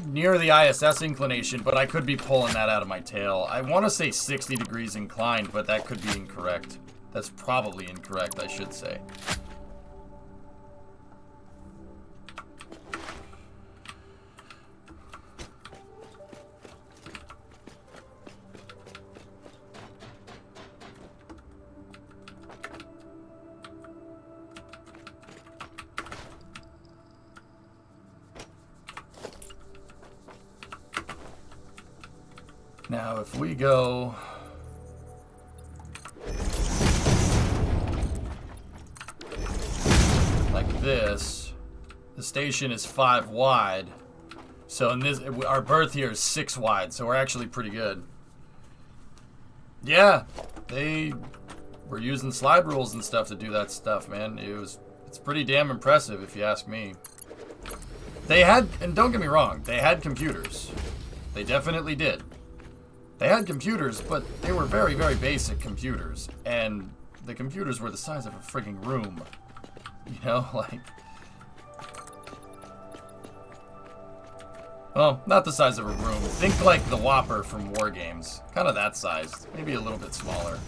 near the ISS inclination, but I could be pulling that out of my tail. I want to say 60 degrees inclined, but that could be incorrect. That's probably incorrect, I should say. Now, if we go like this, the station is 5 wide. So in this, our berth here is 6 wide, so we're actually pretty good. Yeah, they were using slide rules and stuff to do that stuff, man. It's pretty damn impressive if you ask me. They had, and don't get me wrong, they had computers. They definitely did. They had computers, but they were very, very basic computers. And the computers were the size of a frigging room. You know, like... Well, not the size of a room. Think like the Whopper from War Games. Kind of that size. Maybe a little bit smaller.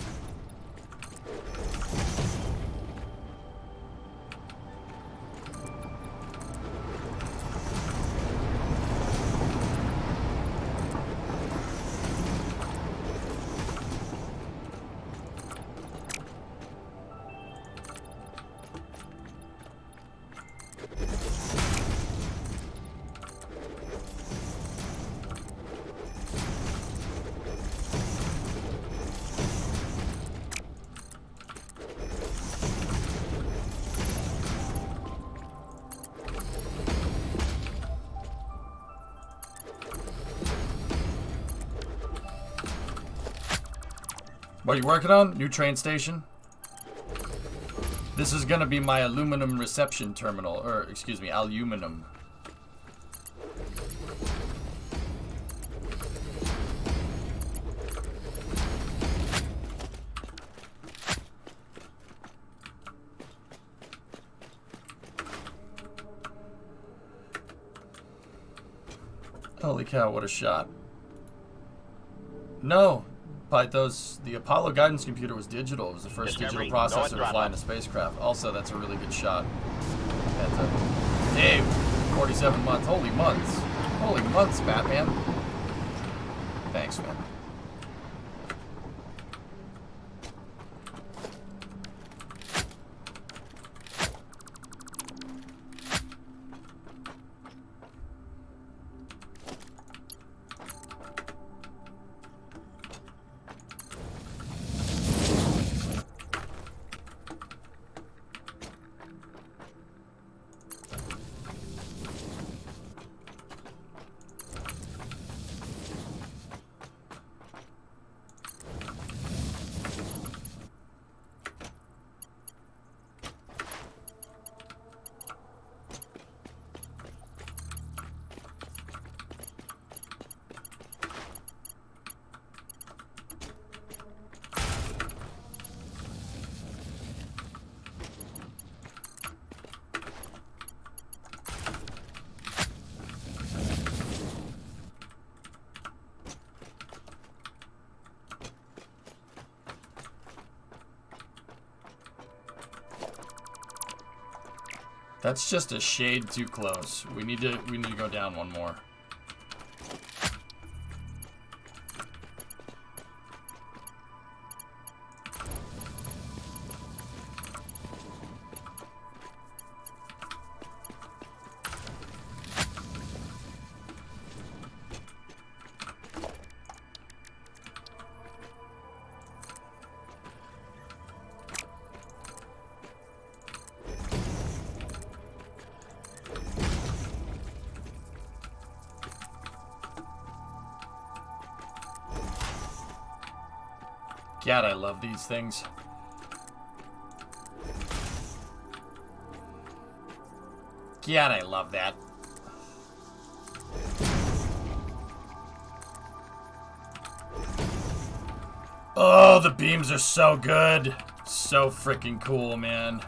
What are you working on? New train station? This is gonna be my aluminum reception terminal, or excuse me, aluminum. Holy cow, what a shot. No. Pythos, the Apollo guidance computer was digital. It was the first digital processor to fly in a spacecraft. Also, that's a really good shot. Dave, 47 months. Holy months. Holy months, Batman. Thanks, man. That's just a shade too close. We need to go down one more. God, I love these things. God, I love that. Oh, the beams are so good. So freaking cool, man.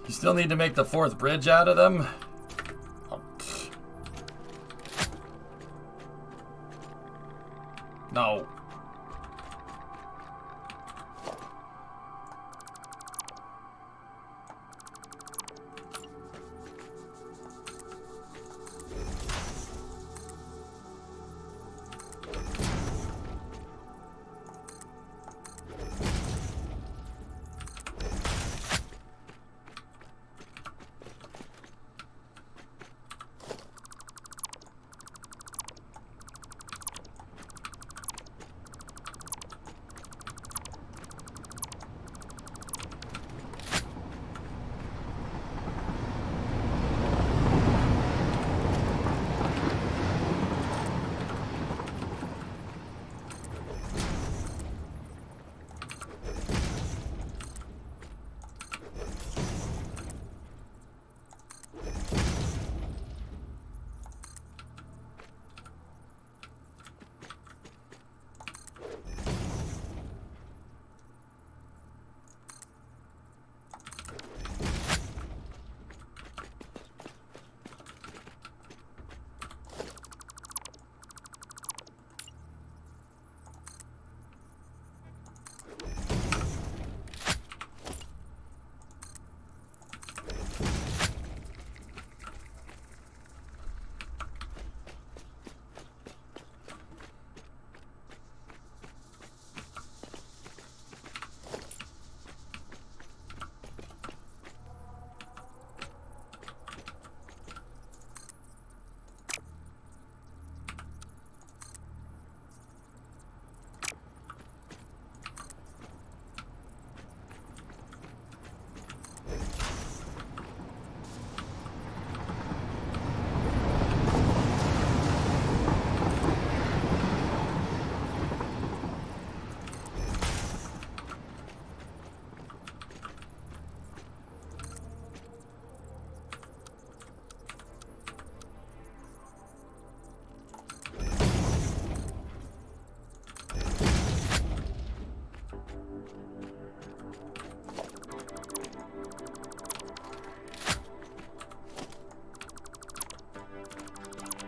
You still need to make the fourth bridge out of them? Oh, no.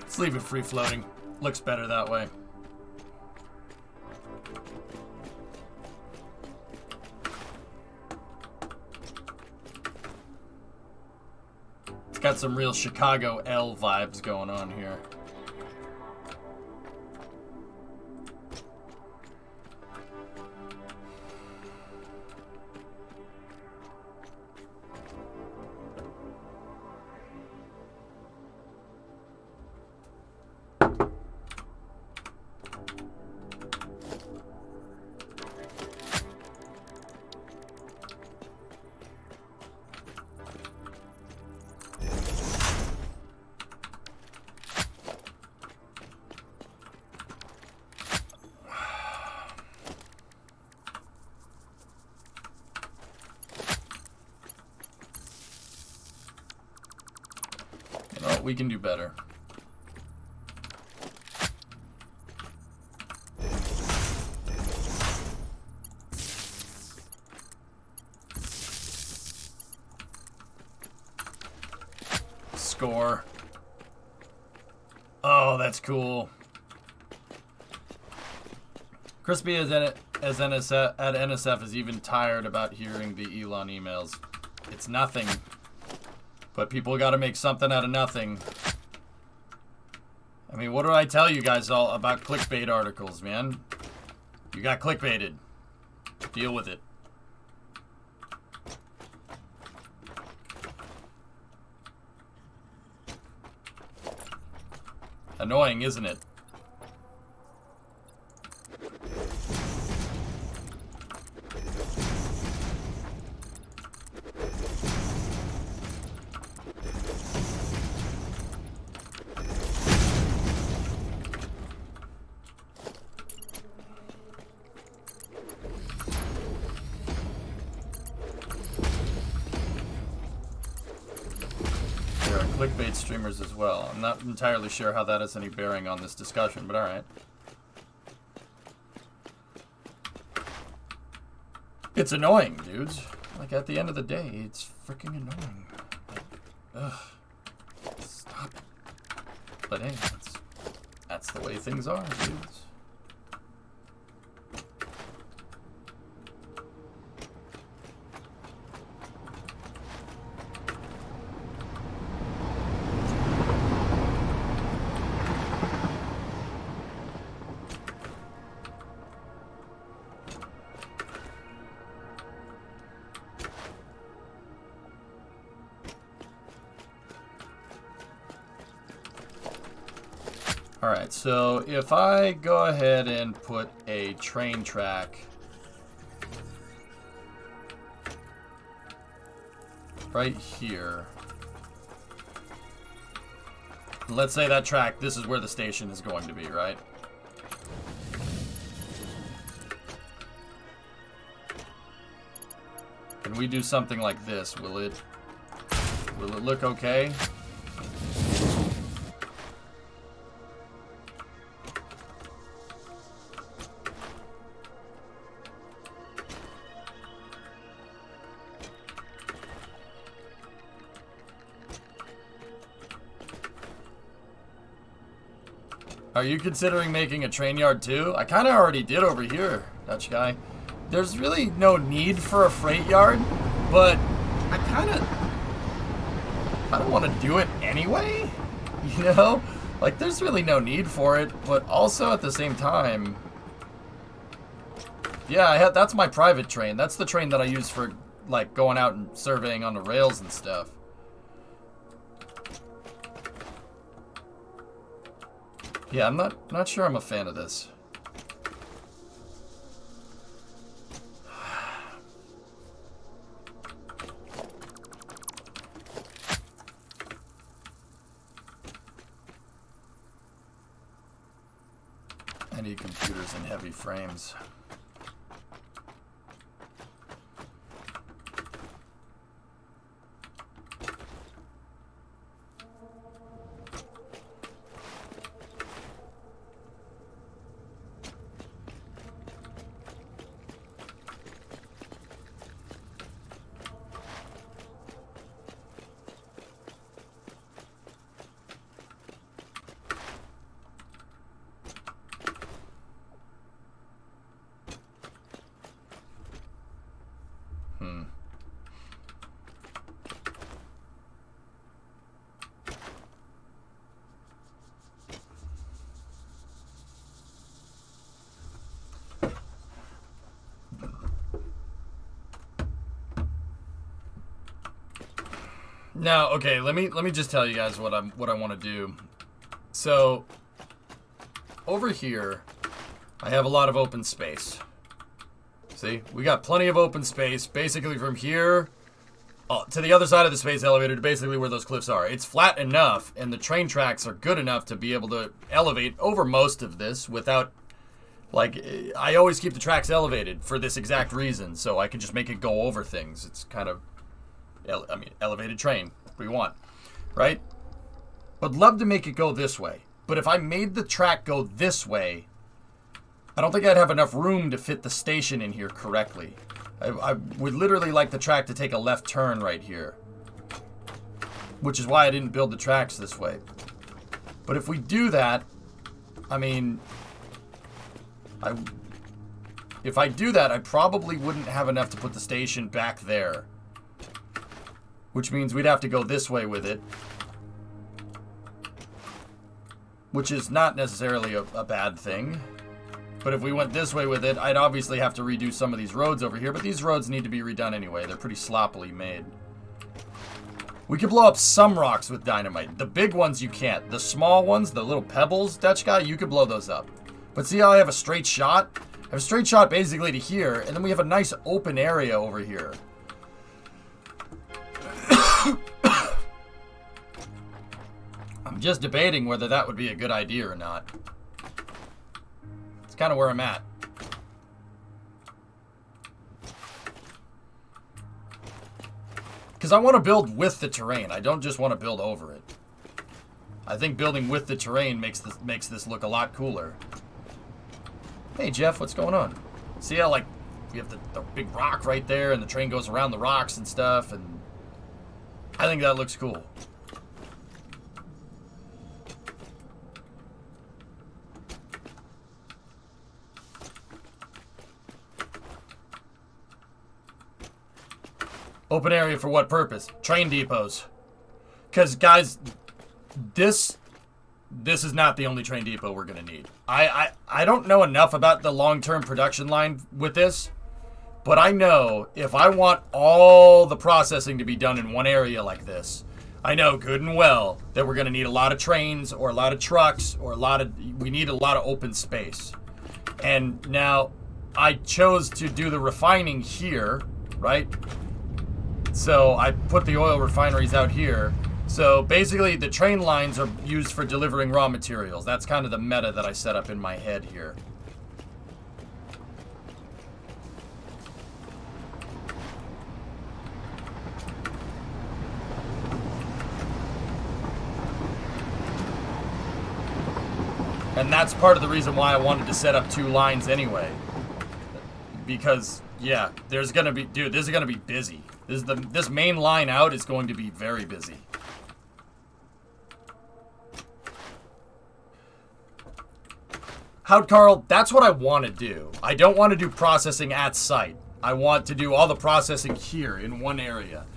Let's leave it free floating. Looks better that way. It's got some real Chicago L vibes going on here. We can do better. Score. Oh, that's cool. Crispy as NSF, at NSF is even tired about hearing the Elon emails. It's nothing. But people got to make something out of nothing. I mean, what do I tell you guys all about clickbait articles, man? You got clickbaited. Deal with it. Annoying, isn't it? Clickbait streamers as well. I'm not entirely sure how that has any bearing on this discussion, but alright. It's annoying, dudes. Like, at the end of the day, it's freaking annoying. Like, ugh. Stop it. But hey, that's the way things are, dudes. Alright, so if I go ahead and put a train track right here. Let's say that track, this is where the station is going to be, right? Can we do something like this? Will it look okay? Are you considering making a train yard too? I kind of already did over here, Dutch guy. There's really no need for a freight yard, but I kind of want to do it anyway, you know? Like, there's really no need for it, but also at the same time, yeah, that's my private train. That's the train that I use for, like, going out and surveying on the rails and stuff. Yeah, I'm not sure I'm a fan of this. I need computers and heavy frames. Now, okay, let me just tell you guys what I want to do. So, over here, I have a lot of open space. See, we got plenty of open space, basically from here to the other side of the space elevator to basically where those cliffs are. It's flat enough, and the train tracks are good enough to be able to elevate over most of this without, like, I always keep the tracks elevated for this exact reason, so I can just make it go over things. It's kind of, elevated train, we want, right? I'd love to make it go this way, but if I made the track go this way, I don't think I'd have enough room to fit the station in here correctly. I would literally like the track to take a left turn right here, which is why I didn't build the tracks this way. But if we do that, I mean, if I do that, I probably wouldn't have enough to put the station back there, which means we'd have to go this way with it, which is not necessarily a bad thing. But if we went this way with it, I'd obviously have to redo some of these roads over here. But these roads need to be redone anyway. They're pretty sloppily made. We could blow up some rocks with dynamite. The big ones you can't. The small ones, the little pebbles, Dutch guy, you could blow those up. But see how I have a straight shot? I have a straight shot basically to here. And then we have a nice open area over here. I'm just debating whether that would be a good idea or not. Kind of where I'm at. Because I want to build with the terrain. I don't just want to build over it. I think building with the terrain makes this look a lot cooler. Hey Jeff, what's going on? See how, like, we have the big rock right there and the train goes around the rocks and stuff, and I think that looks cool. Open area for what purpose? Train depots. Because, guys, this is not the only train depot we're going to need. I don't know enough about the long-term production line with this, but I know if I want all the processing to be done in one area like this, I know good and well that we're going to need a lot of trains or a lot of trucks or we need a lot of open space. And now, I chose to do the refining here, right? So I put the oil refineries out here. So basically the train lines are used for delivering raw materials. That's kind of the meta that I set up in my head here. And that's part of the reason why I wanted to set up two lines anyway. Because, yeah, there's gonna be, dude, this is gonna be busy. This main line out is going to be very busy. Howd Carl, that's what I want to do. I don't want to do processing at site. I want to do all the processing here in one area.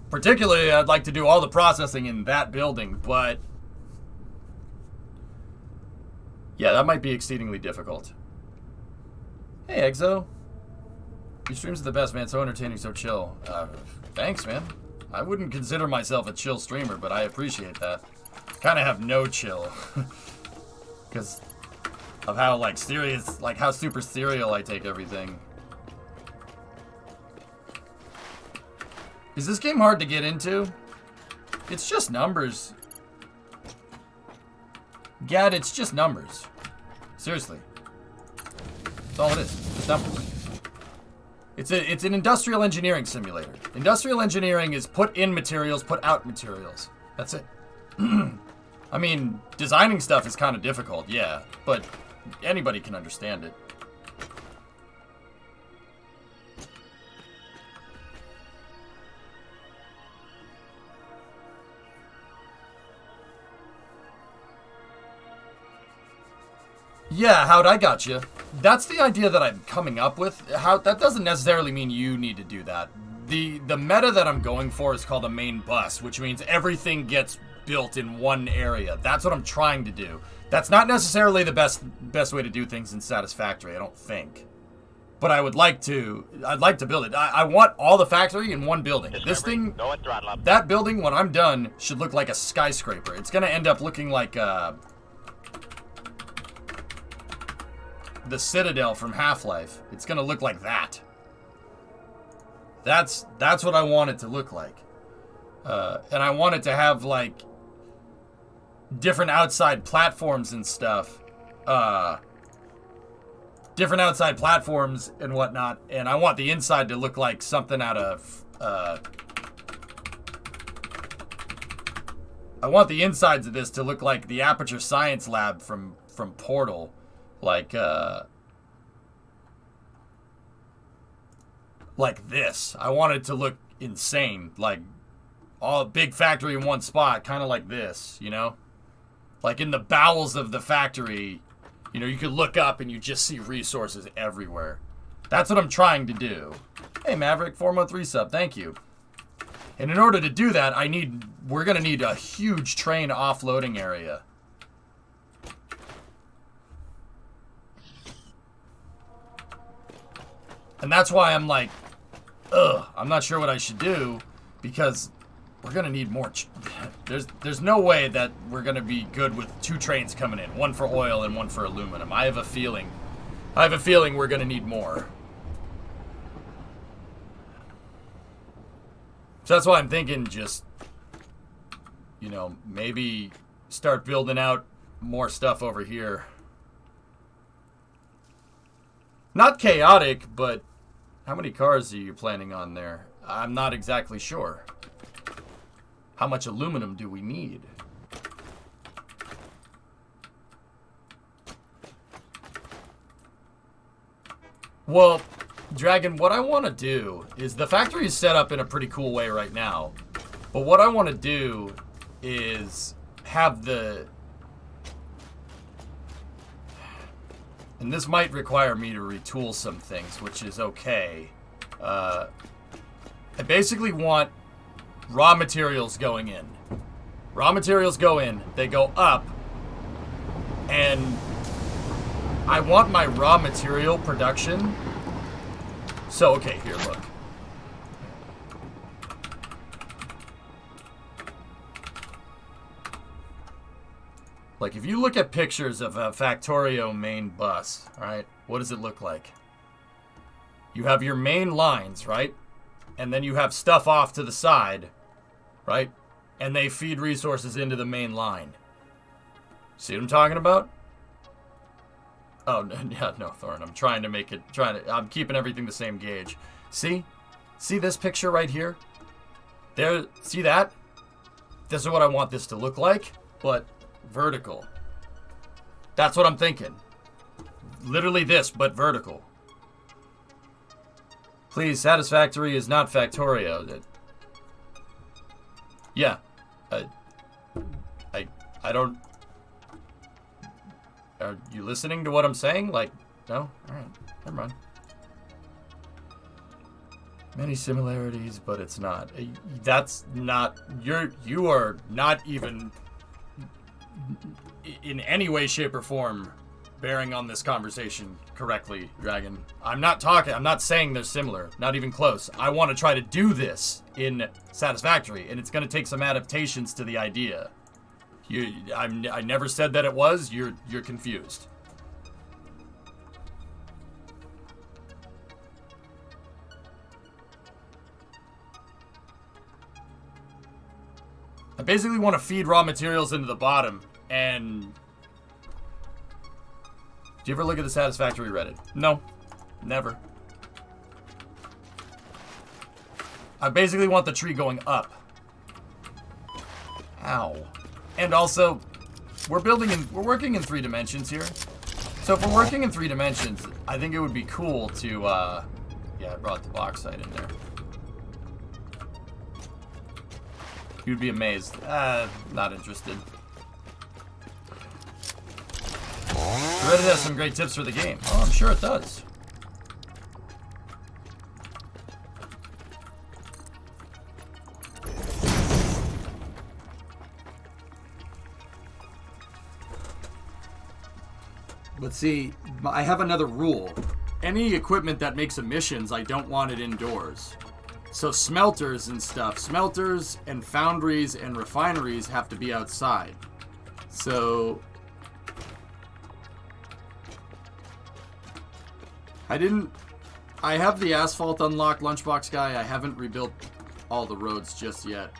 Particularly, I'd like to do all the processing in that building, but yeah, that might be exceedingly difficult. Hey, Exo. Your streams are the best, man. So entertaining, so chill. Thanks, man. I wouldn't consider myself a chill streamer, but I appreciate that. Kind of have no chill. Because of how, like, serious, like, how super serial I take everything. Is this game hard to get into? It's just numbers. Gad, it's just numbers. Seriously. That's all it is. Just numbers. It's an industrial engineering simulator. Industrial engineering is put in materials, put out materials. That's it. I mean, designing stuff is kind of difficult, yeah, but anybody can understand it. Yeah, Howd, I got you. That's the idea that I'm coming up with. Howd, that doesn't necessarily mean you need to do that. The meta that I'm going for is called a main bus, which means everything gets built in one area. That's what I'm trying to do. That's not necessarily the best way to do things in Satisfactory, I don't think. but I'd like to build it. I want all the factory in one building. Discovery, This thing, go at throttle up. that building, when I'm done, should look like a skyscraper. It's going to end up looking like the Citadel from Half-Life. It's going to look like that. That's what I want it to look like. And I want it to have, like, different outside platforms and stuff. Different outside platforms and whatnot. And I want the inside to look like something out of... I want the insides of this to look like the Aperture Science Lab from Portal. Like this. I want it to look insane. Like, all big factory in one spot, kind of like this, you know? Like in the bowels of the factory, you know, you could look up and you just see resources everywhere. That's what I'm trying to do. Hey, Maverick, 413 sub, thank you. And in order to do that, we're going to need a huge train offloading area. And that's why I'm like, I'm not sure what I should do, because we're going to need more. There's no way that we're going to be good with two trains coming in, one for oil and one for aluminum. I have a feeling we're going to need more. So that's why I'm thinking just, you know, maybe start building out more stuff over here. Not chaotic, but how many cars are you planning on there? I'm not exactly sure. How much aluminum do we need? Well, Dragon, what I want to do is the factory is set up in a pretty cool way right now. But what I want to do is have the... And this might require me to retool some things, which is okay. I basically want raw materials going in. Raw materials go in, they go up, and I want my raw material production. So, okay, here, look. Like, if you look at pictures of a Factorio main bus, right, what does it look like? You have your main lines, right? And then you have stuff off to the side, right? And they feed resources into the main line. See what I'm talking about? Oh, yeah, no, Thorn. I'm trying to make it, I'm keeping everything the same gauge. See? See this picture right here? There, see that? This is what I want this to look like, but vertical. That's what I'm thinking. Literally this, but vertical. Please, Satisfactory is not Factorio. Yeah. I don't... Are you listening to what I'm saying? Like, no? Alright. Never mind. Many similarities, but it's not. That's not... You are not even... in any way, shape, or form bearing on this conversation correctly, Dragon. I'm not saying they're similar. Not even close. I want to try to do this in Satisfactory, and it's going to take some adaptations to the idea. I never said that it was. You're confused. I basically want to feed raw materials into the bottom, and... Do you ever look at the Satisfactory Reddit? No. Never. I basically want the tree going up. Ow. And also, we're working in 3 dimensions here. So if we're working in 3 dimensions, I think it would be cool to, yeah, I brought the bauxite in there. You'd be amazed. Not interested. Reddit has some great tips for the game. Oh, I'm sure it does. But see, I have another rule. any equipment that makes emissions, I don't want it indoors. So smelters and stuff, smelters and foundries and refineries have to be outside. So I have the asphalt unlocked, Lunchbox Guy. I haven't rebuilt all the roads just yet.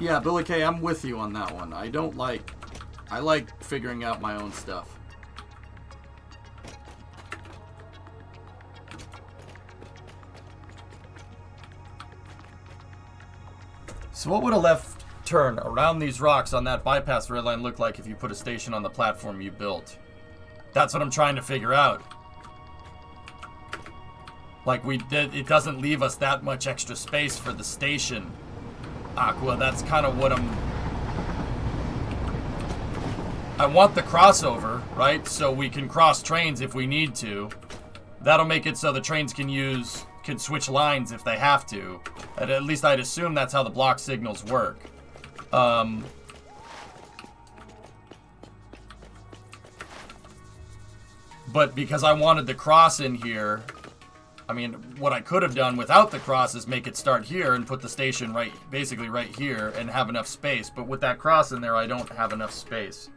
Yeah, Billy K, I'm with you on that one. I like figuring out my own stuff. So what would a left turn around these rocks on that bypass red line look like if you put a station on the platform you built? That's what I'm trying to figure out. Like, it doesn't leave us that much extra space for the station. Aqua, that's kind of what I want the crossover, right? So we can cross trains if we need to. That'll make it so the trains can switch lines if they have to. At least I'd assume that's how the block signals work. But because I wanted the cross in here, I mean, what I could have done without the cross is make it start here and put the station basically right here and have enough space. But with that cross in there, I don't have enough space.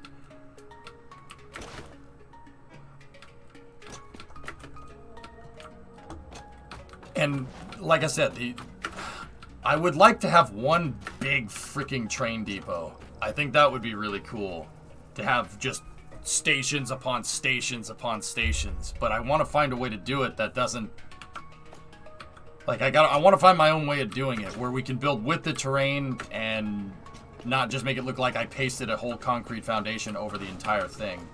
And like I said, I would like to have one big freaking train depot. I think that would be really cool to have just stations upon stations upon stations. But I want to find a way to do it that doesn't... Like, I want to find my own way of doing it where we can build with the terrain and not just make it look like I pasted a whole concrete foundation over the entire thing.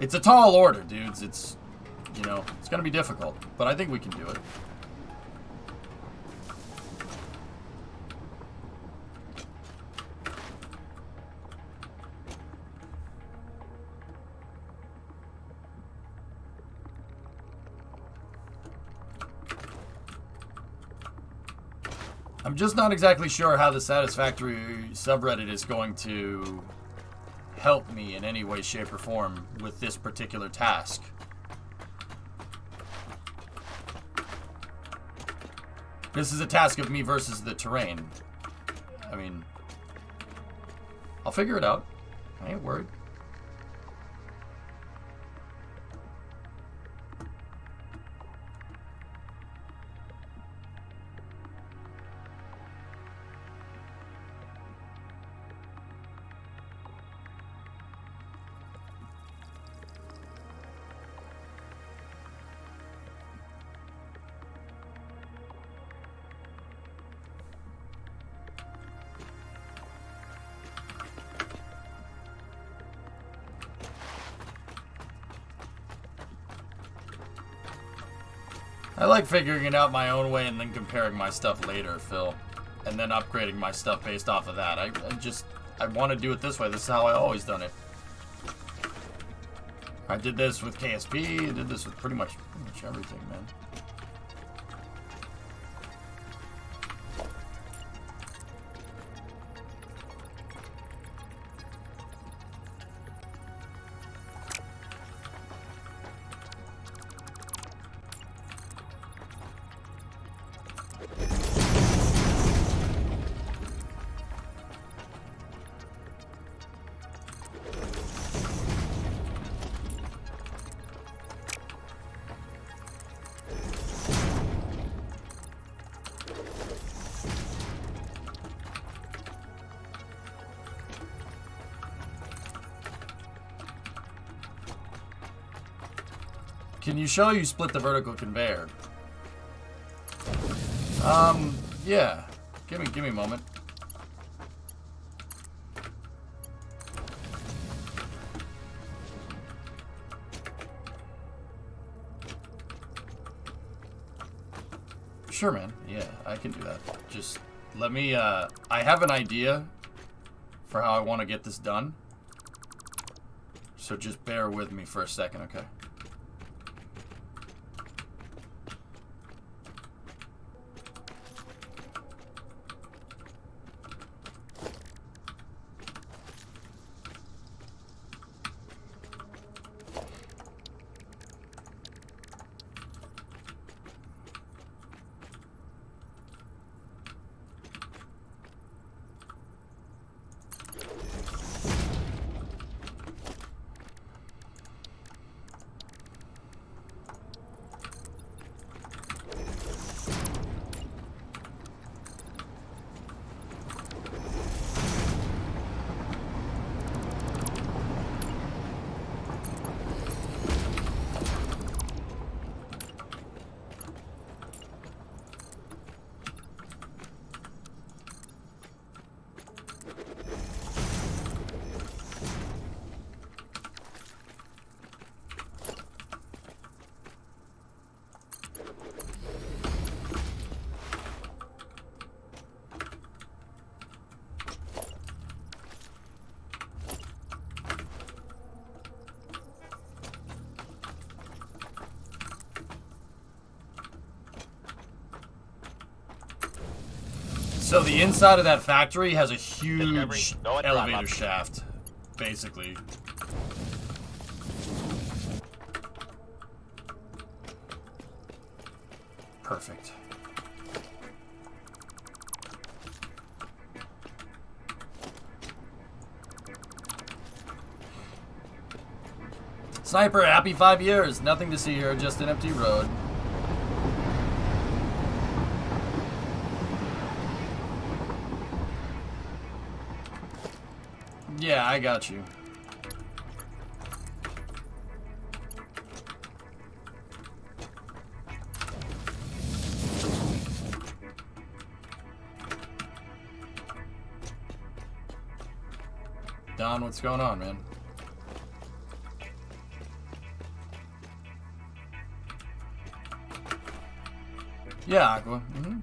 It's a tall order, dudes. It's, you know, it's going to be difficult, but I think we can do it. I'm just not exactly sure how the Satisfactory subreddit is going to help me in any way, shape, or form with this particular task. This is a task of me versus the terrain. I mean, I'll figure it out. I ain't worried. I like figuring it out my own way and then comparing my stuff later, Phil. And then upgrading my stuff based off of that. I want to do it this way. This is how I always done it. I did this with KSP. I did this with pretty much everything, man. Can you show you split the vertical conveyor? Yeah. Give me a moment. Sure, man. Yeah, I can do that. Just let me, I have an idea for how I want to get this done. So just bear with me for a second, okay? So the inside of that factory has a huge Discovery, go and elevator drive up. shaft, basically. Perfect. Sniper, happy 5 years. Nothing to see here, just an empty road. Yeah, I got you. Don, what's going on, man? Yeah, Aqua. Mm-hmm.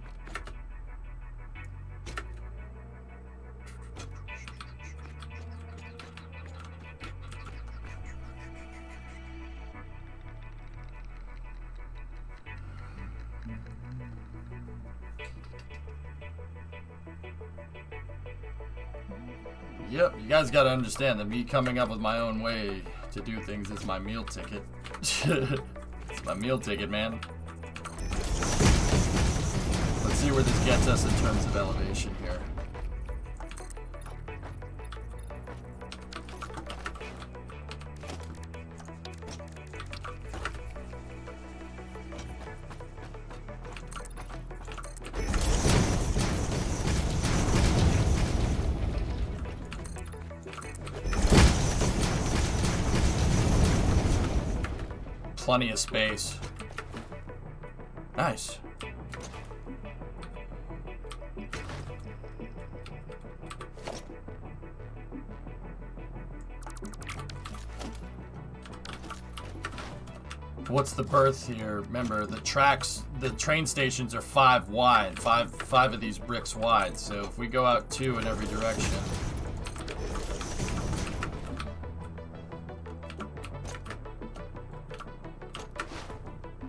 Yep, you guys gotta understand that me coming up with my own way to do things is my meal ticket. It's my meal ticket, man. Let's see where this gets us in terms of elevation here. Plenty of space. Nice. What's the berth here? Remember, the tracks, the train stations are 5 wide, five of these bricks wide. So if we go out 2 in every direction.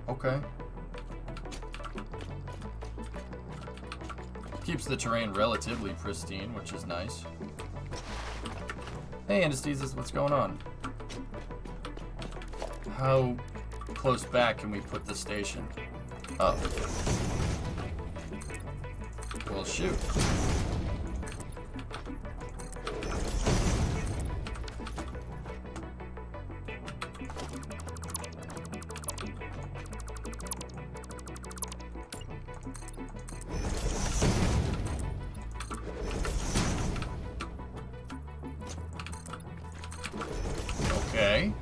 Okay. Keeps the terrain relatively pristine, which is nice. Hey, Anesthesis, what's going on? How close back can we put the station? Oh. Well, shoot. Okay.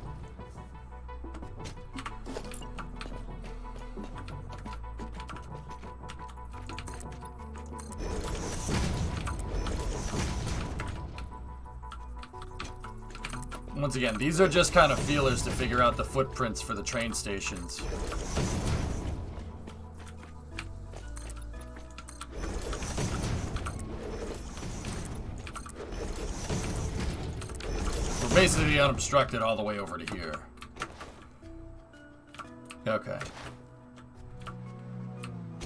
Once again, these are just kind of feelers to figure out the footprints for the train stations. We're basically unobstructed all the way over to here. Okay.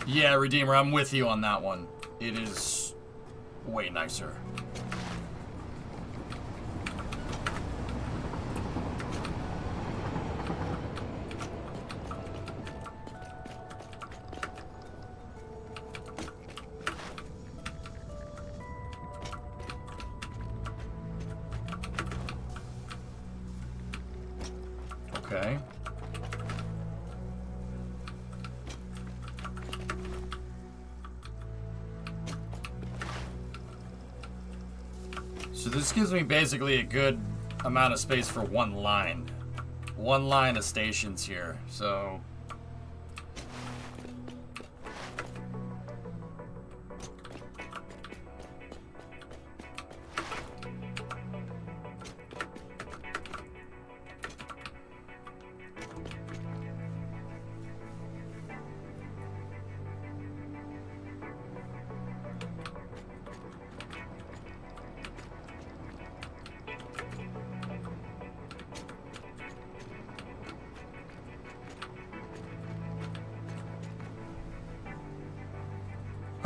Yeah, Redeemer, I'm with you on that one. It is way nicer. Okay. So this gives me basically a good amount of space for one line. One line of stations here, so...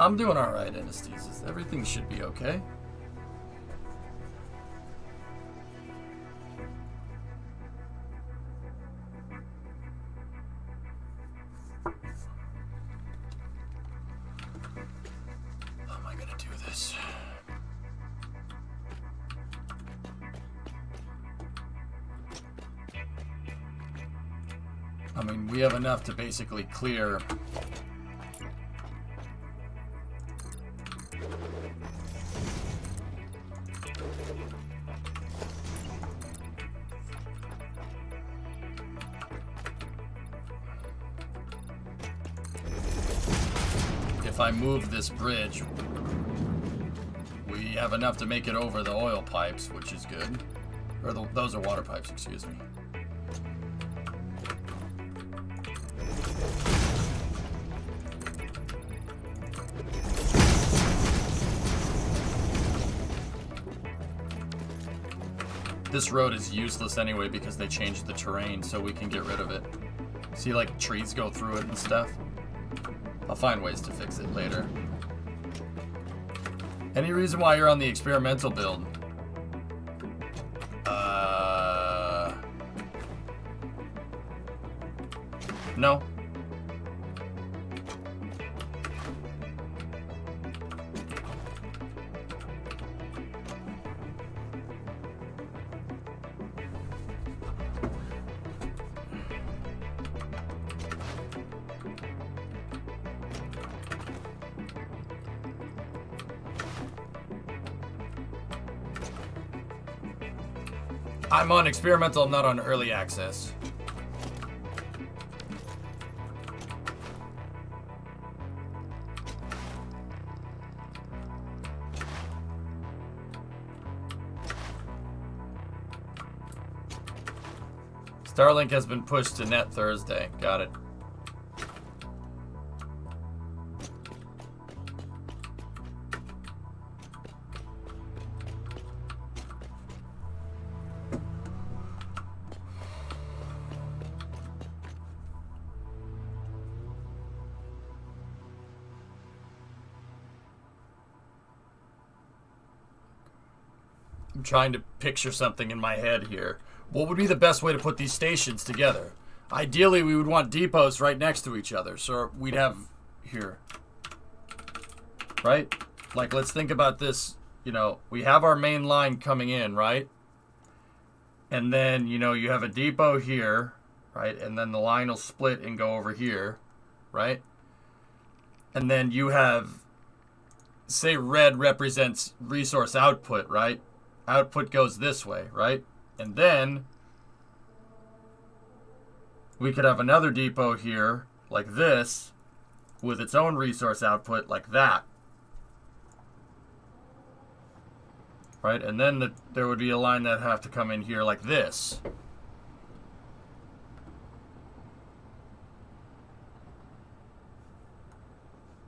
I'm doing alright, Anesthesis. Everything should be okay. How am I gonna do this? I mean, we have enough to basically clear. If I move this bridge, we have enough to make it over the oil pipes, which is good. Or those are water pipes, excuse me. This road is useless anyway because they changed the terrain, so we can get rid of it. See, like, trees go through it and stuff? I'll find ways to fix it later. Any reason why you're on the experimental build? No. I'm on experimental, I'm not on early access. Starlink has been pushed to net Thursday. Got it. I'm trying to picture something in my head here. What would be the best way to put these stations together? Ideally, we would want depots right next to each other. So we'd have here. Right? Like, let's think about this. You know, we have our main line coming in, right? And then, you know, you have a depot here, right? And then the line will split and go over here, right? And then you have, say red represents resource output, right? Output goes this way, right? And then we could have another depot here, like this, with its own resource output, like that. Right? And then there would be a line that would have to come in here like this.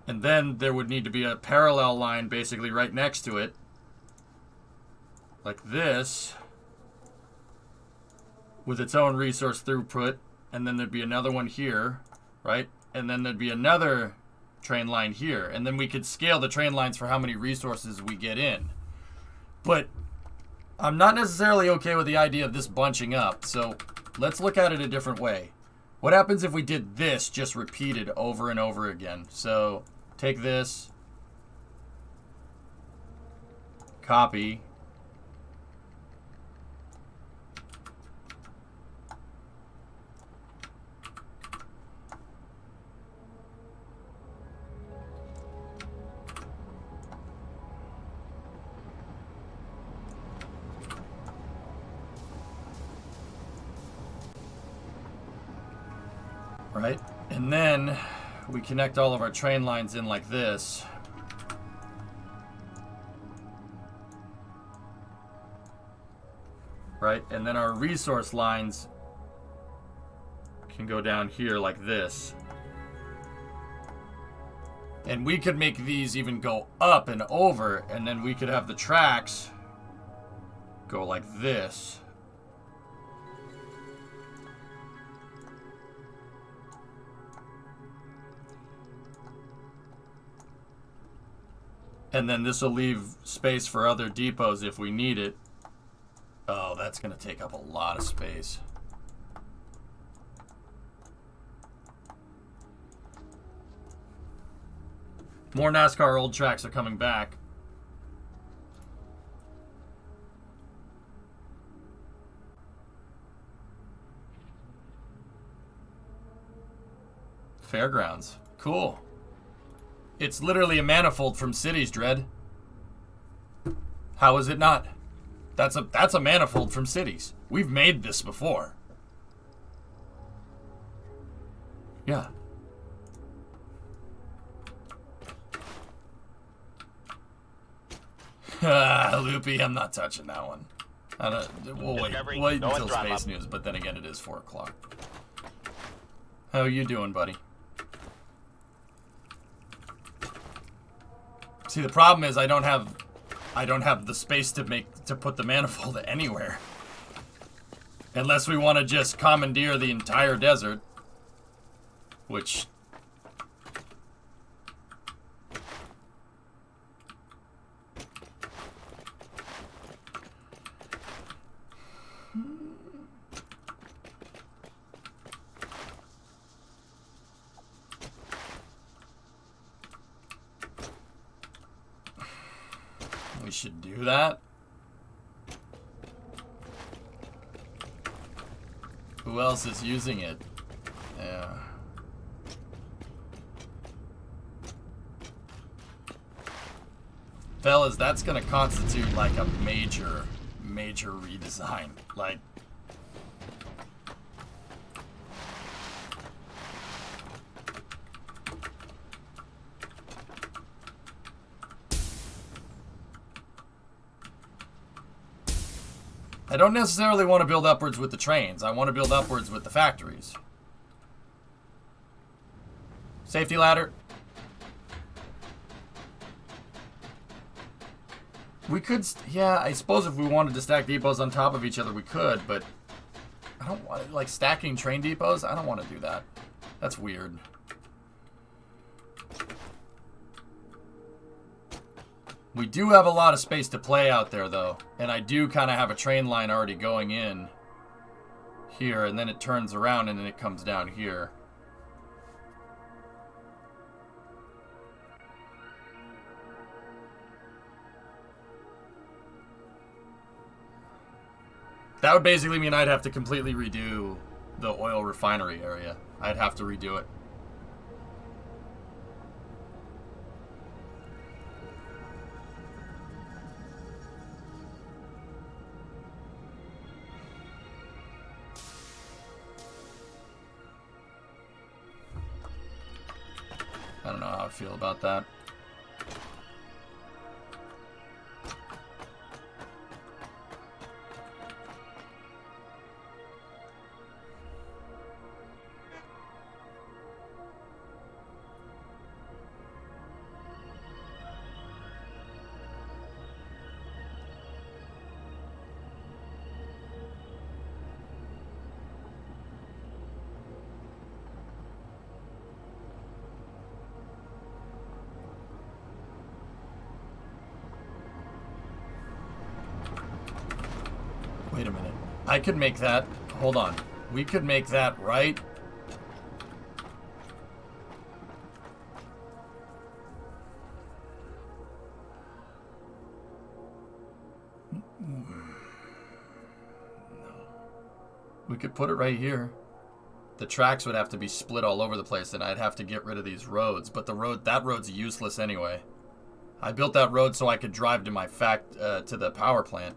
And then there would need to be a parallel line basically right next to it, like this, with its own resource throughput, and then there'd be another one here, right? And then there'd be another train line here, and then we could scale the train lines for how many resources we get in. But I'm not necessarily okay with the idea of this bunching up, so let's look at it a different way. What happens if we did this just repeated over and over again? So take this, copy, right? And then we connect all of our train lines in like this. Right? And then our resource lines can go down here like this. And we could make these even go up and over, and then we could have the tracks go like this. And then this will leave space for other depots if we need it. Oh, that's going to take up a lot of space. More NASCAR old tracks are coming back. Fairgrounds. Cool. It's literally a manifold from Cities, Dread. How is it not? That's a manifold from Cities. We've made this before. Yeah. Loopy, I'm not touching that one. We'll wait until Space News, but then again, it is 4 o'clock. How you doing, buddy? See, the problem is I don't have the space to put the manifold anywhere. Unless we want to just commandeer the entire desert, which we should do that. Who else is using it? Yeah. Fellas, that's gonna constitute like a major redesign. Like, I don't necessarily want to build upwards with the trains. I want to build upwards with the factories. Safety ladder. We could, yeah, I suppose if we wanted to stack depots on top of each other, we could, but I don't want, like, stacking train depots? I don't want to do that. That's weird. We do have a lot of space to play out there, though. And I do kind of have a train line already going in here, and then it turns around, and then it comes down here. That would basically mean I'd have to completely redo the oil refinery area. I'd have to redo it. I don't know how I feel about that. Wait a minute. I could make that. Hold on. We could make that right. No. We could put it right here. The tracks would have to be split all over the place, and I'd have to get rid of these roads. But that road's useless anyway. I built that road so I could drive to my to the power plant.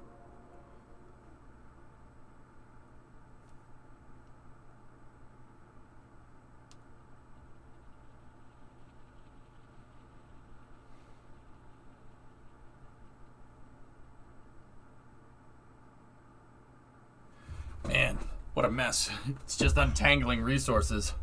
Man, what a mess. It's just untangling resources.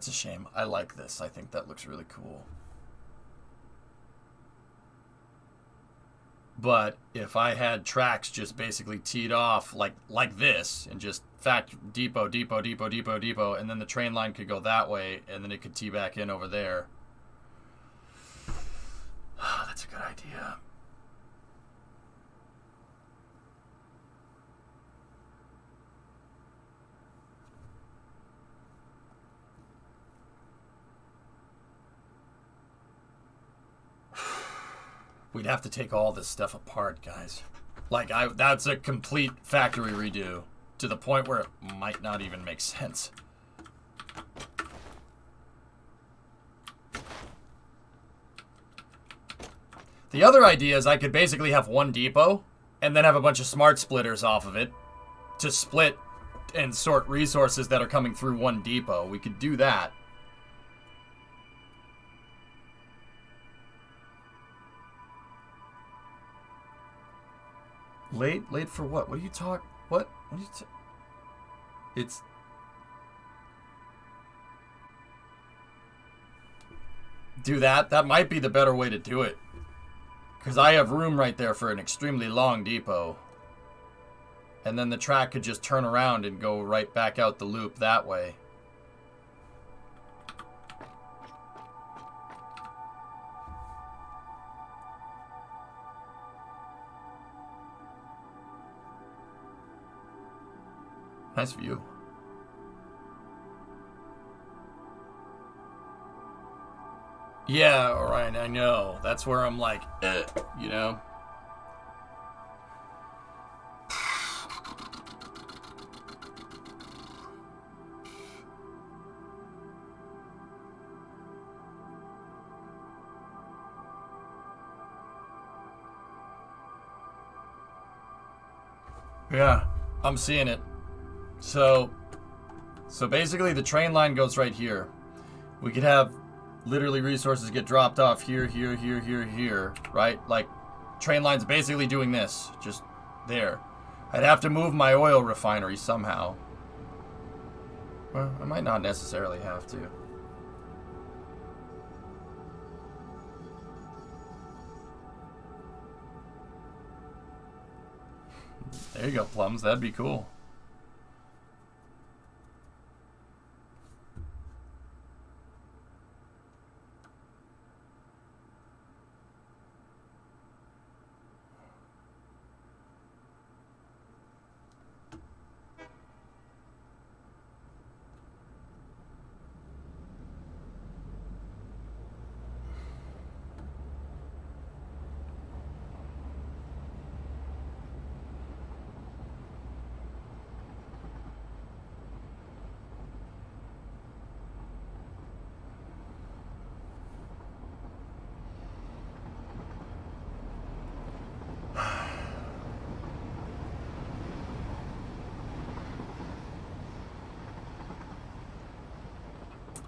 That's a shame. I like this. I think that looks really cool. But if I had tracks just basically teed off like this, and just depot, and then the train line could go that way, and then it could tee back in over there. Oh, that's a good idea. We'd have to take all this stuff apart, guys. That's a complete factory redo to the point where it might not even make sense. The other idea is I could basically have one depot and then have a bunch of smart splitters off of it to split and sort resources that are coming through one depot. We could do that. Late for what? What are you talking? What are you It's... Do that? That might be the better way to do it. Because I have room right there for an extremely long depot. And then the track could just turn around and go right back out the loop that way. Nice view. Yeah, Orion, I know. That's where I'm like, you know? Yeah, I'm seeing it. So basically the train line goes right here. We could have literally resources get dropped off here, right? Like, train line's basically doing this, just there. I'd have to move my oil refinery somehow. Well, I might not necessarily have to. There you go, Plums. That'd be cool.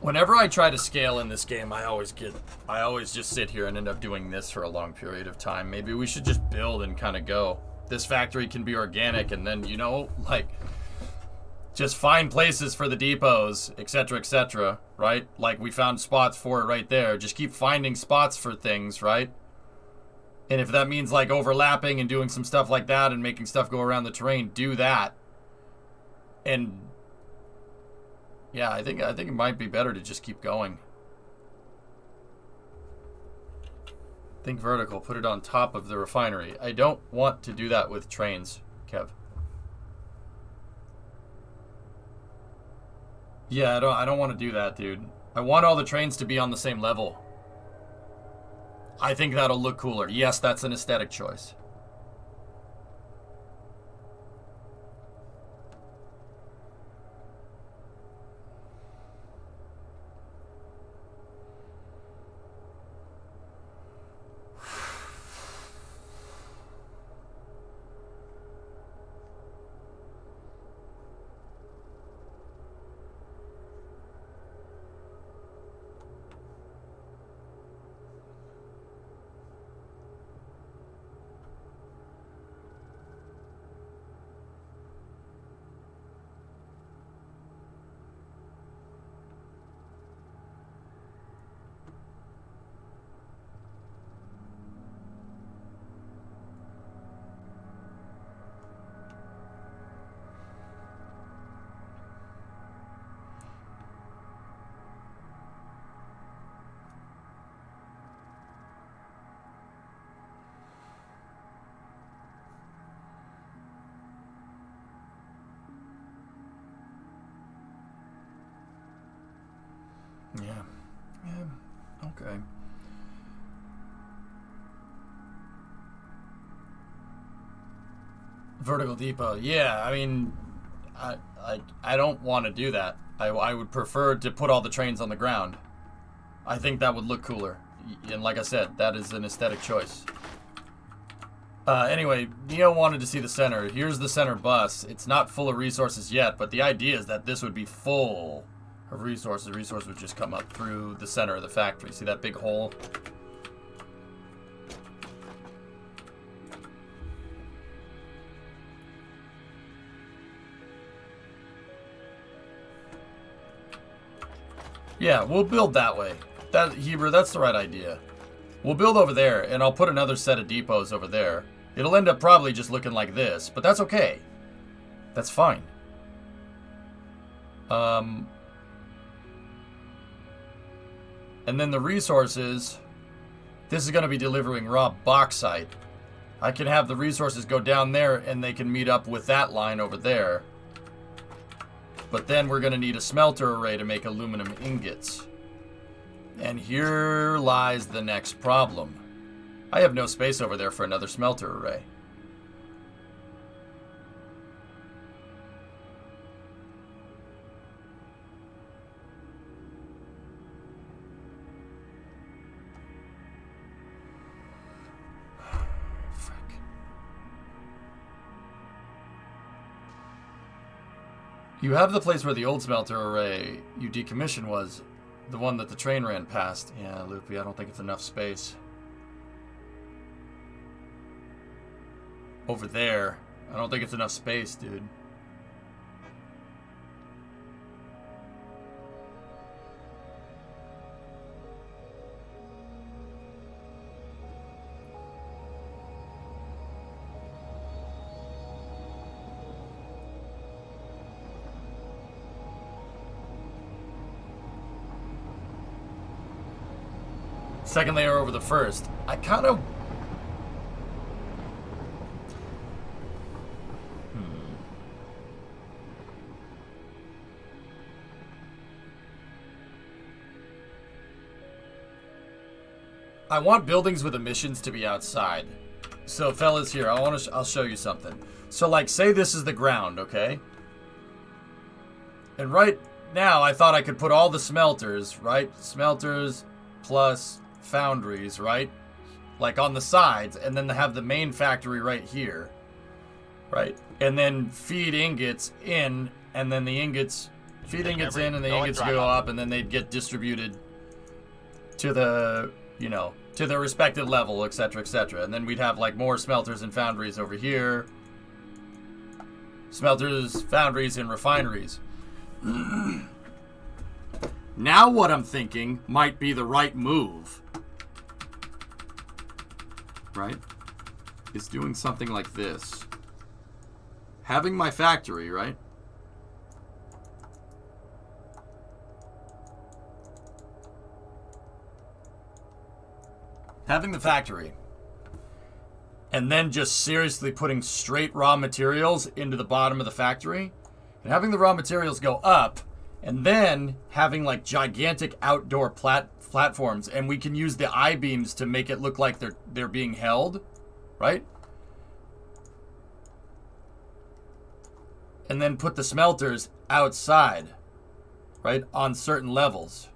Whenever I try to scale in this game, I always just sit here and end up doing this for a long period of time. Maybe we should just build and kind of go. This factory can be organic, and then, you know, like, just find places for the depots, etc., right? Like, we found spots for it right there. Just keep finding spots for things, right? And if that means, like, overlapping and doing some stuff like that and making stuff go around the terrain, do that. And yeah, I think it might be better to just keep going. Think vertical, put it on top of the refinery. I don't want to do that with trains, Kev. Yeah, I don't want to do that, dude. I want all the trains to be on the same level. I think that'll look cooler. Yes, that's an aesthetic choice. Okay. Vertical depot. Yeah, I mean, I don't want to do that. I would prefer to put all the trains on the ground. I think that would look cooler. And like I said, that is an aesthetic choice. Anyway, Neo wanted to see the center. Here's the center bus. It's not full of resources yet, but the idea is that this would be full of resources. Resources would just come up through the center of the factory. See that big hole? Yeah, we'll build that way. Hebrew, that's the right idea. We'll build over there, and I'll put another set of depots over there. It'll end up probably just looking like this, but that's okay. That's fine. And then the resources, this is going to be delivering raw bauxite. I can have the resources go down there, and they can meet up with that line over there. But then we're going to need a smelter array to make aluminum ingots. And here lies the next problem. I have no space over there for another smelter array. Frick. You have the place where the old smelter array you decommissioned was. The one that the train ran past. Yeah, Loopy, I don't think it's enough space. Over there. I don't think it's enough space, dude. Second layer over the first. I kind of... I want buildings with emissions to be outside. So, fellas, here, I'll show you something. So, like, say this is the ground, okay? And right now, I thought I could put all the smelters, right? Smelters plus... foundries, right? Like on the sides, and then they have the main factory right here, right? And then feed ingots in, and then the ingots feed ingots in, and the ingots go up, and then they'd get distributed to the, you know, to their respective level, etc., etc. And then we'd have like more smelters and foundries over here, smelters, foundries, and refineries. Now what I'm thinking might be the right move, right, is doing something like this. Having my factory, right? Having the factory. And then just seriously putting straight raw materials into the bottom of the factory. And having the raw materials go up. And then having like gigantic outdoor platforms, and we can use the I-beams to make it look like they're being held, right? And then put the smelters outside, right, on certain levels.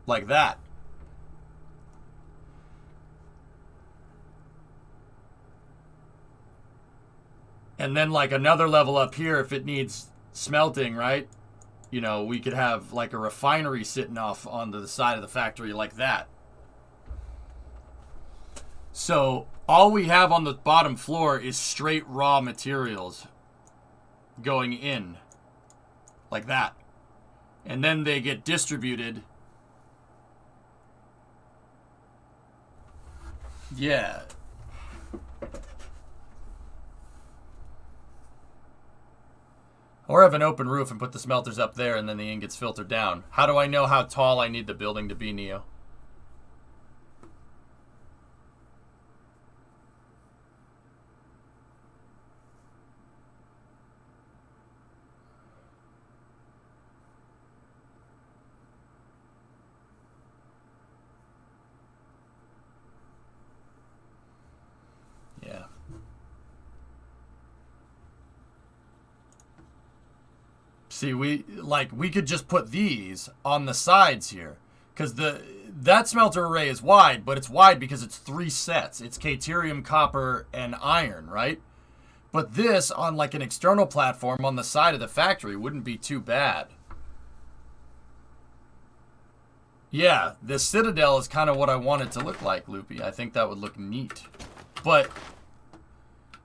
Like that. And then like another level up here if it needs smelting, right? You know, we could have like a refinery sitting off onto the side of the factory like that. So all we have on the bottom floor is straight raw materials going in like that. And then they get distributed. Yeah. Or have an open roof and put the smelters up there and then the ingots filter down. How do I know how tall I need the building to be, Neo? See, we could just put these on the sides here. Because that smelter array is wide, but it's wide because it's 3 sets. It's Caterium, copper, and iron, right? But this, on like an external platform on the side of the factory, wouldn't be too bad. Yeah, the Citadel is kind of what I want it to look like, Loopy. I think that would look neat. But,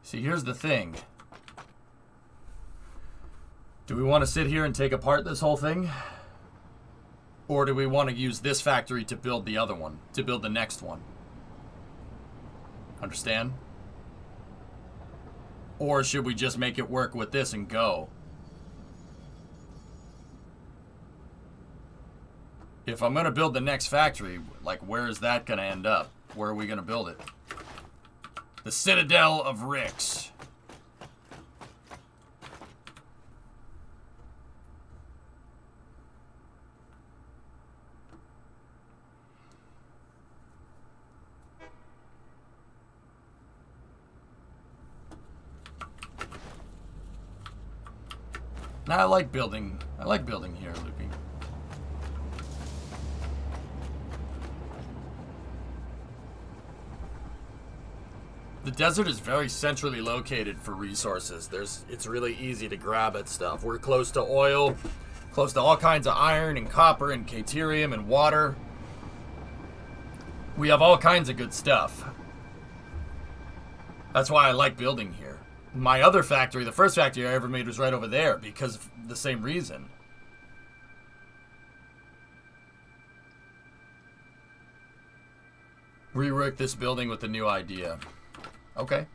see, here's the thing. Do we want to sit here and take apart this whole thing? Or do we want to use this factory to build the other one? To build the next one? Understand? Or should we just make it work with this and go? If I'm going to build the next factory, like, where is that going to end up? Where are we going to build it? The Citadel of Ricks. Now, I like building here, Loopy. The desert is very centrally located for resources. It's really easy to grab at stuff. We're close to oil, close to all kinds of iron and copper and caterium and water. We have all kinds of good stuff. That's why I like building here. My other factory, the first factory I ever made, was right over there because of the same reason. Rework this building with the new idea. Okay.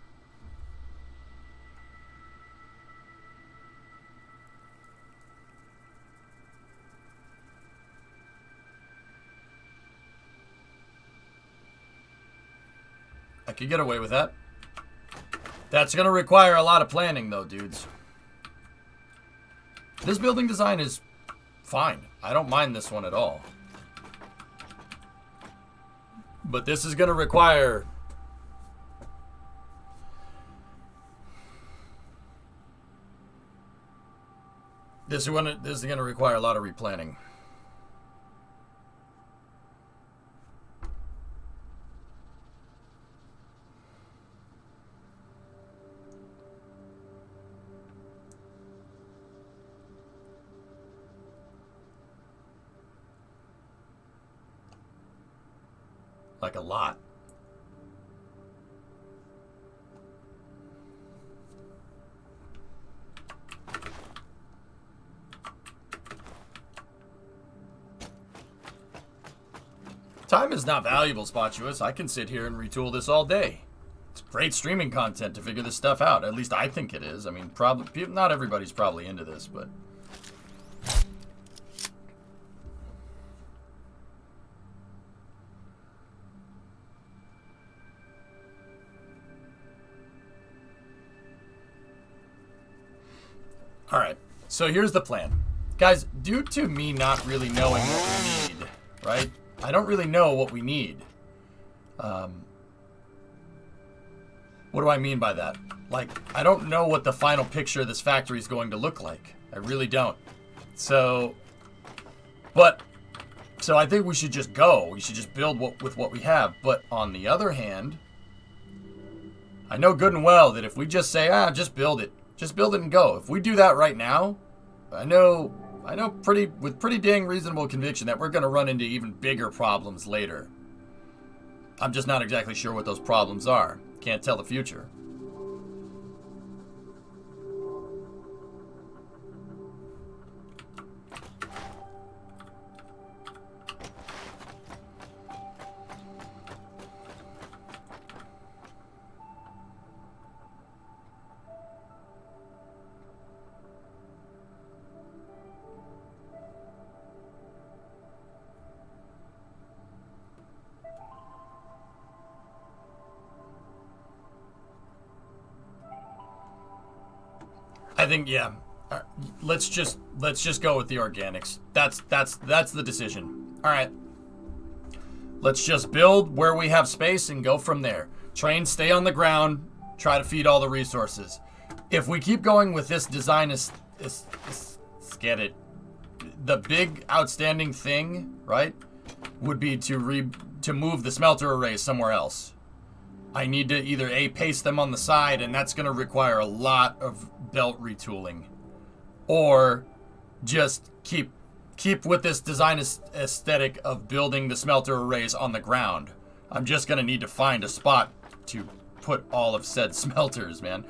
I could get away with that. That's going to require a lot of planning, though, dudes. This building design is fine. I don't mind this one at all. But this is going to require... This is going to require a lot of replanning. Like a lot. Time is not valuable, Spotuous. I can sit here and retool this all day. It's great streaming content to figure this stuff out. At least I think it is. I mean, probably not everybody's probably into this, but... Alright, so here's the plan. Guys, due to me not really knowing what we need, right? I don't really know what we need. What do I mean by that? Like, I don't know what the final picture of this factory is going to look like. I really don't. So I think we should just go. We should just build with what we have. But on the other hand, I know good and well that if we just say, just build it. Just build it and go. If we do that right now, I know with pretty dang reasonable conviction that we're going to run into even bigger problems later. I'm just not exactly sure what those problems are. Can't tell the future. I think, yeah. Let's just go with the organics. That's the decision. All right. Let's just build where we have space and go from there. Trains stay on the ground. Try to feed all the resources. If we keep going with this design Let's get it. The big outstanding thing, right, would be to move the smelter arrays somewhere else. I need to either paste them on the side, and that's going to require a lot of belt retooling, or just keep with this design aesthetic of building the smelter arrays on the ground. I'm just going to need to find a spot to put all of said smelters, man.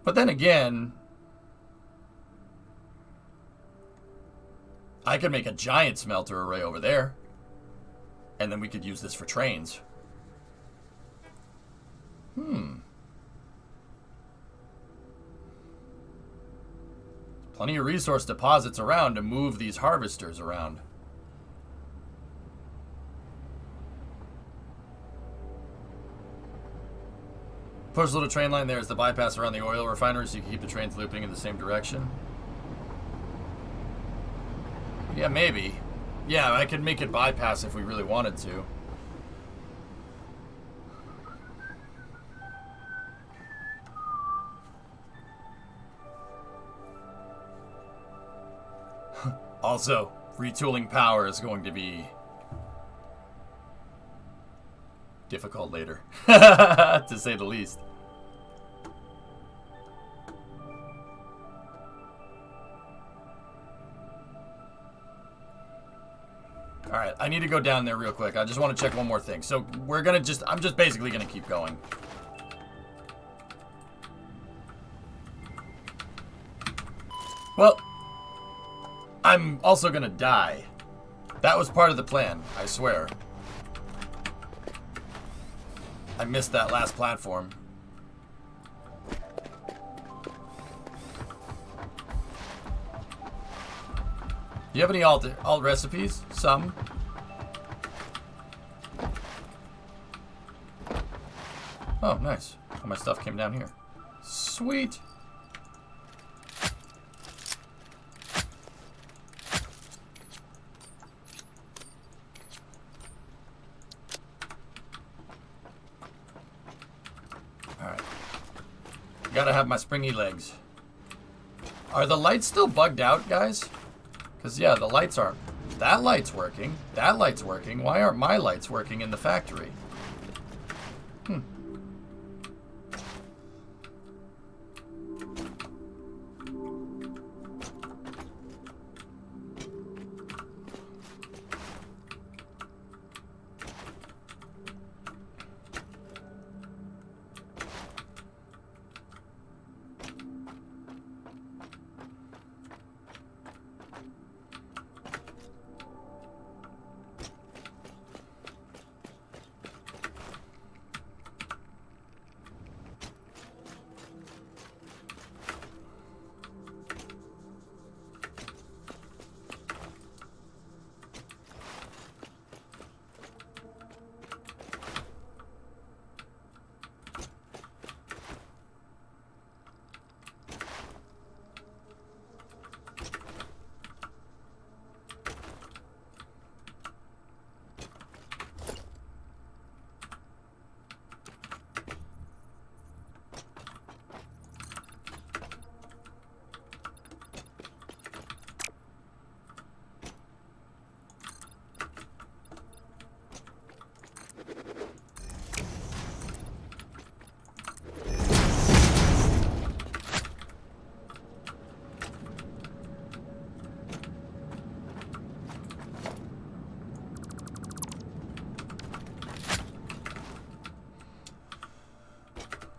But then again, I could make a giant smelter array over there, and then we could use this for trains. Plenty of resource deposits around to move these harvesters around. Push a little train line there is the bypass around the oil refinery so you can keep the trains looping in the same direction. Yeah, maybe. Yeah, I could make it bypass if we really wanted to. Also, retooling power is going to be difficult later, to say the least. Alright, I need to go down there real quick. I just want to check one more thing. So, I'm just basically gonna keep going. Well, I'm also gonna die. That was part of the plan, I swear. I missed that last platform. Do you have any alt recipes? Some. Oh, nice. All my stuff came down here. Sweet. Alright. Gotta have my springy legs. Are the lights still bugged out, guys? Because, yeah, the lights aren't. That light's working. That light's working. Why aren't my lights working in the factory?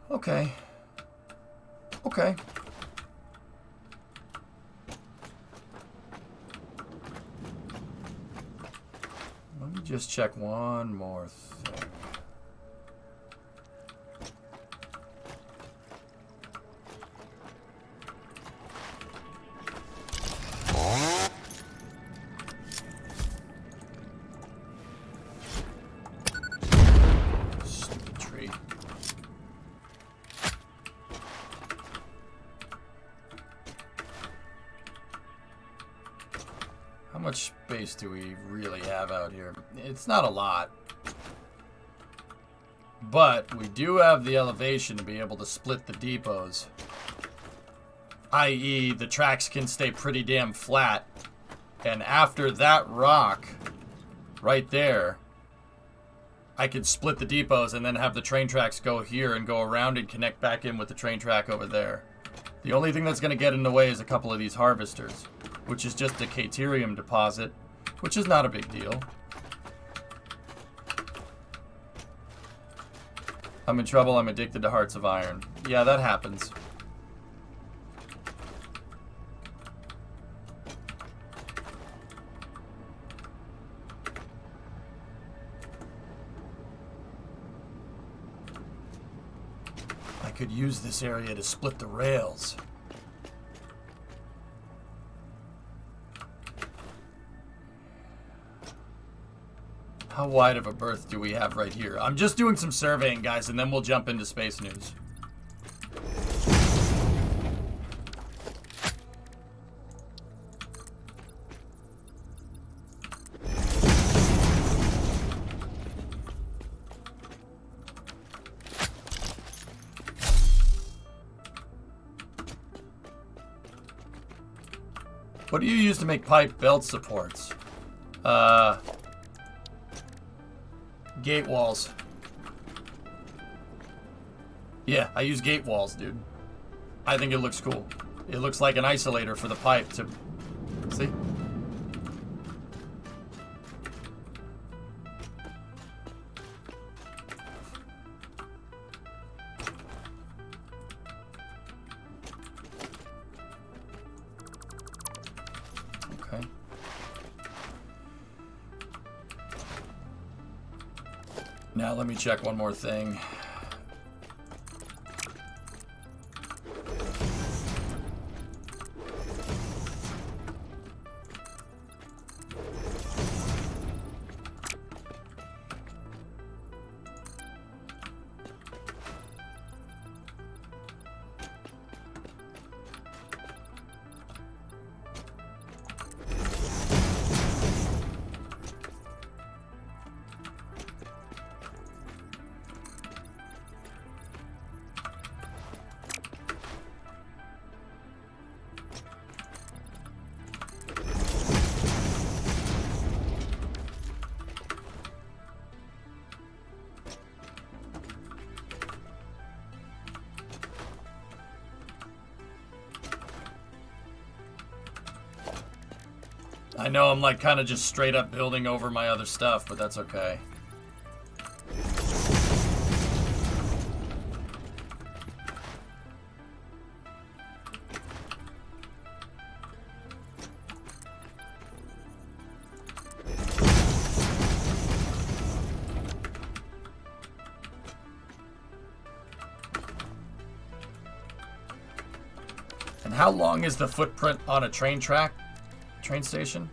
Okay. Okay. Let me just check one more thing. Stupid tree. How much space do we really have out here? It's not a lot. But we do have the elevation to be able to split the depots. i.e. the tracks can stay pretty damn flat. And after that rock right there, I could split the depots and then have the train tracks go here and go around and connect back in with the train track over there. The only thing that's going to get in the way is a couple of these harvesters, which is just a caterium deposit, which is not a big deal. I'm in trouble. I'm addicted to Hearts of Iron. Yeah, that happens. I could use this area to split the rails. How wide of a berth do we have right here? I'm just doing some surveying, guys, and then we'll jump into space news. What do you use to make pipe belt supports? Gate walls. Yeah, I use gate walls, dude. I think it looks cool. It looks like an isolator for the pipe to... See? Okay. Now let me check one more thing. I know I'm like kind of just straight up building over my other stuff, but that's okay. And how long is the footprint on a train track? Train station?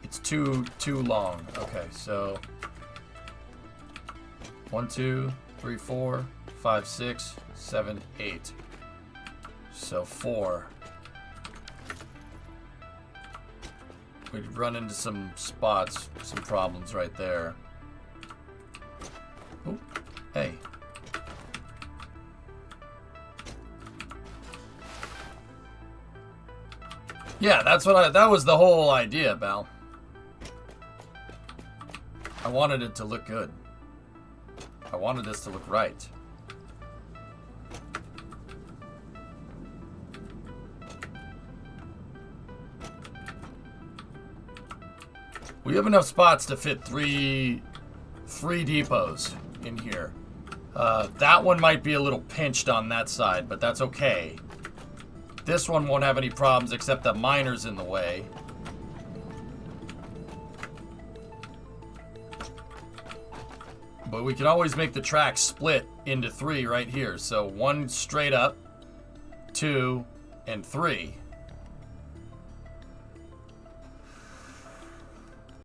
It's too long. Okay, so 1, 2, 3, 4, 5, 6, 7, 8. So 4. We'd run into some spots, some problems right there. Oh, hey. Yeah, that was the whole idea, Bal. I wanted it to look good. I wanted this to look right. We have enough spots to fit three depots in here. That one might be a little pinched on that side, but that's okay. This one won't have any problems except that miner's in the way. But we can always make the track split into 3 right here. So 1 straight up, 2, and 3.